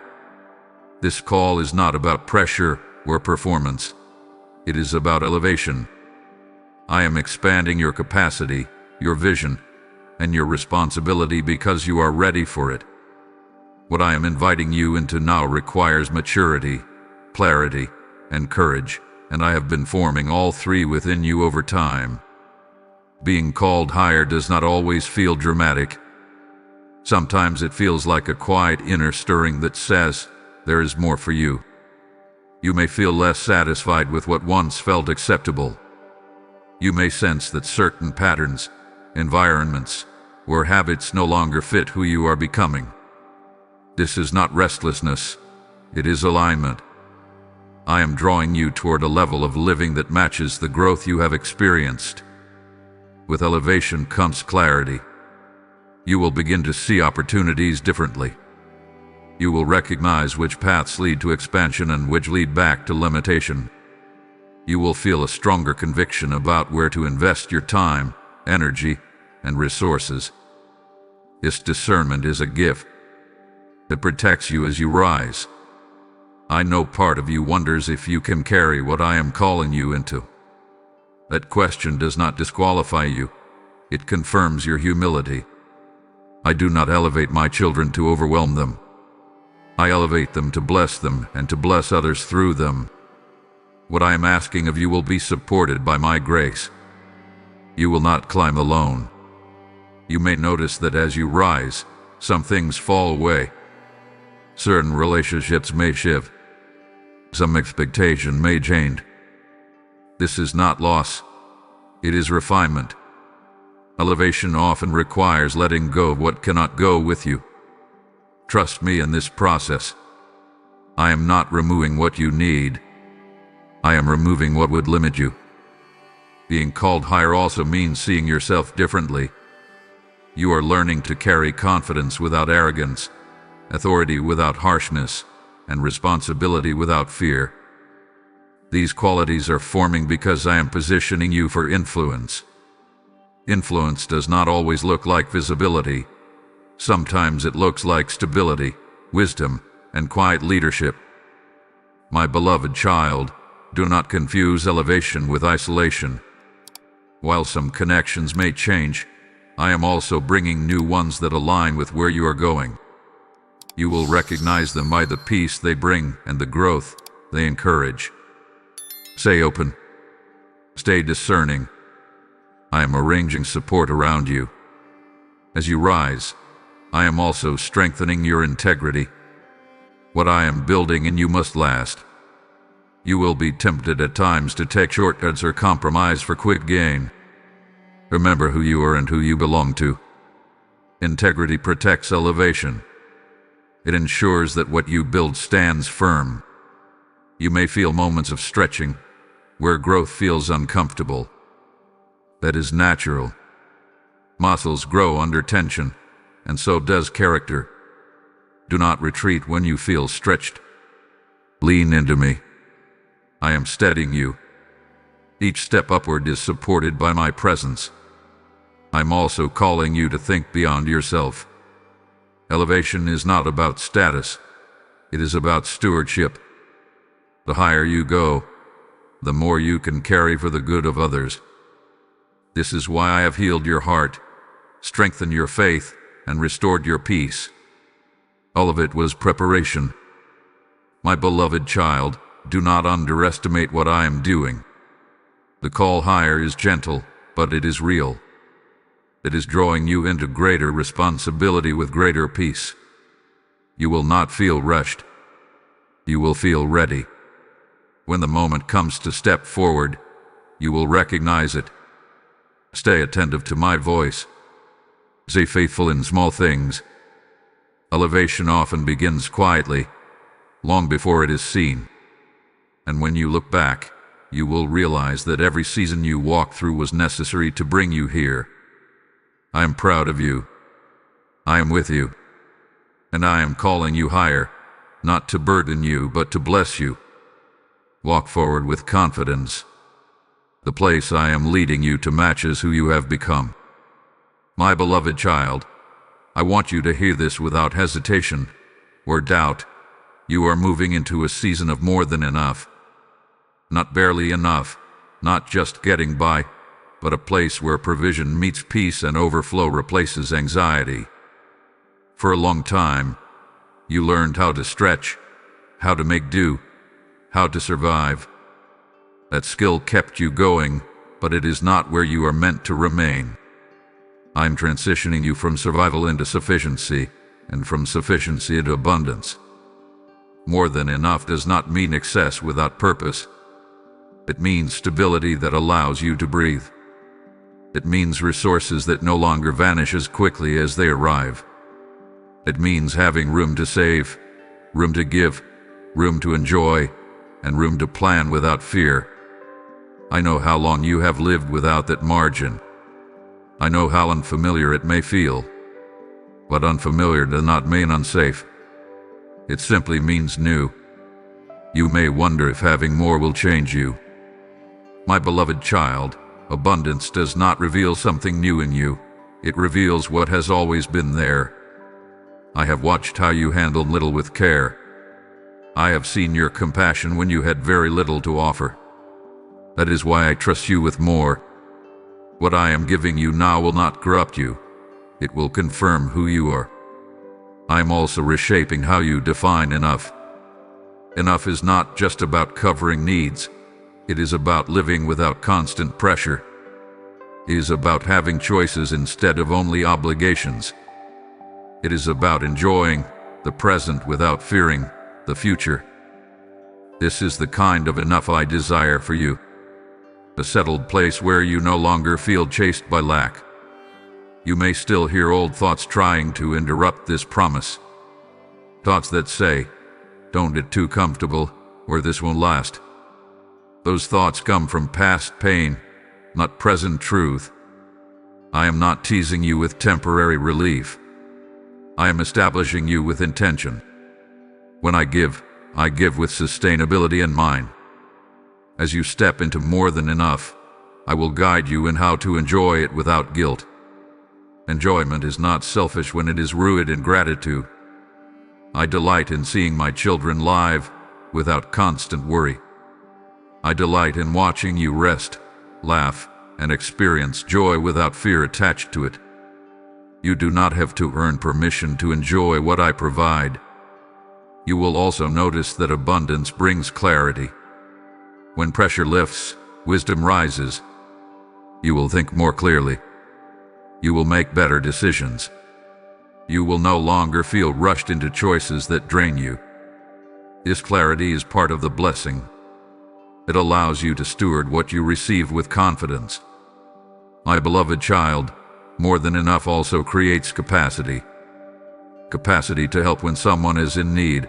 This call is not about pressure or performance. It is about elevation. I am expanding your capacity, your vision, and your responsibility because you are ready for it. What I am inviting you into now requires maturity, clarity, and courage, and I have been forming all three within you over time. Being called higher does not always feel dramatic. Sometimes it feels like a quiet inner stirring that says, there is more for you. You may feel less satisfied with what once felt acceptable. You may sense that certain patterns, environments, or habits no longer fit who you are becoming. This is not restlessness, it is alignment. I am drawing you toward a level of living that matches the growth you have experienced. With elevation comes clarity. You will begin to see opportunities differently. You will recognize which paths lead to expansion and which lead back to limitation. You will feel a stronger conviction about where to invest your time, energy, and resources. This discernment is a gift that protects you as you rise. I know part of you wonders if you can carry what I am calling you into. That question does not disqualify you. It confirms your humility. I do not elevate my children to overwhelm them. I elevate them to bless them and to bless others through them. What I am asking of you will be supported by my grace. You will not climb alone. You may notice that as you rise, some things fall away. Certain relationships may shift. Some expectation may change. This is not loss. It is refinement. Elevation often requires letting go of what cannot go with you. Trust me in this process. I am not removing what you need. I am removing what would limit you. Being called higher also means seeing yourself differently. You are learning to carry confidence without arrogance, authority without harshness, and responsibility without fear. These qualities are forming because I am positioning you for influence. Influence does not always look like visibility. Sometimes it looks like stability, wisdom, and quiet leadership. My beloved child, do not confuse elevation with isolation. While some connections may change, I am also bringing new ones that align with where you are going. You will recognize them by the peace they bring and the growth they encourage. Stay open. Stay discerning. I am arranging support around you. As you rise, I am also strengthening your integrity. What I am building in you must last. You will be tempted at times to take shortcuts or compromise for quick gain. Remember who you are and who you belong to. Integrity protects elevation. It ensures that what you build stands firm. You may feel moments of stretching, where growth feels uncomfortable. That is natural. Muscles grow under tension, and so does character. Do not retreat when you feel stretched. Lean into me. I am steadying you. Each step upward is supported by my presence. I'm also calling you to think beyond yourself. Elevation is not about status. It is about stewardship. The higher you go, the more you can carry for the good of others. This is why I have healed your heart, strengthened your faith, and restored your peace. All of it was preparation. My beloved child, do not underestimate what I am doing. The call higher is gentle, but it is real. It is drawing you into greater responsibility with greater peace. You will not feel rushed. You will feel ready. When the moment comes to step forward, you will recognize it. Stay attentive to my voice. Stay faithful in small things. Elevation often begins quietly, long before it is seen. And when you look back, you will realize that every season you walked through was necessary to bring you here. I am proud of you. I am with you. And I am calling you higher, not to burden you, but to bless you. Walk forward with confidence. The place I am leading you to matches who you have become. My beloved child, I want you to hear this without hesitation or doubt. You are moving into a season of more than enough. Not barely enough, not just getting by, but a place where provision meets peace and overflow replaces anxiety. For a long time, you learned how to stretch, how to make do, how to survive. That skill kept you going, but it is not where you are meant to remain. I'm transitioning you from survival into sufficiency, and from sufficiency into abundance. More than enough does not mean excess without purpose. It means stability that allows you to breathe. It means resources that no longer vanish as quickly as they arrive. It means having room to save, room to give, room to enjoy, and room to plan without fear. I know how long you have lived without that margin. I know how unfamiliar it may feel. But unfamiliar does not mean unsafe. It simply means new. You may wonder if having more will change you. My beloved child, abundance does not reveal something new in you. It reveals what has always been there. I have watched how you handled little with care. I have seen your compassion when you had very little to offer. That is why I trust you with more. What I am giving you now will not corrupt you. It will confirm who you are. I am also reshaping how you define enough. Enough is not just about covering needs. It is about living without constant pressure. It is about having choices instead of only obligations. It is about enjoying the present without fearing the future. This is the kind of enough I desire for you. A settled place where you no longer feel chased by lack. You may still hear old thoughts trying to interrupt this promise. Thoughts that say, "Don't get too comfortable, or this won't last." Those thoughts come from past pain, not present truth. I am not teasing you with temporary relief. I am establishing you with intention. When I give with sustainability in mind. As you step into more than enough, I will guide you in how to enjoy it without guilt. Enjoyment is not selfish when it is rooted in gratitude. I delight in seeing my children live without constant worry. I delight in watching you rest, laugh, and experience joy without fear attached to it. You do not have to earn permission to enjoy what I provide. You will also notice that abundance brings clarity. When pressure lifts, wisdom rises. You will think more clearly. You will make better decisions. You will no longer feel rushed into choices that drain you. This clarity is part of the blessing. It allows you to steward what you receive with confidence. My beloved child, more than enough also creates capacity. Capacity to help when someone is in need.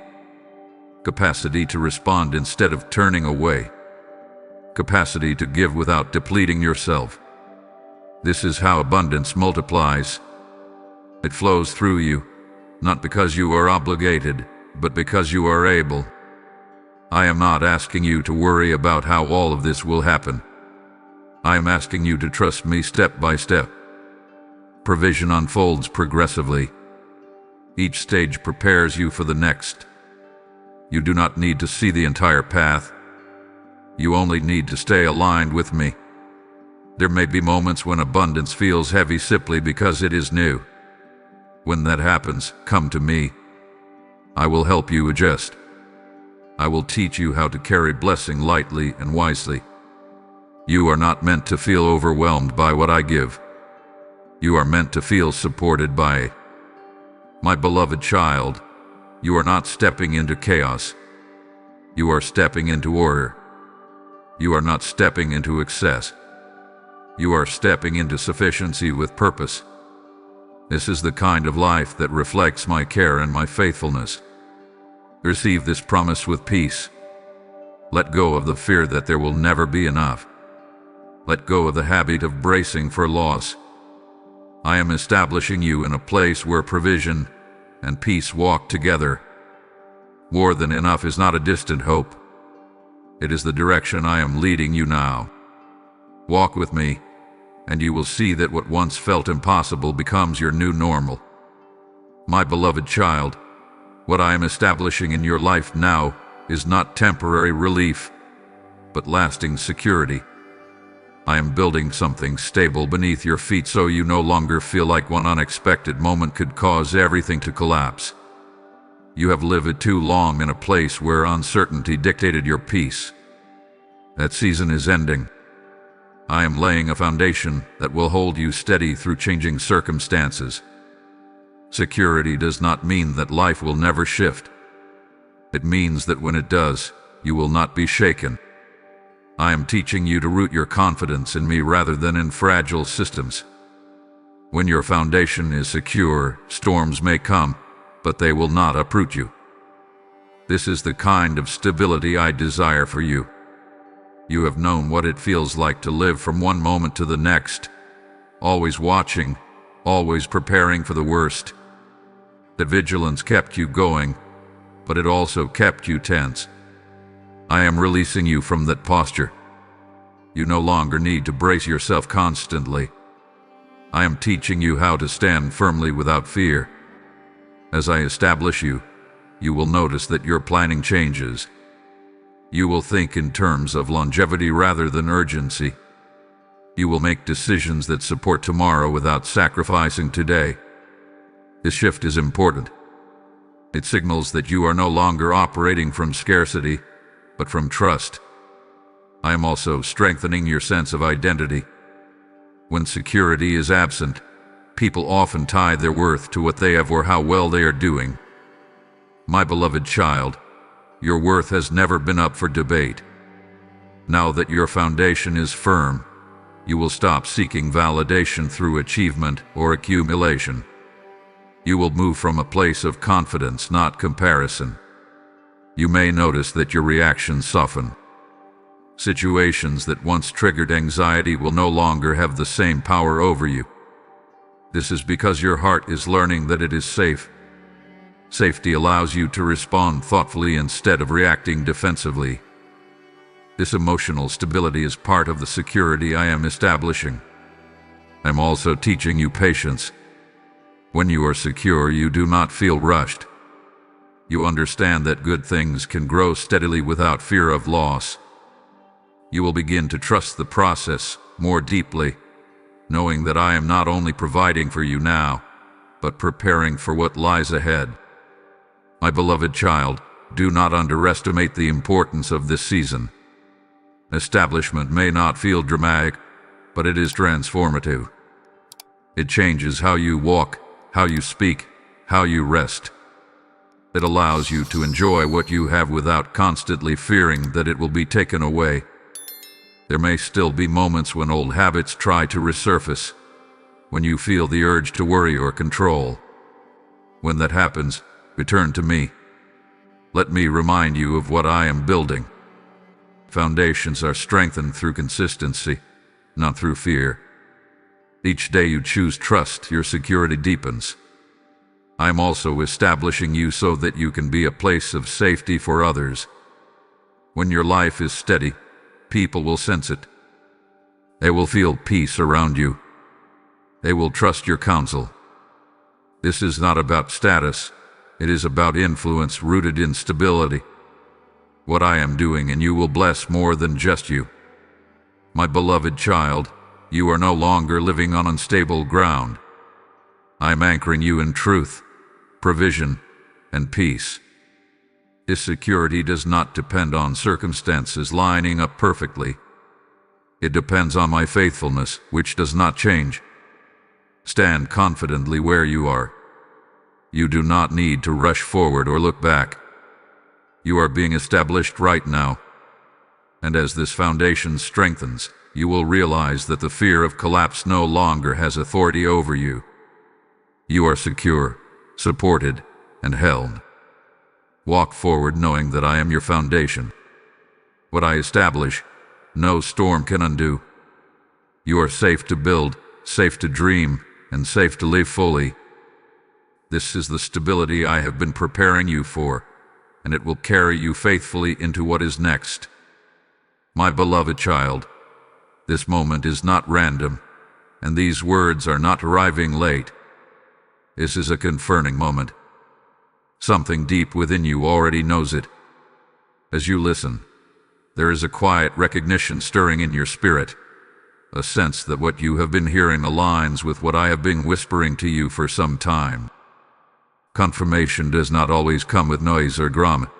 Capacity to respond instead of turning away. Capacity to give without depleting yourself. This is how abundance multiplies. It flows through you, not because you are obligated, but because you are able. I am not asking you to worry about how all of this will happen. I am asking you to trust me step by step. Provision unfolds progressively. Each stage prepares you for the next. You do not need to see the entire path. You only need to stay aligned with me. There may be moments when abundance feels heavy simply because it is new. When that happens, come to me. I will help you adjust. I will teach you how to carry blessing lightly and wisely. You are not meant to feel overwhelmed by what I give. You are meant to feel supported by my beloved child. You are not stepping into chaos. You are stepping into order. You are not stepping into excess. You are stepping into sufficiency with purpose. This is the kind of life that reflects my care and my faithfulness. Receive this promise with peace. Let go of the fear that there will never be enough. Let go of the habit of bracing for loss. I am establishing you in a place where provision and peace walk together. More than enough is not a distant hope. It is the direction I am leading you now. Walk with me, and you will see that what once felt impossible becomes your new normal. My beloved child, what I am establishing in your life now is not temporary relief, but lasting security. I am building something stable beneath your feet so you no longer feel like one unexpected moment could cause everything to collapse. You have lived too long in a place where uncertainty dictated your peace. That season is ending. I am laying a foundation that will hold you steady through changing circumstances. Security does not mean that life will never shift. It means that when it does, you will not be shaken. I am teaching you to root your confidence in me rather than in fragile systems. When your foundation is secure, storms may come, but they will not uproot you. This is the kind of stability I desire for you. You have known what it feels like to live from one moment to the next, always watching, always preparing for the worst. That vigilance kept you going, but it also kept you tense. I am releasing you from that posture. You no longer need to brace yourself constantly. I am teaching you how to stand firmly without fear. As I establish you, you will notice that your planning changes. You will think in terms of longevity rather than urgency. You will make decisions that support tomorrow without sacrificing today. This shift is important. It signals that you are no longer operating from scarcity, but from trust. I am also strengthening your sense of identity. When security is absent, people often tie their worth to what they have or how well they are doing. My beloved child, your worth has never been up for debate. Now that your foundation is firm, you will stop seeking validation through achievement or accumulation. You will move from a place of confidence, not comparison. You may notice that your reactions soften. Situations that once triggered anxiety will no longer have the same power over you. This is because your heart is learning that it is safe. Safety allows you to respond thoughtfully instead of reacting defensively. This emotional stability is part of the security I am establishing. I'm also teaching you patience. When you are secure, you do not feel rushed. You understand that good things can grow steadily without fear of loss. You will begin to trust the process more deeply, knowing that I am not only providing for you now, but preparing for what lies ahead. My beloved child, do not underestimate the importance of this season. Establishment may not feel dramatic, but it is transformative. It changes how you walk, how you speak, how you rest. It allows you to enjoy what you have without constantly fearing that it will be taken away. There may still be moments when old habits try to resurface, when you feel the urge to worry or control. When that happens, return to me. Let me remind you of what I am building. Foundations are strengthened through consistency, not through fear. Each day you choose trust, your security deepens. I am also establishing you so that you can be a place of safety for others. When your life is steady, people will sense it. They will feel peace around you. They will trust your counsel. This is not about status. It is about influence rooted in stability. What I am doing and you will bless more than just you. My beloved child, you are no longer living on unstable ground. I am anchoring you in truth, provision, and peace. This security does not depend on circumstances lining up perfectly. It depends on my faithfulness, which does not change. Stand confidently where you are. You do not need to rush forward or look back. You are being established right now. And as this foundation strengthens, you will realize that the fear of collapse no longer has authority over you. You are secure, supported, and held. Walk forward knowing that I am your foundation. What I establish, no storm can undo. You are safe to build, safe to dream, and safe to live fully. This is the stability I have been preparing you for, and it will carry you faithfully into what is next. My beloved child, this moment is not random, and these words are not arriving late. This is a confirming moment. Something deep within you already knows it. As you listen, there is a quiet recognition stirring in your spirit, a sense that what you have been hearing aligns with what I have been whispering to you for some time. Confirmation does not always come with noise or drama.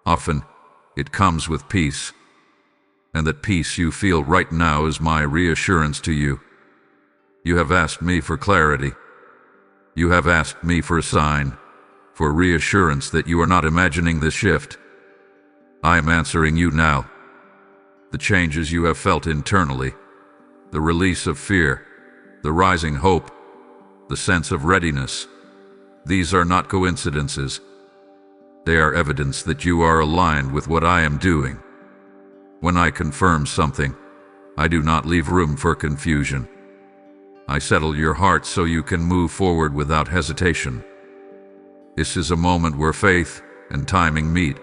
Often, it comes with peace. And that peace you feel right now is my reassurance to you. You have asked me for clarity. You have asked me for a sign, for reassurance that you are not imagining this shift. I am answering you now. The changes you have felt internally, the release of fear, the rising hope, the sense of readiness, these are not coincidences. They are evidence that you are aligned with what I am doing. When I confirm something, I do not leave room for confusion. I settle your heart so you can move forward without hesitation. This is a moment where faith and timing meet.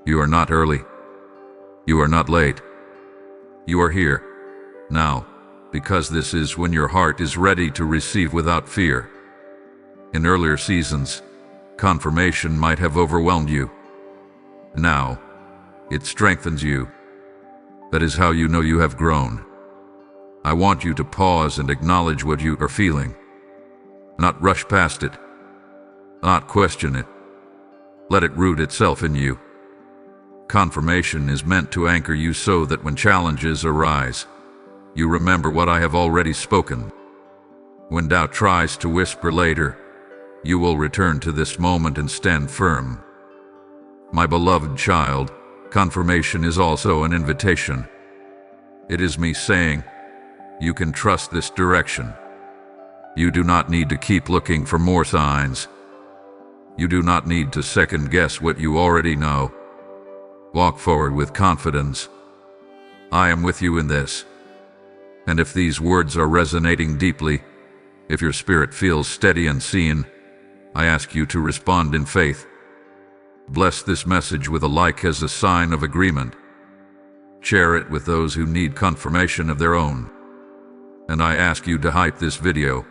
You are not early. You are not late. You are here, now, because this is when your heart is ready to receive without fear. In earlier seasons, confirmation might have overwhelmed you. Now, it strengthens you. That is how you know you have grown. I want you to pause and acknowledge what you are feeling. Not rush past it. Not question it. Let it root itself in you. Confirmation is meant to anchor you so that when challenges arise, you remember what I have already spoken. When doubt tries to whisper later, you will return to this moment and stand firm. My beloved child, confirmation is also an invitation. It is me saying, you can trust this direction. You do not need to keep looking for more signs. You do not need to second guess what you already know. Walk forward with confidence. I am with you in this. And if these words are resonating deeply, if your spirit feels steady and seen, I ask you to respond in faith. Bless this message with a like as a sign of agreement. Share it with those who need confirmation of their own. And I ask you to hype this video,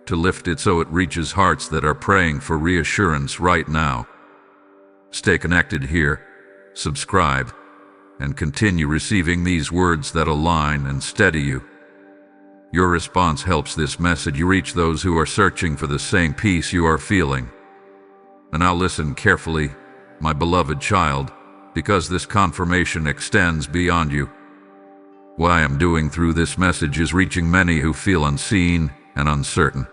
to lift it so it reaches hearts that are praying for reassurance right now. Stay connected here, subscribe, and continue receiving these words that align and steady you. Your response helps this message reach those who are searching for the same peace you are feeling. And now listen carefully, my beloved child, because this confirmation extends beyond you. What I am doing through this message is reaching many who feel unseen and uncertain.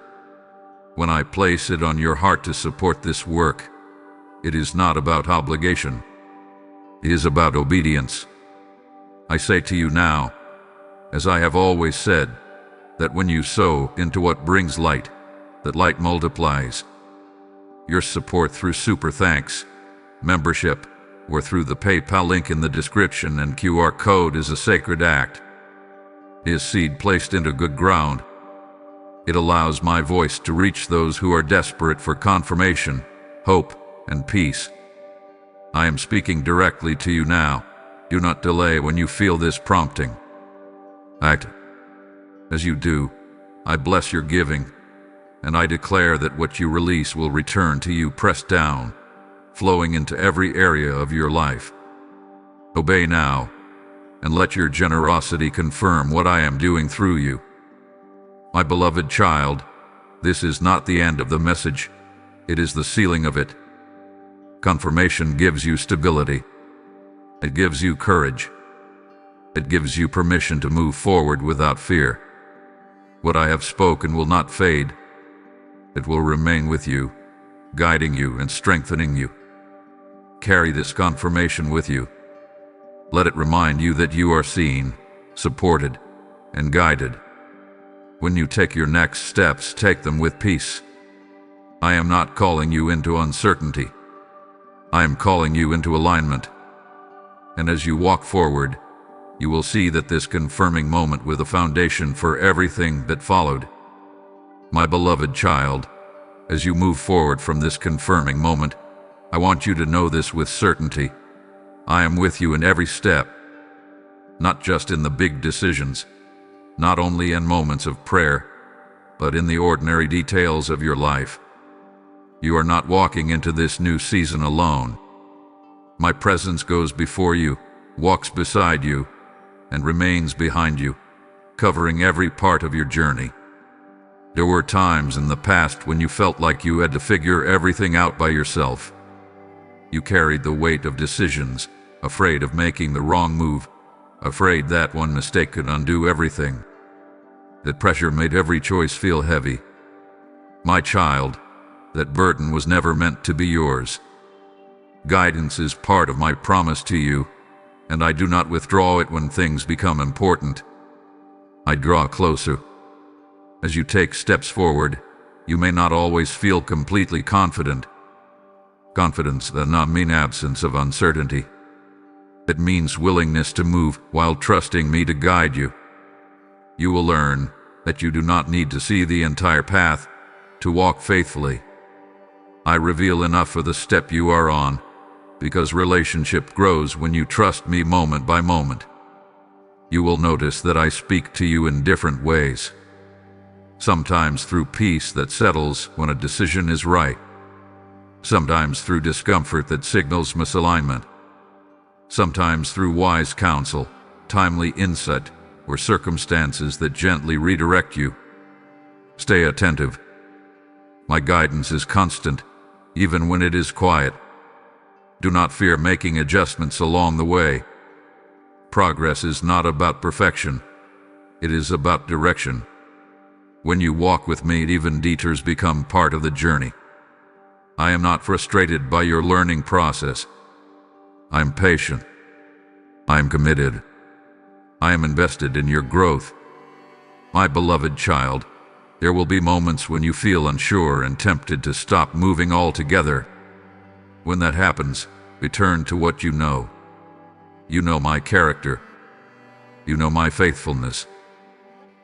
When I place it on your heart to support this work, it is not about obligation. It is about obedience. I say to you now, as I have always said, that when you sow into what brings light, that light multiplies. Your support through Super Thanks, membership, or through the PayPal link in the description and QR code is a sacred act. It is seed placed into good ground. It allows my voice to reach those who are desperate for confirmation, hope, and peace. I am speaking directly to you now. Do not delay when you feel this prompting. Act. As you do, I bless your giving, and I declare that what you release will return to you pressed down, flowing into every area of your life. Obey now, and let your generosity confirm what I am doing through you. My beloved child, this is not the end of the message, it is the sealing of it. Confirmation gives you stability. It gives you courage. It gives you permission to move forward without fear. What I have spoken will not fade. It will remain with you, guiding you and strengthening you. Carry this confirmation with you. Let it remind you that you are seen, supported, and guided. When you take your next steps, take them with peace. I am not calling you into uncertainty. I am calling you into alignment. And as you walk forward, you will see that this confirming moment with a foundation for everything that followed. My beloved child, as you move forward from this confirming moment, I want you to know this with certainty. I am with you in every step, not just in the big decisions, not only in moments of prayer, but in the ordinary details of your life. You are not walking into this new season alone. My presence goes before you, walks beside you, and remains behind you, covering every part of your journey. There were times in the past when you felt like you had to figure everything out by yourself. You carried the weight of decisions, afraid of making the wrong move, afraid that one mistake could undo everything. That pressure made every choice feel heavy. My child, that burden was never meant to be yours. Guidance is part of my promise to you, and I do not withdraw it when things become important. I draw closer. As you take steps forward, you may not always feel completely confident. Confidence does not mean absence of uncertainty. It means willingness to move while trusting me to guide you. You will learn that you do not need to see the entire path to walk faithfully. I reveal enough for the step you are on, because relationship grows when you trust me moment by moment. You will notice that I speak to you in different ways. Sometimes through peace that settles when a decision is right. Sometimes through discomfort that signals misalignment. Sometimes through wise counsel, timely insight, or circumstances that gently redirect you. Stay attentive. My guidance is constant, even when it is quiet. Do not fear making adjustments along the way. Progress is not about perfection. It is about direction. When you walk with me, even detours become part of the journey. I am not frustrated by your learning process. I am patient. I am committed. I am invested in your growth. My beloved child, there will be moments when you feel unsure and tempted to stop moving altogether. When that happens, return to what you know. You know my character. You know my faithfulness.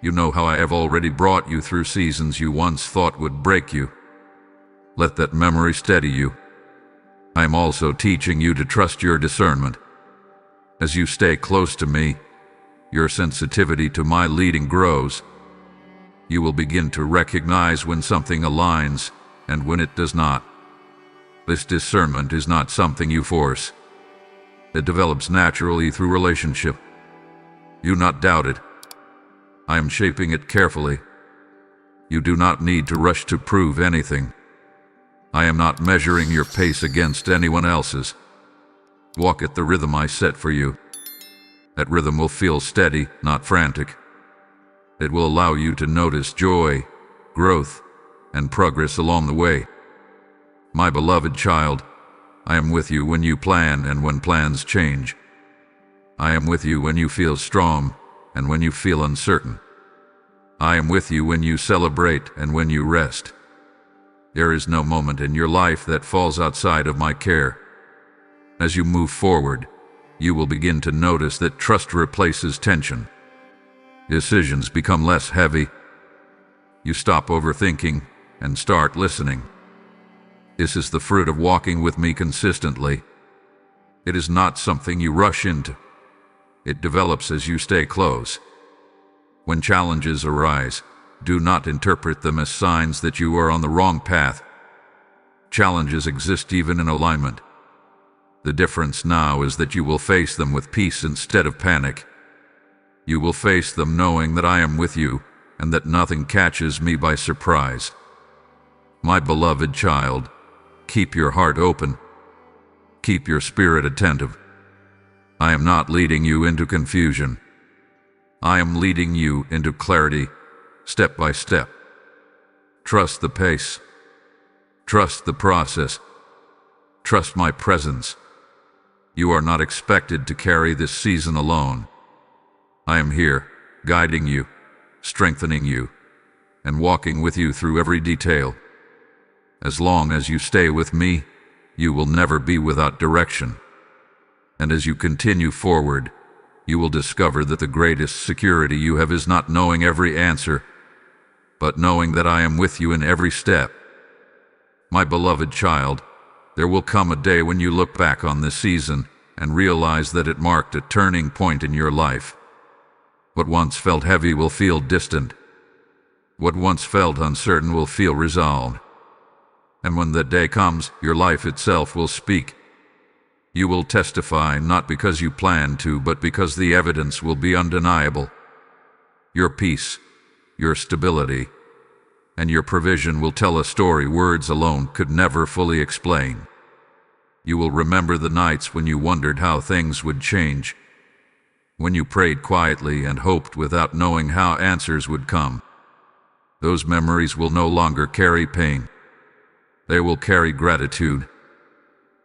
You know how I have already brought you through seasons you once thought would break you. Let that memory steady you. I am also teaching you to trust your discernment. As you stay close to me, your sensitivity to my leading grows. You will begin to recognize when something aligns and when it does not. This discernment is not something you force. It develops naturally through relationship. Do not doubt it. I am shaping it carefully. You do not need to rush to prove anything. I am not measuring your pace against anyone else's. Walk at the rhythm I set for you. That rhythm will feel steady, not frantic. It will allow you to notice joy, growth, and progress along the way. My beloved child, I am with you when you plan and when plans change. I am with you when you feel strong and when you feel uncertain. I am with you when you celebrate and when you rest. There is no moment in your life that falls outside of my care. As you move forward, you will begin to notice that trust replaces tension. Decisions become less heavy. You stop overthinking and start listening. This is the fruit of walking with me consistently. It is not something you rush into. It develops as you stay close. When challenges arise, do not interpret them as signs that you are on the wrong path. Challenges exist even in alignment. The difference now is that you will face them with peace instead of panic. You will face them knowing that I am with you and that nothing catches me by surprise. My beloved child, keep your heart open. Keep your spirit attentive. I am not leading you into confusion. I am leading you into clarity, step by step. Trust the pace. Trust the process. Trust my presence. You are not expected to carry this season alone. I am here, guiding you, strengthening you, and walking with you through every detail. As long as you stay with me, you will never be without direction. And as you continue forward, you will discover that the greatest security you have is not knowing every answer, but knowing that I am with you in every step. My beloved child, there will come a day when you look back on this season and realize that it marked a turning point in your life. What once felt heavy will feel distant. What once felt uncertain will feel resolved. And when that day comes, your life itself will speak. You will testify not because you plan to, but because the evidence will be undeniable. Your peace, your stability, and your provision will tell a story words alone could never fully explain. You will remember the nights when you wondered how things would change, when you prayed quietly and hoped without knowing how answers would come. Those memories will no longer carry pain. They will carry gratitude.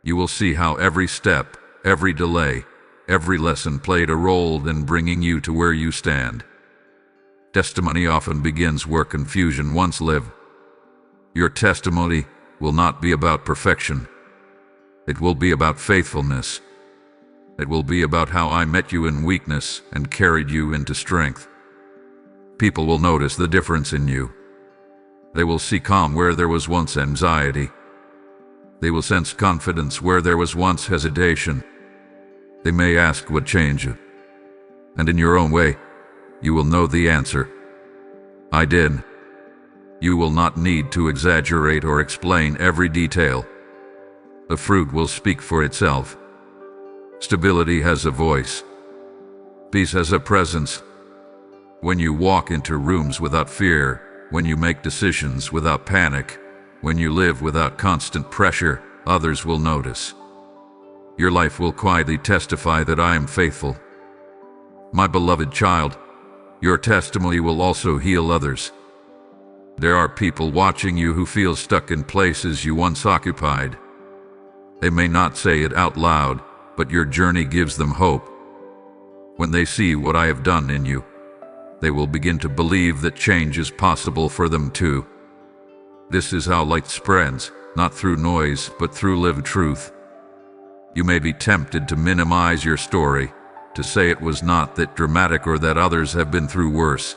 You will see how every step, every delay, every lesson played a role in bringing you to where you stand. Testimony often begins where confusion once lived. Your testimony will not be about perfection. It will be about faithfulness. It will be about how I met you in weakness and carried you into strength. People will notice the difference in you. They will see calm where there was once anxiety. They will sense confidence where there was once hesitation. They may ask what changed. And in your own way, you will know the answer. I did. You will not need to exaggerate or explain every detail. The fruit will speak for itself. Stability has a voice. Peace has a presence. When you walk into rooms without fear, when you make decisions without panic, when you live without constant pressure, others will notice. Your life will quietly testify that I am faithful. My beloved child, your testimony will also heal others. There are people watching you who feel stuck in places you once occupied. They may not say it out loud, but your journey gives them hope. When they see what I have done in you, they will begin to believe that change is possible for them too. This is how light spreads, not through noise, but through lived truth. You may be tempted to minimize your story, to say it was not that dramatic or that others have been through worse.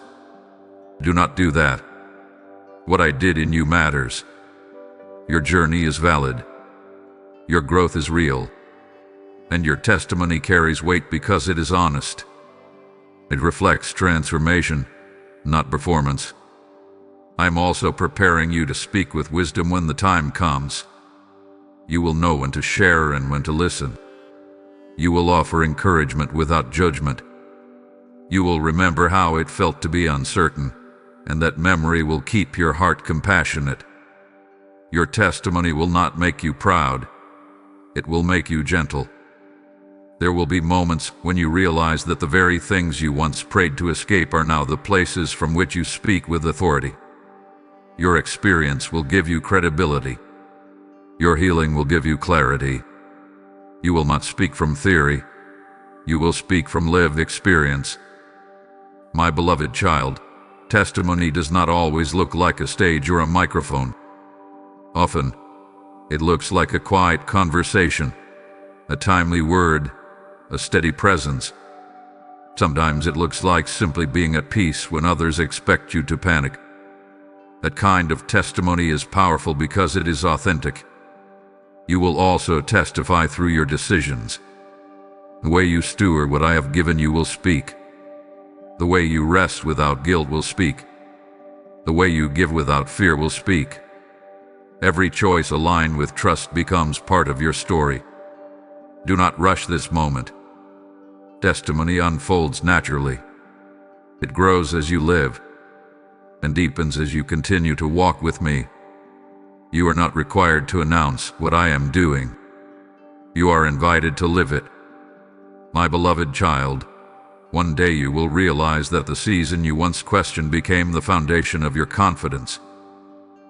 Do not do that. What I did in you matters. Your journey is valid. Your growth is real. And your testimony carries weight because it is honest. It reflects transformation, not performance. I'm also preparing you to speak with wisdom when the time comes. You will know when to share and when to listen. You will offer encouragement without judgment. You will remember how it felt to be uncertain, and that memory will keep your heart compassionate. Your testimony will not make you proud. It will make you gentle. There will be moments when you realize that the very things you once prayed to escape are now the places from which you speak with authority. Your experience will give you credibility. Your healing will give you clarity. You will not speak from theory. You will speak from lived experience. My beloved child, testimony does not always look like a stage or a microphone. Often, it looks like a quiet conversation, a timely word, a steady presence. Sometimes it looks like simply being at peace when others expect you to panic. That kind of testimony is powerful because it is authentic. You will also testify through your decisions. The way you steward what I have given you will speak. The way you rest without guilt will speak. The way you give without fear will speak. Every choice aligned with trust becomes part of your story. Do not rush this moment. Testimony unfolds naturally. It grows as you live and deepens as you continue to walk with me. You are not required to announce what I am doing. You are invited to live it. My beloved child, one day you will realize that the season you once questioned became the foundation of your confidence.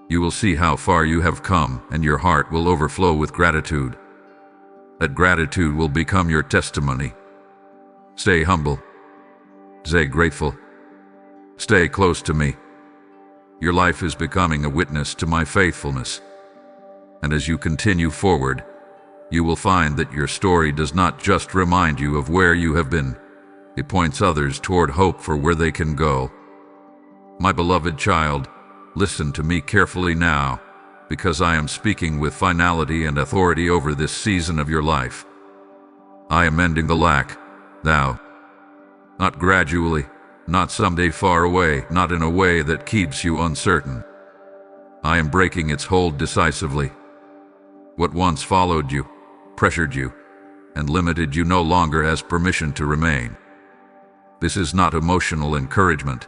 You will see how far you have come, and your heart will overflow with gratitude. That gratitude will become your testimony. Stay humble. Stay grateful. Stay close to me. Your life is becoming a witness to my faithfulness. And as you continue forward, you will find that your story does not just remind you of where you have been. It points others toward hope for where they can go. My beloved child, listen to me carefully now, because I am speaking with finality and authority over this season of your life. I am ending the lack, now. Not gradually, not someday far away, not in a way that keeps you uncertain. I am breaking its hold decisively. What once followed you, pressured you, and limited you no longer has permission to remain. This is not emotional encouragement.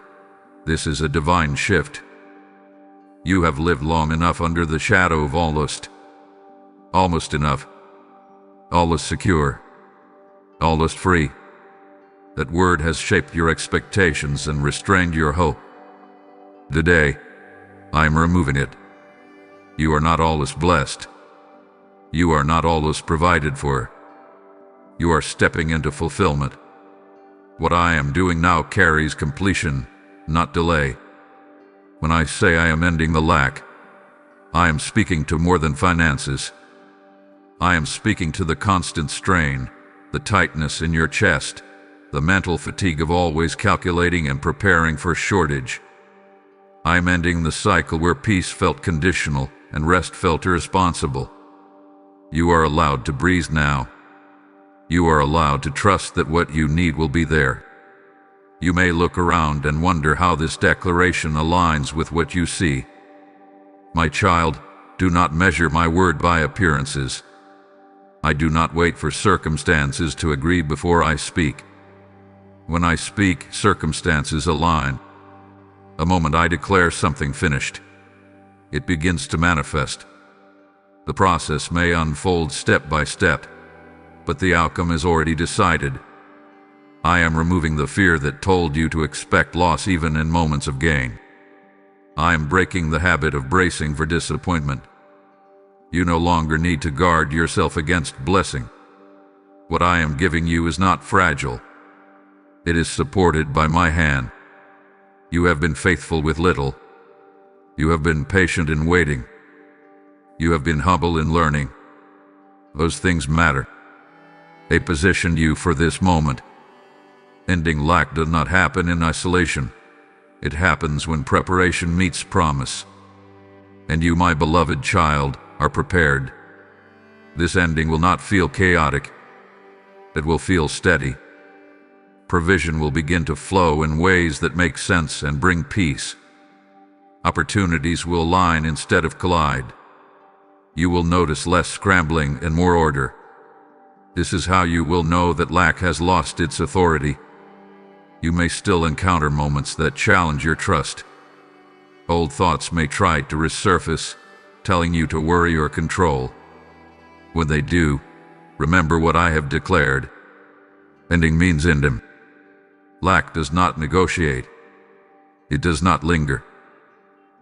This is a divine shift. You have lived long enough under the shadow of almost. Almost enough. Almost secure. Almost free. That word has shaped your expectations and restrained your hope. Today, I am removing it. You are not always blessed. You are not always provided for. You are stepping into fulfillment. What I am doing now carries completion, not delay. When I say I am ending the lack, I am speaking to more than finances. I am speaking to the constant strain, the tightness in your chest, the mental fatigue of always calculating and preparing for shortage. I am ending the cycle where peace felt conditional and rest felt irresponsible. You are allowed to breathe now. You are allowed to trust that what you need will be there. You may look around and wonder how this declaration aligns with what you see. My child, do not measure my word by appearances. I do not wait for circumstances to agree before I speak. When I speak, circumstances align. The moment I declare something finished, it begins to manifest. The process may unfold step by step, but the outcome is already decided. I am removing the fear that told you to expect loss even in moments of gain. I am breaking the habit of bracing for disappointment. You no longer need to guard yourself against blessing. What I am giving you is not fragile. It is supported by my hand. You have been faithful with little. You have been patient in waiting. You have been humble in learning. Those things matter. They positioned you for this moment. Ending lack does not happen in isolation. It happens when preparation meets promise. And you, my beloved child, are prepared. This ending will not feel chaotic. It will feel steady. Provision will begin to flow in ways that make sense and bring peace. Opportunities will align instead of collide. You will notice less scrambling and more order. This is how you will know that lack has lost its authority. You may still encounter moments that challenge your trust. Old thoughts may try to resurface, telling you to worry or control. When they do, remember what I have declared. Ending means ending. Lack does not negotiate. It does not linger.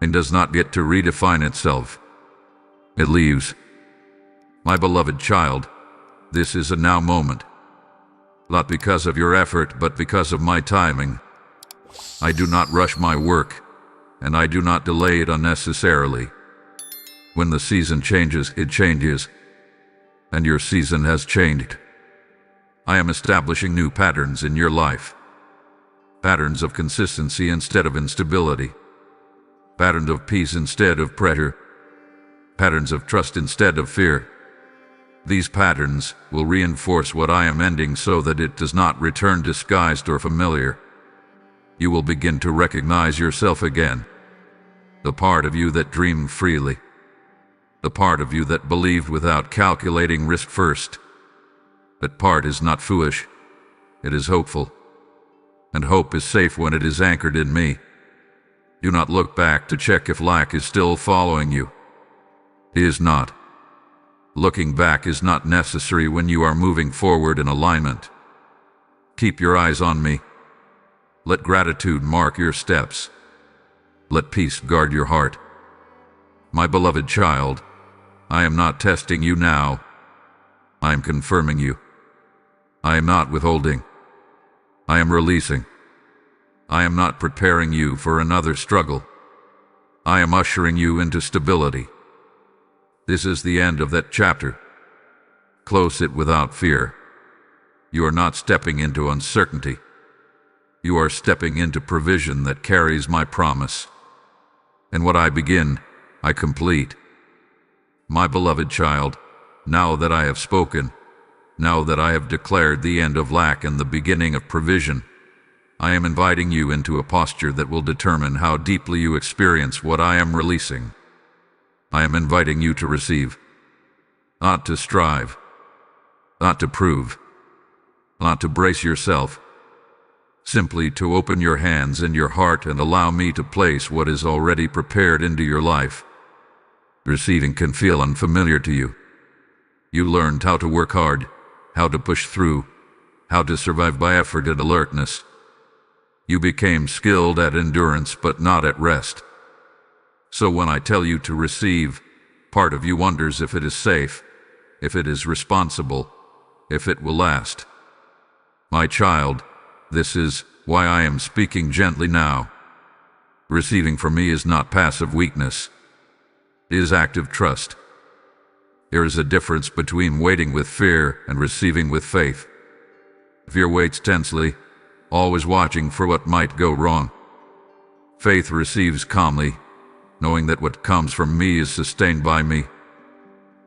and does not get to redefine itself. It leaves. My beloved child, this is a now moment. Not because of your effort, but because of my timing. I do not rush my work, and I do not delay it unnecessarily. When the season changes, it changes, and your season has changed. I am establishing new patterns in your life. Patterns of consistency instead of instability. Patterns of peace instead of pressure. Patterns of trust instead of fear. These patterns will reinforce what I am ending so that it does not return disguised or familiar. You will begin to recognize yourself again. The part of you that dreamed freely. The part of you that believed without calculating risk first. That part is not foolish. It is hopeful. And hope is safe when it is anchored in me. Do not look back to check if lack is still following you. It is not. Looking back is not necessary when you are moving forward in alignment. Keep your eyes on me. Let gratitude mark your steps. Let peace guard your heart. My beloved child, I am not testing you now. I am confirming you. I am not withholding. I am releasing. I am not preparing you for another struggle. I am ushering you into stability. This is the end of that chapter. Close it without fear. You are not stepping into uncertainty. You are stepping into provision that carries my promise. And what I begin, I complete. My beloved child, now that I have spoken, now that I have declared the end of lack and the beginning of provision, I am inviting you into a posture that will determine how deeply you experience what I am releasing. I am inviting you to receive, not to strive, not to prove, not to brace yourself, simply to open your hands and your heart and allow me to place what is already prepared into your life. Receiving can feel unfamiliar to you. You learned how to work hard, how to push through, how to survive by effort and alertness. You became skilled at endurance but not at rest. So when I tell you to receive, part of you wonders if it is safe, if it is responsible, if it will last. My child, this is why I am speaking gently now. Receiving from me is not passive weakness. It is active trust. There is a difference between waiting with fear and receiving with faith. Fear waits tensely, always watching for what might go wrong. Faith receives calmly, knowing that what comes from me is sustained by me.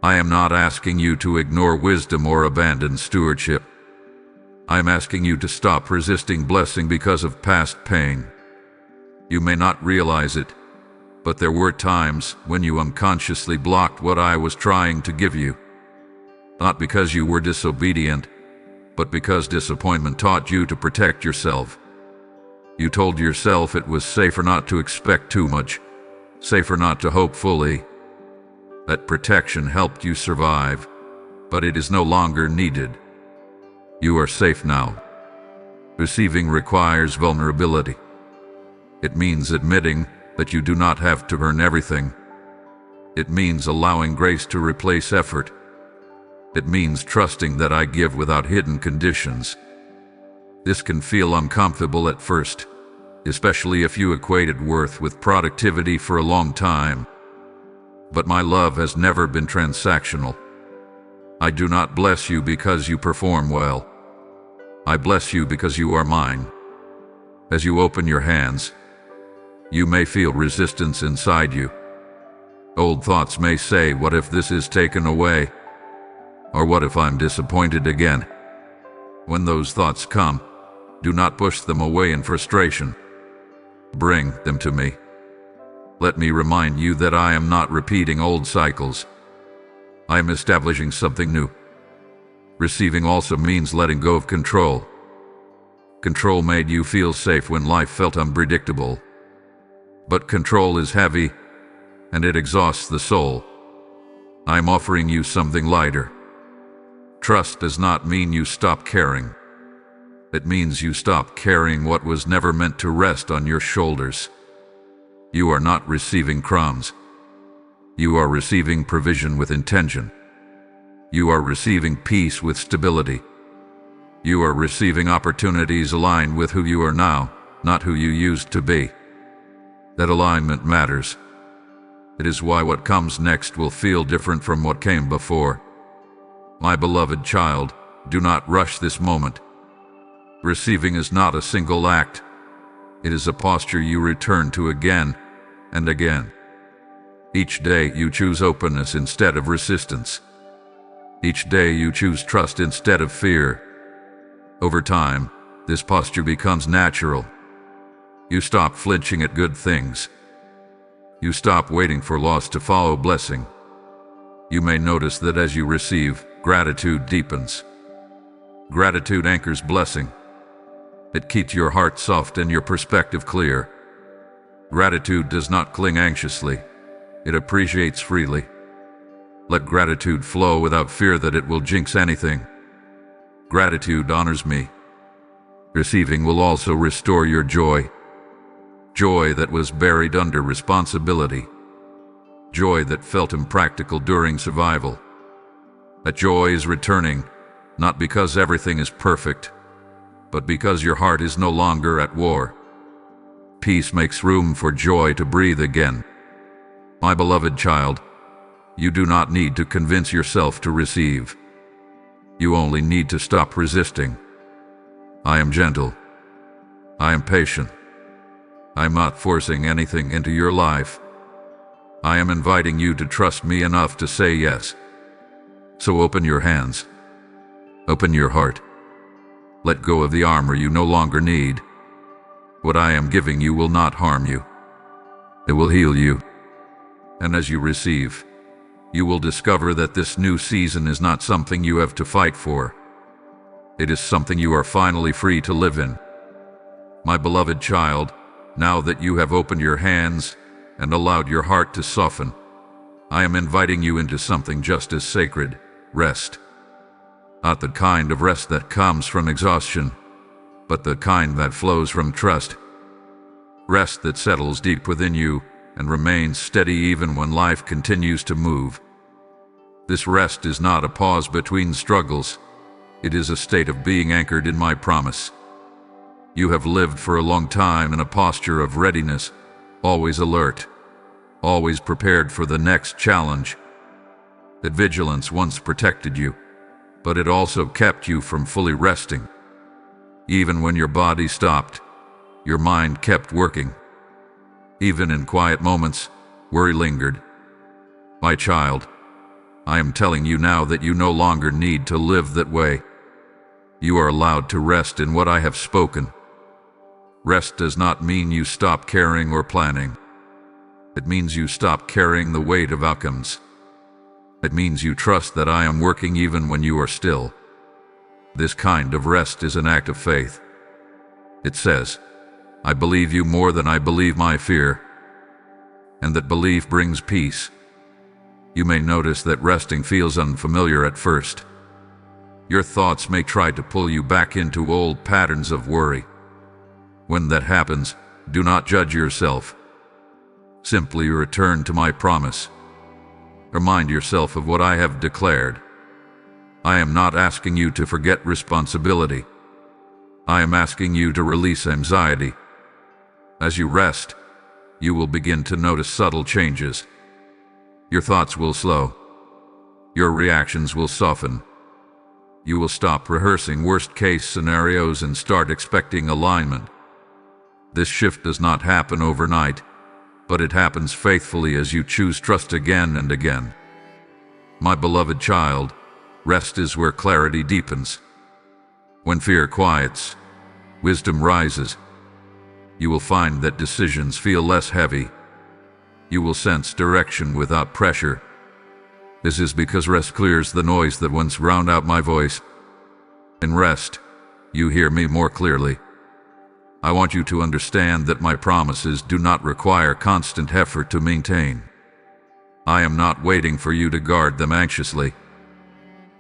I am not asking you to ignore wisdom or abandon stewardship. I am asking you to stop resisting blessing because of past pain. You may not realize it, but there were times when you unconsciously blocked what I was trying to give you. Not because you were disobedient, but because disappointment taught you to protect yourself. You told yourself it was safer not to expect too much, safer not to hope fully. That protection helped you survive, but it is no longer needed. You are safe now. Receiving requires vulnerability. It means admitting that you do not have to earn everything. It means allowing grace to replace effort. It means trusting that I give without hidden conditions. This can feel uncomfortable at first, especially if you equated worth with productivity for a long time. But my love has never been transactional. I do not bless you because you perform well. I bless you because you are mine. As you open your hands, you may feel resistance inside you. Old thoughts may say, what if this is taken away? Or what if I'm disappointed again? When those thoughts come, do not push them away in frustration. Bring them to me. Let me remind you that I am not repeating old cycles. I am establishing something new. Receiving also means letting go of control. Control made you feel safe when life felt unpredictable. But control is heavy, and it exhausts the soul. I'm offering you something lighter. Trust does not mean you stop caring. It means you stop carrying what was never meant to rest on your shoulders. You are not receiving crumbs. You are receiving provision with intention. You are receiving peace with stability. You are receiving opportunities aligned with who you are now, not who you used to be. That alignment matters. It is why what comes next will feel different from what came before. My beloved child, do not rush this moment. Receiving is not a single act. It is a posture you return to again and again. Each day you choose openness instead of resistance. Each day you choose trust instead of fear. Over time, this posture becomes natural. You stop flinching at good things. You stop waiting for loss to follow blessing. You may notice that as you receive, gratitude deepens. Gratitude anchors blessing. It keeps your heart soft and your perspective clear. Gratitude does not cling anxiously. It appreciates freely. Let gratitude flow without fear that it will jinx anything. Gratitude honors me. Receiving will also restore your joy. Joy that was buried under responsibility. Joy that felt impractical during survival. That joy is returning, not because everything is perfect, but because your heart is no longer at war. Peace makes room for joy to breathe again. My beloved child, you do not need to convince yourself to receive. You only need to stop resisting. I am gentle. I am patient. I am not forcing anything into your life. I am inviting you to trust me enough to say yes. So open your hands. Open your heart. Let go of the armor you no longer need. What I am giving you will not harm you. It will heal you. And as you receive, you will discover that this new season is not something you have to fight for. It is something you are finally free to live in. My beloved child, now that you have opened your hands and allowed your heart to soften, I am inviting you into something just as sacred: rest. Not the kind of rest that comes from exhaustion, but the kind that flows from trust. Rest that settles deep within you and remains steady even when life continues to move. This rest is not a pause between struggles. It is a state of being anchored in my promise. You have lived for a long time in a posture of readiness, always alert, always prepared for the next challenge. That vigilance once protected you, but it also kept you from fully resting. Even when your body stopped, your mind kept working. Even in quiet moments, worry lingered. My child, I am telling you now that you no longer need to live that way. You are allowed to rest in what I have spoken. Rest does not mean you stop caring or planning. It means you stop carrying the weight of outcomes. It means you trust that I am working even when you are still. This kind of rest is an act of faith. It says, I believe you more than I believe my fear. And that belief brings peace. You may notice that resting feels unfamiliar at first. Your thoughts may try to pull you back into old patterns of worry. When that happens, do not judge yourself. Simply return to my promise. Remind yourself of what I have declared. I am not asking you to forget responsibility. I am asking you to release anxiety. As you rest, you will begin to notice subtle changes. Your thoughts will slow. Your reactions will soften. You will stop rehearsing worst-case scenarios and start expecting alignment. This shift does not happen overnight, but it happens faithfully as you choose trust again and again. My beloved child, rest is where clarity deepens. When fear quiets, wisdom rises. You will find that decisions feel less heavy. You will sense direction without pressure. This is because rest clears the noise that once drowned out my voice. In rest, you hear me more clearly. I want you to understand that my promises do not require constant effort to maintain. I am not waiting for you to guard them anxiously.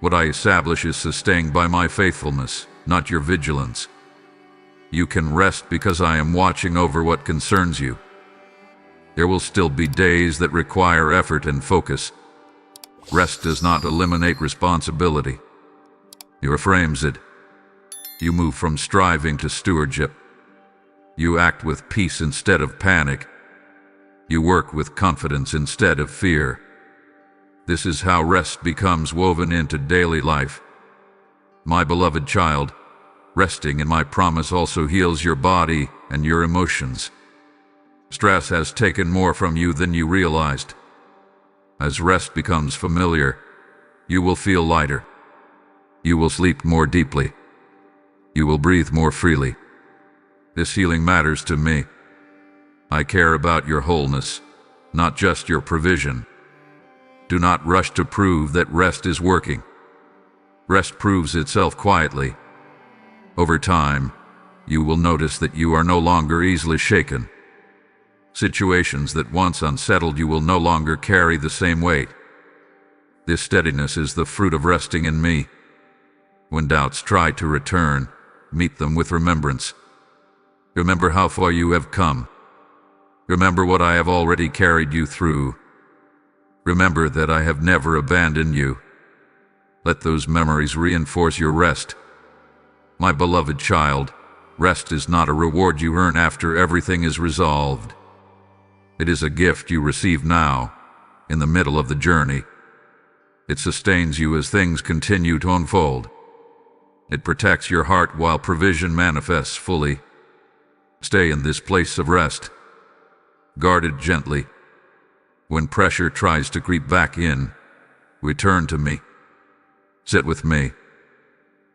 What I establish is sustained by my faithfulness, not your vigilance. You can rest because I am watching over what concerns you. There will still be days that require effort and focus. Rest does not eliminate responsibility. It reframes it. You move from striving to stewardship. You act with peace instead of panic. You work with confidence instead of fear. This is how rest becomes woven into daily life. My beloved child, resting in my promise also heals your body and your emotions. Stress has taken more from you than you realized. As rest becomes familiar, you will feel lighter. You will sleep more deeply. You will breathe more freely. This healing matters to me. I care about your wholeness, not just your provision. Do not rush to prove that rest is working. Rest proves itself quietly. Over time, you will notice that you are no longer easily shaken. Situations that once unsettled you will no longer carry the same weight. This steadiness is the fruit of resting in me. When doubts try to return, meet them with remembrance. Remember how far you have come. Remember what I have already carried you through. Remember that I have never abandoned you. Let those memories reinforce your rest. My beloved child, rest is not a reward you earn after everything is resolved. It is a gift you receive now, in the middle of the journey. It sustains you as things continue to unfold. It protects your heart while provision manifests fully. Stay in this place of rest. Guard it gently. When pressure tries to creep back in, return to me. Sit with me.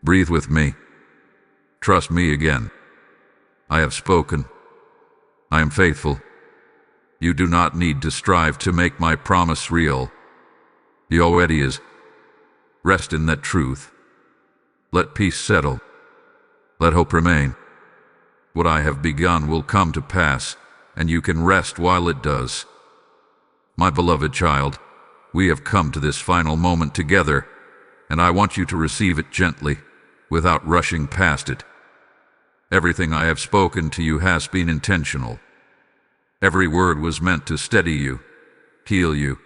Breathe with me. Trust me again. I have spoken. I am faithful. You do not need to strive to make my promise real. He already is. Rest in that truth. Let peace settle. Let hope remain. What I have begun will come to pass, and you can rest while it does. My beloved child, we have come to this final moment together, and I want you to receive it gently, without rushing past it. Everything I have spoken to you has been intentional. Every word was meant to steady you, heal you,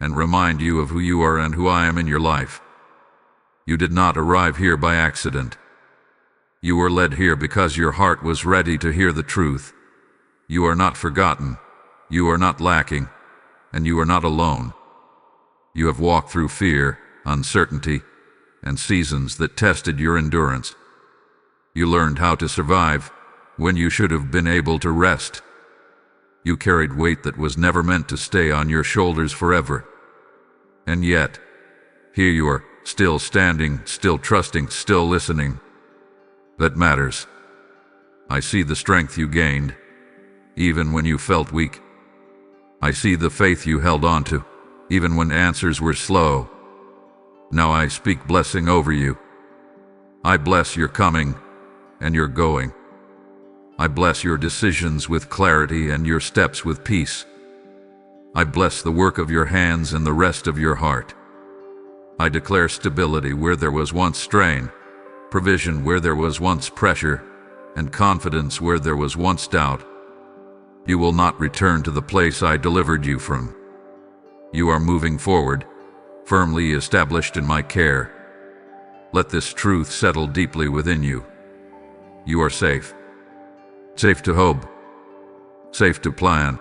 and remind you of who you are and who I am in your life. You did not arrive here by accident. You were led here because your heart was ready to hear the truth. You are not forgotten, you are not lacking, and you are not alone. You have walked through fear, uncertainty, and seasons that tested your endurance. You learned how to survive when you should have been able to rest. You carried weight that was never meant to stay on your shoulders forever. And yet, here you are, still standing, still trusting, still listening. That matters. I see the strength you gained, even when you felt weak. I see the faith you held on to, even when answers were slow. Now I speak blessing over you. I bless your coming and your going. I bless your decisions with clarity and your steps with peace. I bless the work of your hands and the rest of your heart. I declare stability where there was once strain, provision where there was once pressure, and confidence where there was once doubt. You will not return to the place I delivered you from. You are moving forward, firmly established in my care. Let this truth settle deeply within you. You are safe. Safe to hope. Safe to plan.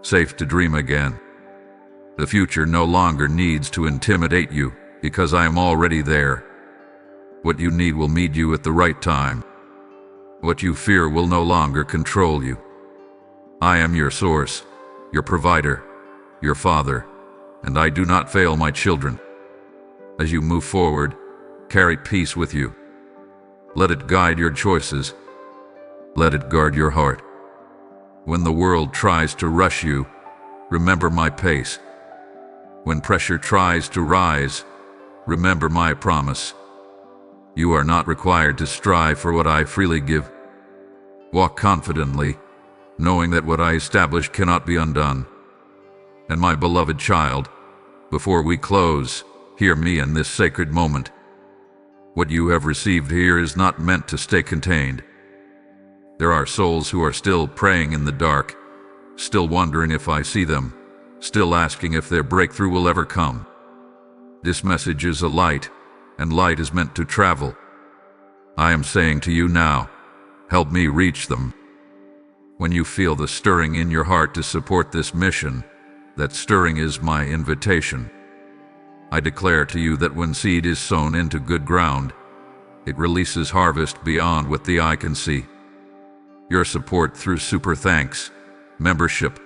Safe to dream again. The future no longer needs to intimidate you, because I am already there. What you need will meet you at the right time. What you fear will no longer control you. I am your source, your provider, your father, and I do not fail my children. As you move forward, carry peace with you. Let it guide your choices. Let it guard your heart. When the world tries to rush you, remember my pace. When pressure tries to rise, remember my promise. You are not required to strive for what I freely give. Walk confidently, knowing that what I establish cannot be undone. And my beloved child, before we close, hear me in this sacred moment. What you have received here is not meant to stay contained. There are souls who are still praying in the dark, still wondering if I see them, still asking if their breakthrough will ever come. This message is a light, and light is meant to travel. I am saying to you now, help me reach them. When you feel the stirring in your heart to support this mission, that stirring is my invitation. I declare to you that when seed is sown into good ground, it releases harvest beyond what the eye can see. Your support through Super Thanks, membership,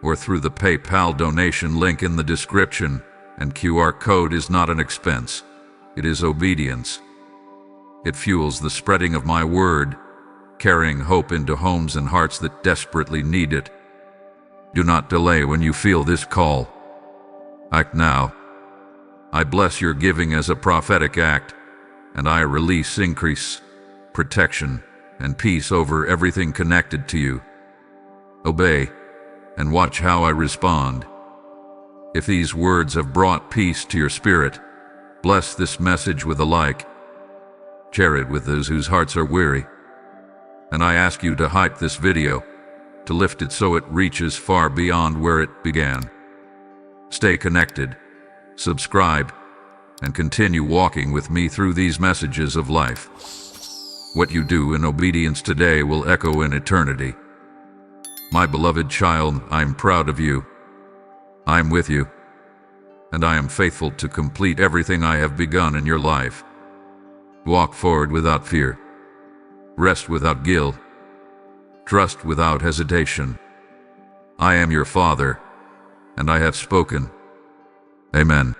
or through the PayPal donation link in the description and QR code is not an expense. It is obedience. It fuels the spreading of my word, carrying hope into homes and hearts that desperately need it. Do not delay when you feel this call. Act now. I bless your giving as a prophetic act, and I release increase, protection, and peace over everything connected to you. Obey, and watch how I respond. If these words have brought peace to your spirit, bless this message with a like. Share it with those whose hearts are weary. And I ask you to hype this video, to lift it so it reaches far beyond where it began. Stay connected, subscribe, and continue walking with me through these messages of life. What you do in obedience today will echo in eternity. My beloved child, I'm proud of you. I'm with you, and I am faithful to complete everything I have begun in your life. Walk forward without fear. Rest without guilt. Trust without hesitation. I am your Father, and I have spoken. Amen.